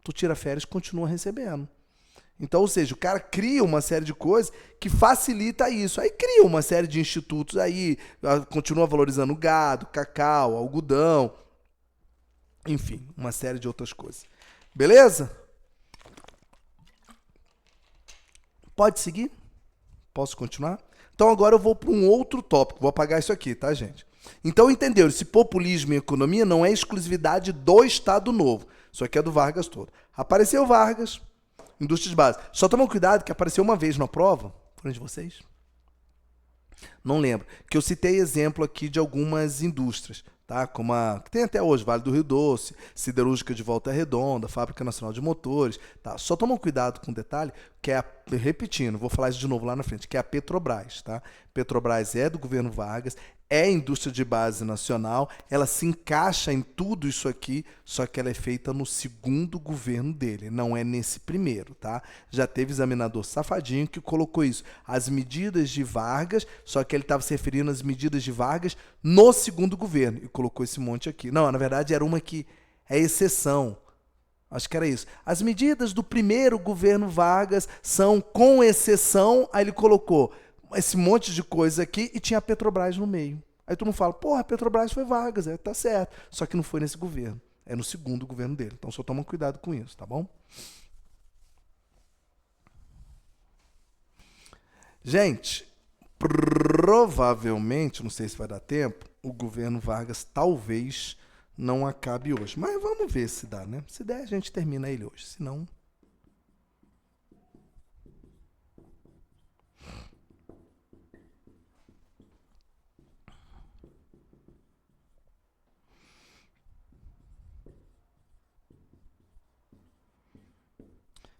Tu tira férias e continua recebendo. Então, ou seja, o cara cria uma série de coisas que facilita isso. Aí cria uma série de institutos aí, continua valorizando gado, cacau, algodão, enfim, uma série de outras coisas. Beleza? Pode seguir? Posso continuar? Então agora eu vou para um outro tópico. Vou apagar isso aqui, tá, gente? Então entenderam, esse populismo em economia não é exclusividade do Estado Novo. Isso aqui é do Vargas todo. Apareceu Vargas... Indústrias básicas. Só tomam cuidado que apareceu uma vez na prova. Foram de vocês? Não lembro. Que eu citei exemplo aqui de algumas indústrias, tá? Como a que tem até hoje, Vale do Rio Doce, Siderúrgica de Volta Redonda, Fábrica Nacional de Motores, tá? Só tomam cuidado com um detalhe, que é repetindo, vou falar isso de novo lá na frente, que é a Petrobras, tá? Petrobras é do governo Vargas, é indústria de base nacional, ela se encaixa em tudo isso aqui, só que ela é feita no segundo governo dele, não é nesse primeiro, tá? Já teve examinador safadinho que colocou isso, as medidas de Vargas, só que ele estava se referindo às medidas de Vargas no segundo governo, e colocou esse monte aqui. Não, na verdade era uma que é exceção. Acho que era isso. As medidas do primeiro governo Vargas são com exceção, aí ele colocou esse monte de coisa aqui e tinha a Petrobras no meio. Aí todo mundo fala, porra, a Petrobras foi Vargas, tá certo. Só que não foi nesse governo, é no segundo governo dele. Então só toma cuidado com isso, tá bom? Gente, provavelmente, não sei se vai dar tempo, o governo Vargas talvez não acabe hoje. Mas vamos ver se dá, né? Se der, a gente termina ele hoje. Se não...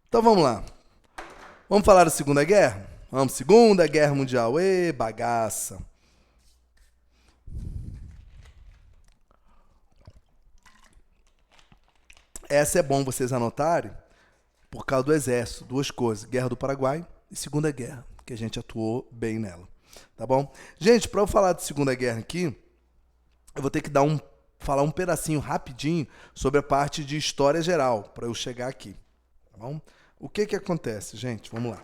Então vamos lá. Vamos falar da Segunda Guerra? Vamos, Segunda Guerra Mundial. Ê, bagaça. Essa é bom vocês anotarem por causa do Exército. Duas coisas, Guerra do Paraguai e Segunda Guerra, que a gente atuou bem nela. Tá bom? Gente, para eu falar de Segunda Guerra aqui, eu vou ter que falar um pedacinho rapidinho sobre a parte de história geral, para eu chegar aqui. Tá bom? O que acontece, gente? Vamos lá.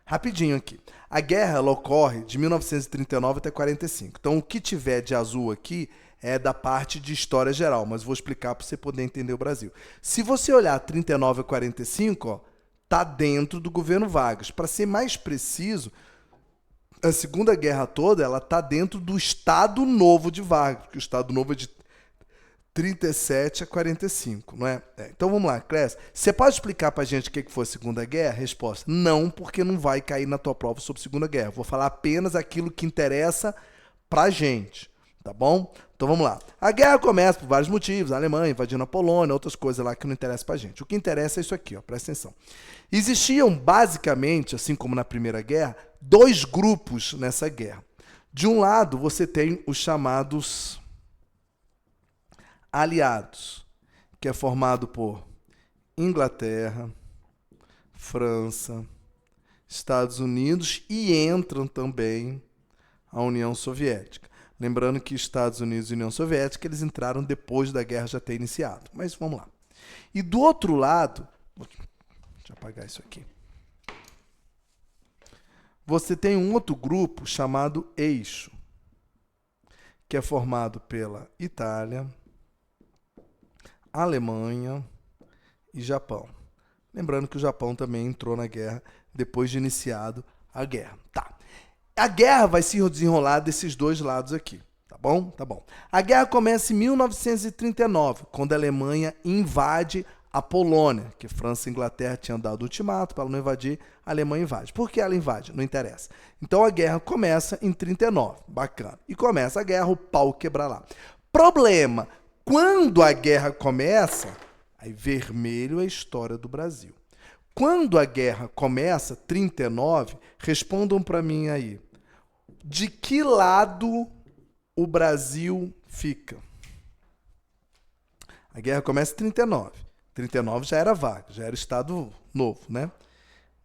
Rapidinho aqui. A guerra ela ocorre de 1939 até 45. Então, o que tiver de azul aqui é da parte de história geral, mas vou explicar para você poder entender o Brasil. Se você olhar 39 a 45, ó, tá dentro do governo Vargas. Para ser mais preciso, a Segunda Guerra toda ela tá dentro do Estado Novo de Vargas, porque o Estado Novo é de 37 a 45, não é? Então vamos lá, Clécio. Você pode explicar pra gente o que foi a Segunda Guerra? Resposta: não, porque não vai cair na tua prova sobre Segunda Guerra. Vou falar apenas aquilo que interessa pra gente, tá bom? Então vamos lá. A guerra começa por vários motivos, a Alemanha invadindo a Polônia, outras coisas lá que não interessam pra gente. O que interessa é isso aqui, ó, presta atenção. Existiam basicamente, assim como na Primeira Guerra, dois grupos nessa guerra. De um lado, você tem os chamados aliados, que é formado por Inglaterra, França, Estados Unidos e entram também a União Soviética. Lembrando que Estados Unidos e União Soviética, eles entraram depois da guerra já ter iniciado. Mas vamos lá. E do outro lado, deixa eu apagar isso aqui. Você tem um outro grupo chamado Eixo, que é formado pela Itália, Alemanha e Japão. Lembrando que o Japão também entrou na guerra depois de iniciado a guerra. Tá. A guerra vai se desenrolar desses dois lados aqui. Tá bom? Tá bom. A guerra começa em 1939, quando a Alemanha invade a Polônia, que França e Inglaterra tinham dado ultimato para ela não invadir, a Alemanha invade. Por que ela invade? Não interessa. Então a guerra começa em 39. Bacana. E começa a guerra, o pau quebra lá. Problema. Quando a guerra começa, aí vermelho é a história do Brasil. Quando a guerra começa, 39, respondam para mim aí. De que lado o Brasil fica? A guerra começa em 39. 39 já era vaga, já era Estado novo, né?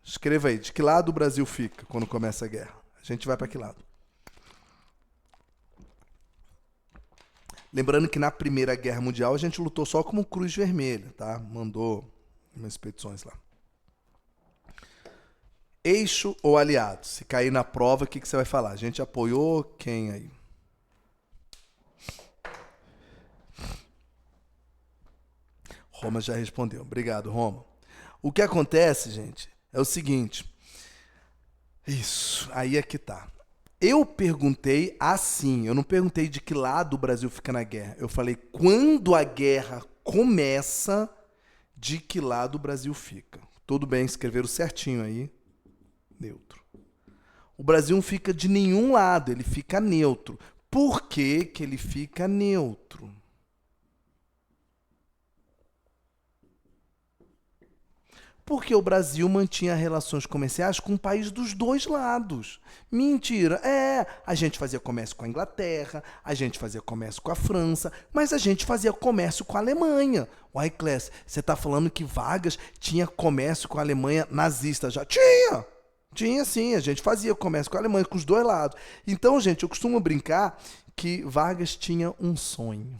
Escreva aí, de que lado o Brasil fica quando começa a guerra? A gente vai para que lado? Lembrando que na Primeira Guerra Mundial a gente lutou só como Cruz Vermelha, tá? Mandou umas expedições lá. Eixo ou aliado? Se cair na prova, o que você vai falar? A gente apoiou quem aí? Roma já respondeu. Obrigado, Roma. O que acontece, gente, é o seguinte. Isso, aí é que tá. Eu perguntei assim, eu não perguntei de que lado o Brasil fica na guerra. Eu falei, quando a guerra começa, de que lado o Brasil fica? Tudo bem, escreveram certinho aí. Neutro. O Brasil não fica de nenhum lado, ele fica neutro. Por que que ele fica neutro? Porque o Brasil mantinha relações comerciais com o país dos dois lados. Mentira. A gente fazia comércio com a Inglaterra, a gente fazia comércio com a França, mas a gente fazia comércio com a Alemanha. Uai, Clécio, você está falando que Vargas tinha comércio com a Alemanha nazista? Já tinha! Tinha sim, a gente fazia comércio com a Alemanha, com os dois lados. Então, gente, eu costumo brincar que Vargas tinha um sonho.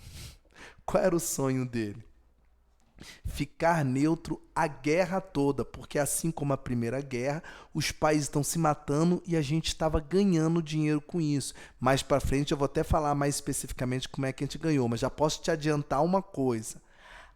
Qual era o sonho dele? Ficar neutro a guerra toda, porque assim como a Primeira Guerra, os países estão se matando e a gente estava ganhando dinheiro com isso. Mais para frente eu vou até falar mais especificamente como é que a gente ganhou, mas já posso te adiantar uma coisa.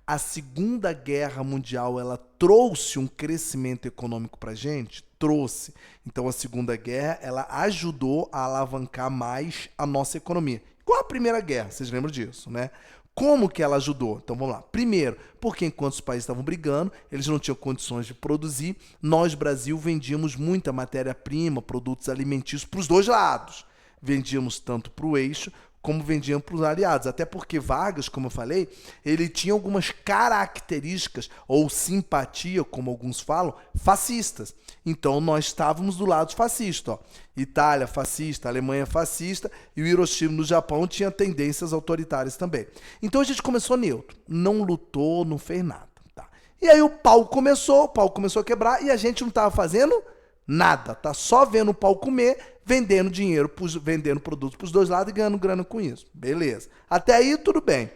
A Segunda Guerra Mundial, ela trouxe um crescimento econômico para a gente? Trouxe. Então a Segunda Guerra, ela ajudou a alavancar mais a nossa economia. Igual a Primeira Guerra, vocês lembram disso, né? Como que ela ajudou? Então vamos lá. Primeiro, porque enquanto os países estavam brigando, eles não tinham condições de produzir, nós, Brasil, vendíamos muita matéria-prima, produtos alimentícios para os dois lados. Vendíamos tanto para o eixo, como vendiam para os aliados. Até porque Vargas, como eu falei, ele tinha algumas características, ou simpatia, como alguns falam, fascistas. Então nós estávamos do lado fascista. Ó. Itália fascista, Alemanha fascista, e o Hiroshima no Japão tinha tendências autoritárias também. Então a gente começou neutro. Não lutou, não fez nada. Tá? E aí o pau começou a quebrar, e a gente não estava fazendo nada. Tá só vendo o pau comer, vendendo dinheiro, vendendo produtos para os dois lados e ganhando grana com isso. Beleza. Até aí, tudo bem.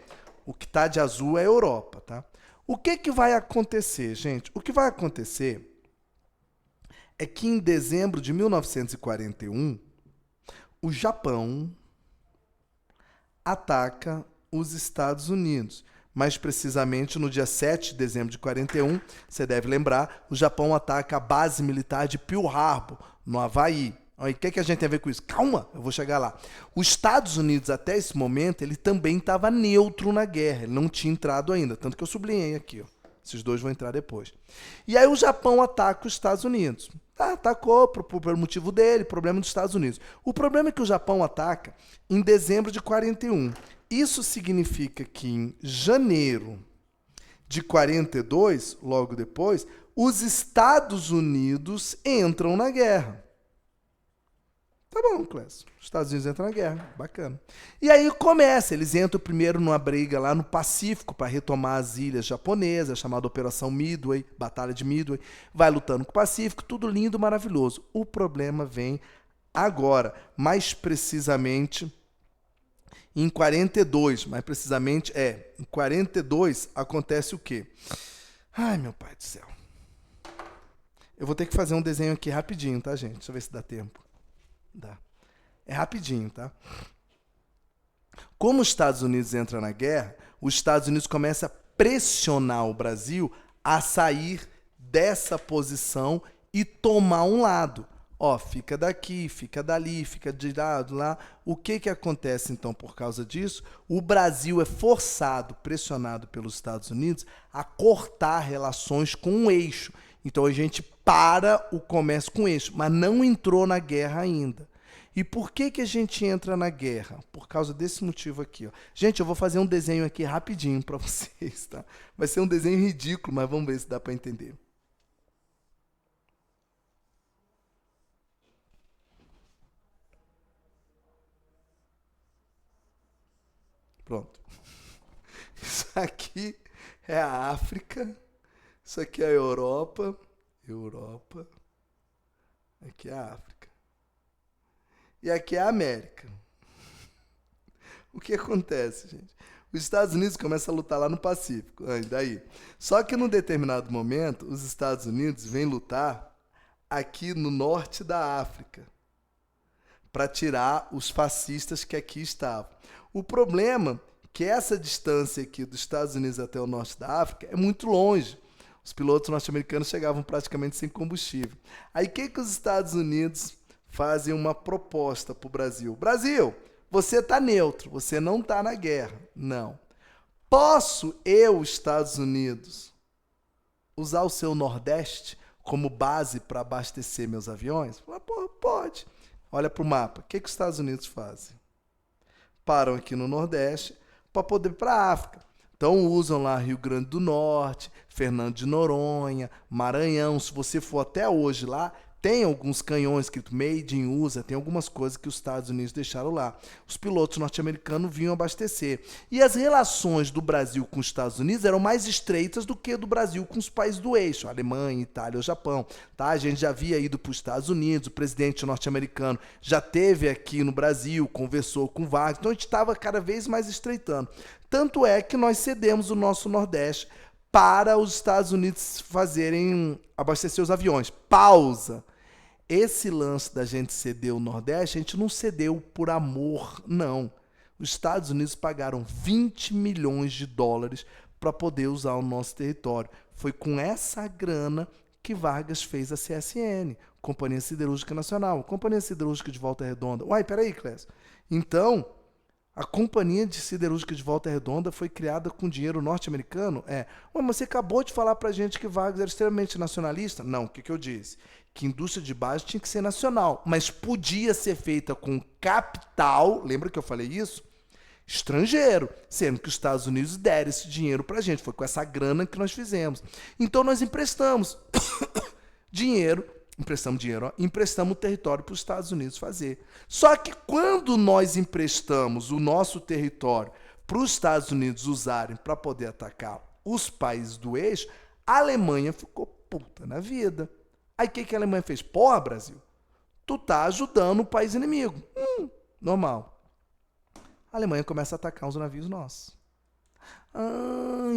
O que está de azul é a Europa, tá? O que vai acontecer, gente? O que vai acontecer é que em dezembro de 1941, o Japão ataca os Estados Unidos. Mais precisamente, no dia 7 de dezembro de 41, você deve lembrar, o Japão ataca a base militar de Pearl Harbor, no Havaí. O que a gente tem a ver com isso? Calma, eu vou chegar lá. Os Estados Unidos, até esse momento, ele também estava neutro na guerra. Ele não tinha entrado ainda, tanto que eu sublinhei aqui. Ó. Esses dois vão entrar depois. E aí o Japão ataca os Estados Unidos. Atacou por motivo dele, problema dos Estados Unidos. O problema é que o Japão ataca em dezembro de 41. Isso significa que em janeiro de 42, logo depois, os Estados Unidos entram na guerra. Tá bom, Clécio. Os Estados Unidos entram na guerra. Bacana. E aí começa. Eles entram primeiro numa briga lá no Pacífico para retomar as ilhas japonesas, chamada Operação Midway, Batalha de Midway. Vai lutando com o Pacífico, tudo lindo, maravilhoso. O problema vem agora, mais precisamente Em 42, mais precisamente, em 42 acontece o quê? Ai, meu pai do céu. Eu vou ter que fazer um desenho aqui rapidinho, tá, gente? Deixa eu ver se dá tempo. Dá. É rapidinho, tá? Como os Estados Unidos entram na guerra, os Estados Unidos começam a pressionar o Brasil a sair dessa posição e tomar um lado. Ó, fica daqui, fica dali, fica de lado lá. O que acontece, então, por causa disso? O Brasil é forçado, pressionado pelos Estados Unidos, a cortar relações com o eixo. Então, a gente para o comércio com o eixo, mas não entrou na guerra ainda. E por que a gente entra na guerra? Por causa desse motivo aqui. Ó. Gente, eu vou fazer um desenho aqui rapidinho para vocês, tá? Vai ser um desenho ridículo, mas vamos ver se dá para entender. Pronto. Isso aqui é a África. Isso aqui é a Europa. Europa. Aqui é a África. E aqui é a América. O que acontece, gente? Os Estados Unidos começam a lutar lá no Pacífico. Daí. Só que num determinado momento, os Estados Unidos vêm lutar aqui no norte da África para tirar os fascistas que aqui estavam. O problema é que essa distância aqui dos Estados Unidos até o norte da África é muito longe. Os pilotos norte-americanos chegavam praticamente sem combustível. Aí o que os Estados Unidos fazem uma proposta para o Brasil? Brasil, você está neutro, você não está na guerra. Não. Posso eu, Estados Unidos, usar o seu Nordeste como base para abastecer meus aviões? Pode. Olha para o mapa. O que os Estados Unidos fazem? Param aqui no Nordeste para poder ir para a África. Então usam lá Rio Grande do Norte, Fernando de Noronha, Maranhão. Se você for até hoje lá, tem alguns canhões escrito Made in USA, tem algumas coisas que os Estados Unidos deixaram lá. Os pilotos norte-americanos vinham abastecer. E as relações do Brasil com os Estados Unidos eram mais estreitas do que do Brasil com os países do eixo, Alemanha, Itália ou Japão. Tá? A gente já havia ido para os Estados Unidos, o presidente norte-americano já esteve aqui no Brasil, conversou com Vargas, então a gente estava cada vez mais estreitando. Tanto é que nós cedemos o nosso Nordeste para os Estados Unidos abastecer os aviões. Pausa. Esse lance da gente ceder o Nordeste, a gente não cedeu por amor, não. Os Estados Unidos pagaram 20 milhões de dólares para poder usar o nosso território. Foi com essa grana que Vargas fez a CSN, Companhia Siderúrgica Nacional, Companhia Siderúrgica de Volta Redonda. Uai, peraí, Clécio. Então, a Companhia de Siderúrgica de Volta Redonda foi criada com dinheiro norte-americano? Mas você acabou de falar pra gente que Vargas era extremamente nacionalista? Não, o que eu disse? Que indústria de base tinha que ser nacional, mas podia ser feita com capital, lembra que eu falei isso? Estrangeiro, sendo que os Estados Unidos deram esse dinheiro pra gente, foi com essa grana que nós fizemos. Então nós emprestamos emprestamos o território para os Estados Unidos fazer. Só que quando nós emprestamos o nosso território para os Estados Unidos usarem para poder atacar os países do eixo, a Alemanha ficou puta na vida. Aí o que a Alemanha fez? Porra, Brasil, tu tá ajudando o país inimigo. Normal. A Alemanha começa a atacar os navios nossos.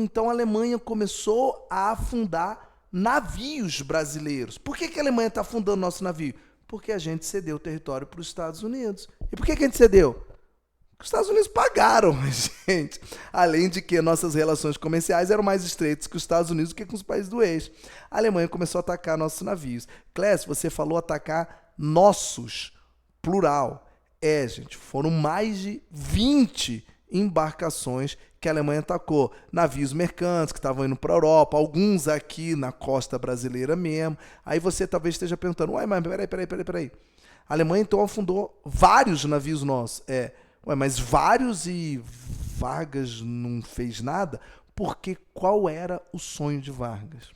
Então a Alemanha começou a afundar navios brasileiros. Por que a Alemanha está afundando nosso navio? Porque a gente cedeu o território para os Estados Unidos. E por que a gente cedeu? Porque os Estados Unidos pagaram a gente. Além de que nossas relações comerciais eram mais estreitas com os Estados Unidos do que com os países do eixo. A Alemanha começou a atacar nossos navios. Clécio, você falou atacar nossos, plural. Gente, foram mais de 20 embarcações que a Alemanha atacou. Navios mercantes que estavam indo para a Europa, alguns aqui na costa brasileira mesmo. Aí você talvez esteja perguntando, uai, mas peraí. A Alemanha então afundou vários navios nossos. Mas vários e Vargas não fez nada? Porque qual era o sonho de Vargas?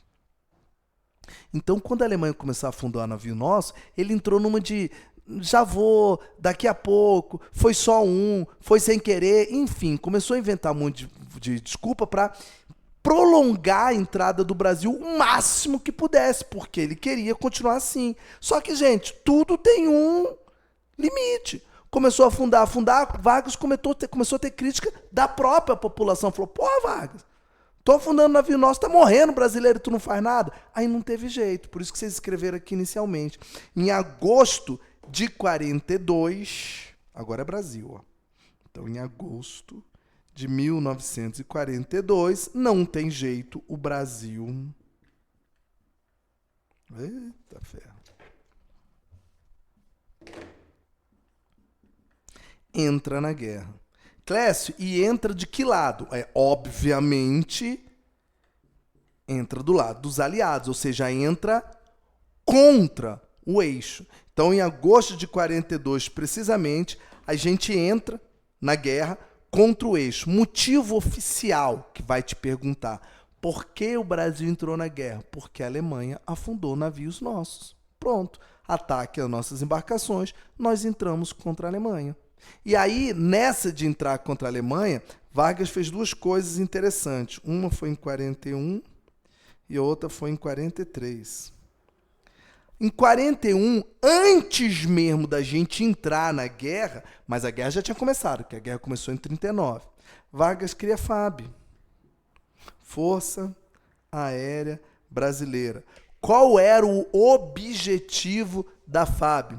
Então, quando a Alemanha começou a afundar o navio nosso, ele entrou numa de já vou, daqui a pouco, foi só foi sem querer, enfim, começou a inventar um monte de desculpa para prolongar a entrada do Brasil o máximo que pudesse, porque ele queria continuar assim. Só que, gente, tudo tem um limite. Começou a afundar, Vargas começou a ter crítica da própria população. Falou, pô, Vargas, tô afundando o navio nosso, tá morrendo brasileiro e tu não faz nada. Aí não teve jeito, por isso que vocês escreveram aqui inicialmente. Em agosto de 42, agora é Brasil, ó. Então em agosto de 1942, não tem jeito, o Brasil... Eita ferro. Entra na guerra. Clécio, e entra de que lado? Obviamente, entra do lado dos aliados, ou seja, entra contra o eixo. Então, em agosto de 42, precisamente, a gente entra na guerra contra o eixo. Motivo oficial que vai te perguntar. Por que o Brasil entrou na guerra? Porque a Alemanha afundou navios nossos. Pronto. Ataque às nossas embarcações, nós entramos contra a Alemanha. E aí, nessa de entrar contra a Alemanha, Vargas fez duas coisas interessantes. Uma foi em 41 e a outra foi em 43. Em 41, antes mesmo da gente entrar na guerra, mas a guerra já tinha começado, porque a guerra começou em 39, Vargas cria a FAB, Força Aérea Brasileira. Qual era o objetivo da FAB?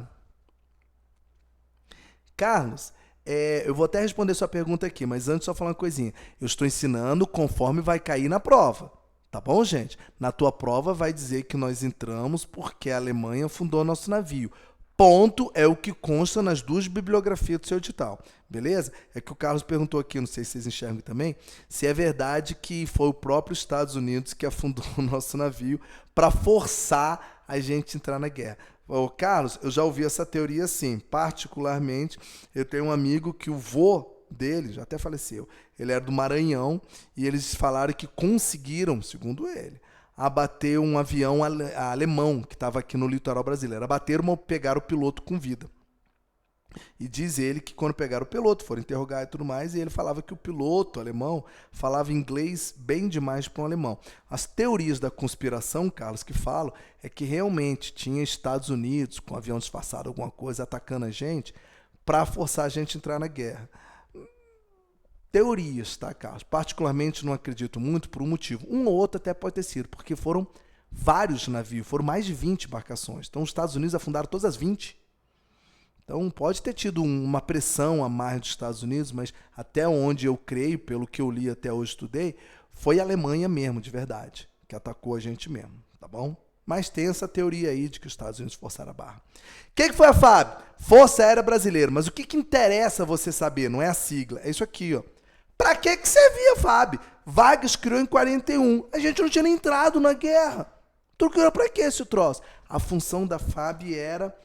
Carlos, eu vou até responder sua pergunta aqui, mas antes só falar uma coisinha. Eu estou ensinando conforme vai cair na prova. Tá bom, gente? Na tua prova vai dizer que nós entramos porque a Alemanha fundou nosso navio. Ponto é o que consta nas duas bibliografias do seu edital. Beleza? É que o Carlos perguntou aqui, não sei se vocês enxergam também, se é verdade que foi o próprio Estados Unidos que afundou o nosso navio para forçar a gente a entrar na guerra. Ô, Carlos, eu já ouvi essa teoria sim. Particularmente, eu tenho um amigo que o vô dele, já até faleceu, ele era do Maranhão e eles falaram que conseguiram, segundo ele, abater um avião alemão que estava aqui no litoral brasileiro. Abateram, mas pegaram o piloto com vida. E diz ele que quando pegaram o piloto, foram interrogar e tudo mais, e ele falava que o piloto alemão falava inglês bem demais para um alemão. As teorias da conspiração, Carlos, que falam, é que realmente tinha Estados Unidos com um avião disfarçado, alguma coisa, atacando a gente, para forçar a gente a entrar na guerra. Teorias, tá, Carlos? Particularmente não acredito muito por um motivo. Um ou outro até pode ter sido, porque foram vários navios, foram mais de 20 embarcações. Então os Estados Unidos afundaram todas as 20. Então pode ter tido uma pressão a mais dos Estados Unidos, mas até onde eu creio, pelo que eu li até hoje estudei, foi a Alemanha mesmo, de verdade, que atacou a gente mesmo, tá bom? Mas tem essa teoria aí de que os Estados Unidos forçaram a barra. O que foi a FAB? Força Aérea Brasileira. Mas o que interessa você saber? Não é a sigla, é isso aqui, ó. Pra que servia a FAB? Vargas criou em 41. A gente não tinha nem entrado na guerra. Tu criou pra que esse troço? A função da FAB era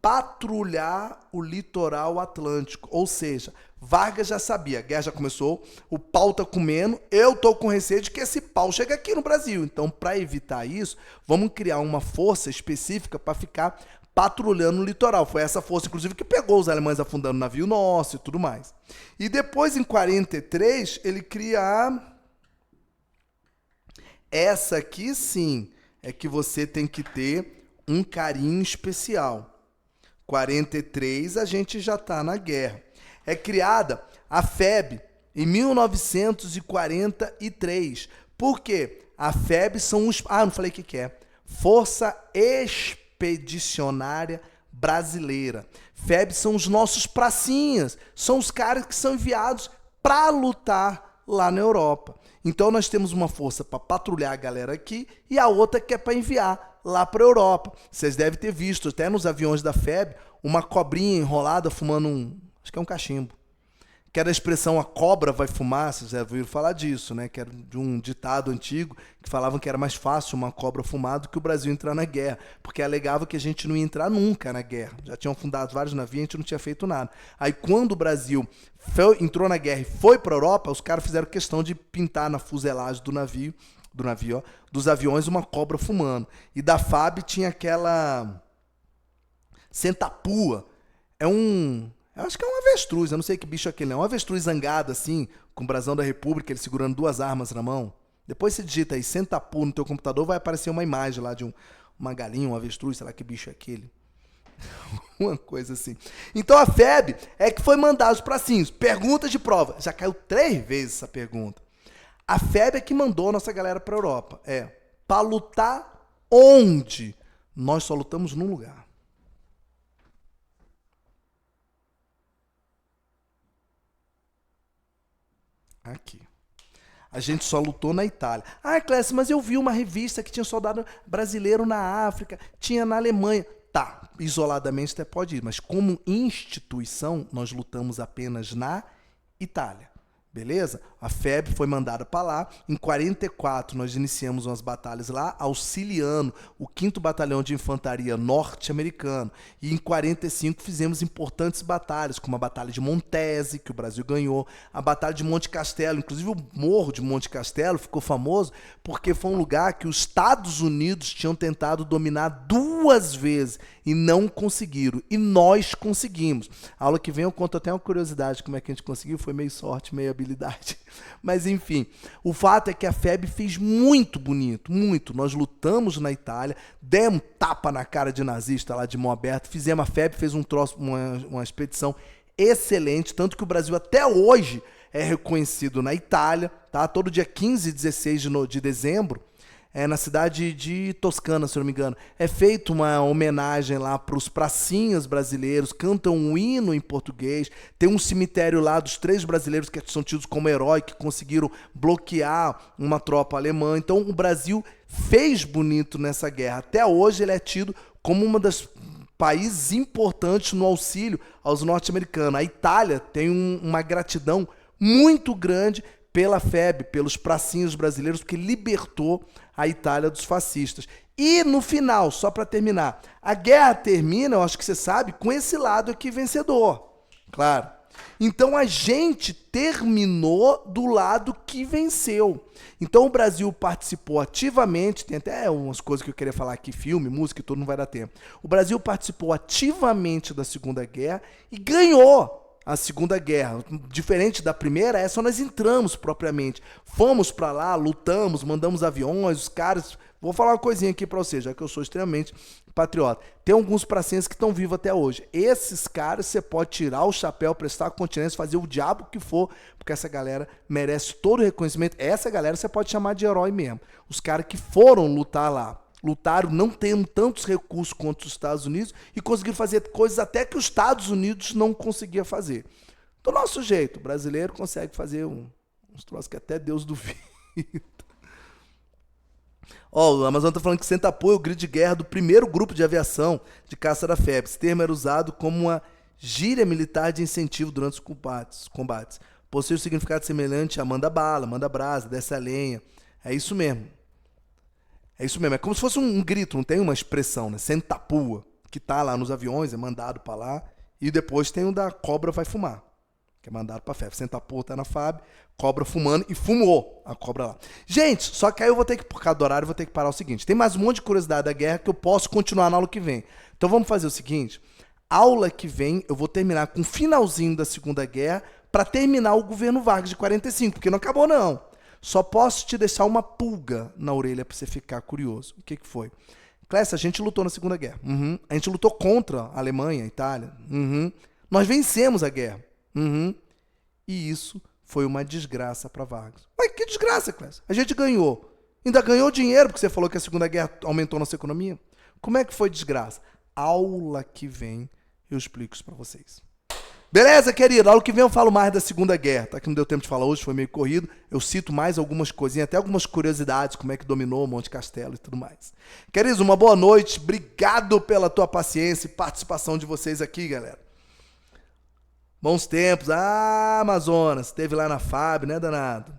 patrulhar o litoral atlântico. Ou seja, Vargas já sabia, a guerra já começou, o pau tá comendo, eu tô com receio de que esse pau chegue aqui no Brasil. Então, para evitar isso, vamos criar uma força específica para ficar patrulhando o litoral. Foi essa força, inclusive, que pegou os alemães afundando o navio nosso e tudo mais. E depois, em 43, ele cria essa aqui, sim, é que você tem que ter um carinho especial. 43, a gente já está na guerra. É criada a FEB em 1943. Por quê? A FEB são os... não falei o que é. Força Expedicionária Brasileira. FEB são os nossos pracinhas. São os caras que são enviados para lutar lá na Europa. Então nós temos uma força para patrulhar a galera aqui e a outra que é para enviar lá para a Europa. Vocês devem ter visto até nos aviões da FEB uma cobrinha enrolada fumando acho que é um cachimbo. Que era a expressão a cobra vai fumar, vocês já ouviram falar disso, né? Que era de um ditado antigo que falavam que era mais fácil uma cobra fumar do que o Brasil entrar na guerra, porque alegava que a gente não ia entrar nunca na guerra. Já tinham fundado vários navios, a gente não tinha feito nada. Aí quando o Brasil entrou na guerra e foi para a Europa, os caras fizeram questão de pintar na fuselagem dos aviões uma cobra fumando. E da FAB tinha aquela centapua. Eu acho que é um avestruz, eu não sei que bicho é aquele, é um avestruz zangado assim, com o brasão da República, ele segurando duas armas na mão. Depois você digita aí, centapua no teu computador, vai aparecer uma imagem lá de uma galinha, um avestruz, sei lá que bicho é aquele. Uma coisa assim. Então a FEB é que foi mandar os pracinhos. Perguntas de prova. Já caiu 3 vezes essa pergunta. A FEB é que mandou a nossa galera para a Europa. Para lutar onde? Nós só lutamos num lugar. Aqui. A gente só lutou na Itália. Ah, Clécio, mas eu vi uma revista que tinha soldado brasileiro na África, tinha na Alemanha. Tá, isoladamente até pode ir, mas como instituição, nós lutamos apenas na Itália. Beleza? A FEB foi mandada para lá. Em 44, nós iniciamos umas batalhas lá, auxiliando o 5º Batalhão de Infantaria norte-americano. E em 45 fizemos importantes batalhas, como a Batalha de Montese, que o Brasil ganhou, a Batalha de Monte Castelo. Inclusive o Morro de Monte Castelo ficou famoso porque foi um lugar que os Estados Unidos tinham tentado dominar 2 vezes e não conseguiram. E nós conseguimos. A aula que vem eu conto até uma curiosidade como é que a gente conseguiu. Foi meio sorte, meio habilidade. Mas enfim, o fato é que a FEB fez muito bonito, muito. Nós lutamos na Itália, demos tapa na cara de nazista lá de mão aberta, fizemos a FEB, fez um troço, uma expedição excelente, tanto que o Brasil até hoje é reconhecido na Itália, tá? Todo dia 15 e 16 de dezembro, na cidade de Toscana, se eu não me engano, é feita uma homenagem lá para os pracinhas brasileiros, cantam um hino em português, tem um cemitério lá dos 3 brasileiros que são tidos como herói, que conseguiram bloquear uma tropa alemã. Então o Brasil fez bonito nessa guerra. Até hoje ele é tido como um dos países importantes no auxílio aos norte-americanos. A Itália tem uma gratidão muito grande pela FEB, pelos pracinhos brasileiros, que libertou a Itália dos fascistas. E no final, só para terminar, a guerra termina, eu acho que você sabe, com esse lado aqui vencedor. Claro. Então a gente terminou do lado que venceu. Então o Brasil participou ativamente, tem até umas coisas que eu queria falar aqui, filme, música e tudo, não vai dar tempo. O Brasil participou ativamente da Segunda Guerra e ganhou a Segunda Guerra. Diferente da primeira, essa nós entramos propriamente. Fomos para lá, lutamos, mandamos aviões, os caras... Vou falar uma coisinha aqui para você, já que eu sou extremamente patriota. Tem alguns pracinhas que estão vivos até hoje. Esses caras você pode tirar o chapéu, prestar continência, fazer o diabo que for, porque essa galera merece todo o reconhecimento. Essa galera você pode chamar de herói mesmo. Os caras que foram lutar lá. Lutaram não tendo tantos recursos quanto os Estados Unidos e conseguiram fazer coisas até que os Estados Unidos não conseguiam fazer. Do nosso jeito, o brasileiro consegue fazer uns troços que até Deus duvida. O Amazon está falando que senta apoio ao grito de guerra do primeiro grupo de aviação de caça da FEB. Esse termo era usado como uma gíria militar de incentivo durante os combates. Possui um significado semelhante a manda bala, manda brasa, desce a lenha. É isso mesmo. É isso mesmo, é como se fosse um grito, não tem uma expressão, né? Sentapua, que tá lá nos aviões, é mandado para lá, e depois tem o da cobra vai fumar, que é mandado para a FEB. Sentapua tá na FAB, cobra fumando, e fumou a cobra lá. Gente, só que aí eu vou ter que, por causa do horário, eu vou ter que parar o seguinte, tem mais um monte de curiosidade da guerra que eu posso continuar na aula que vem. Então vamos fazer o seguinte, aula que vem eu vou terminar com o finalzinho da Segunda Guerra para terminar o governo Vargas de 45, porque não acabou não. Só posso te deixar uma pulga na orelha para você ficar curioso. O que foi? Clécio, a gente lutou na Segunda Guerra. A gente lutou contra a Alemanha, a Itália. Nós vencemos a guerra. E isso foi uma desgraça para Vargas. Mas que desgraça, Clécio? A gente ganhou. Ainda ganhou dinheiro, porque você falou que a Segunda Guerra aumentou nossa economia. Como é que foi desgraça? Aula que vem eu explico isso para vocês. Beleza, querido? Aula que vem eu falo mais da Segunda Guerra, tá? Que não deu tempo de falar hoje, foi meio corrido. Eu cito mais algumas coisinhas, até algumas curiosidades, como é que dominou Monte Castelo e tudo mais. Queridos, uma boa noite. Obrigado pela tua paciência e participação de vocês aqui, galera. Bons tempos. Ah, Amazonas, esteve lá na FAB, né, danado?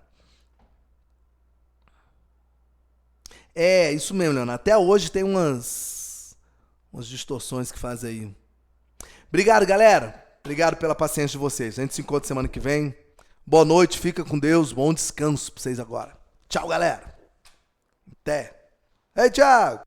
É, isso mesmo, Leonardo. Até hoje tem umas distorções que faz aí. Obrigado, galera. Obrigado pela paciência de vocês. A gente se encontra semana que vem. Boa noite, fica com Deus. Bom descanso pra vocês agora. Tchau, galera. Até. Ei, Thiago.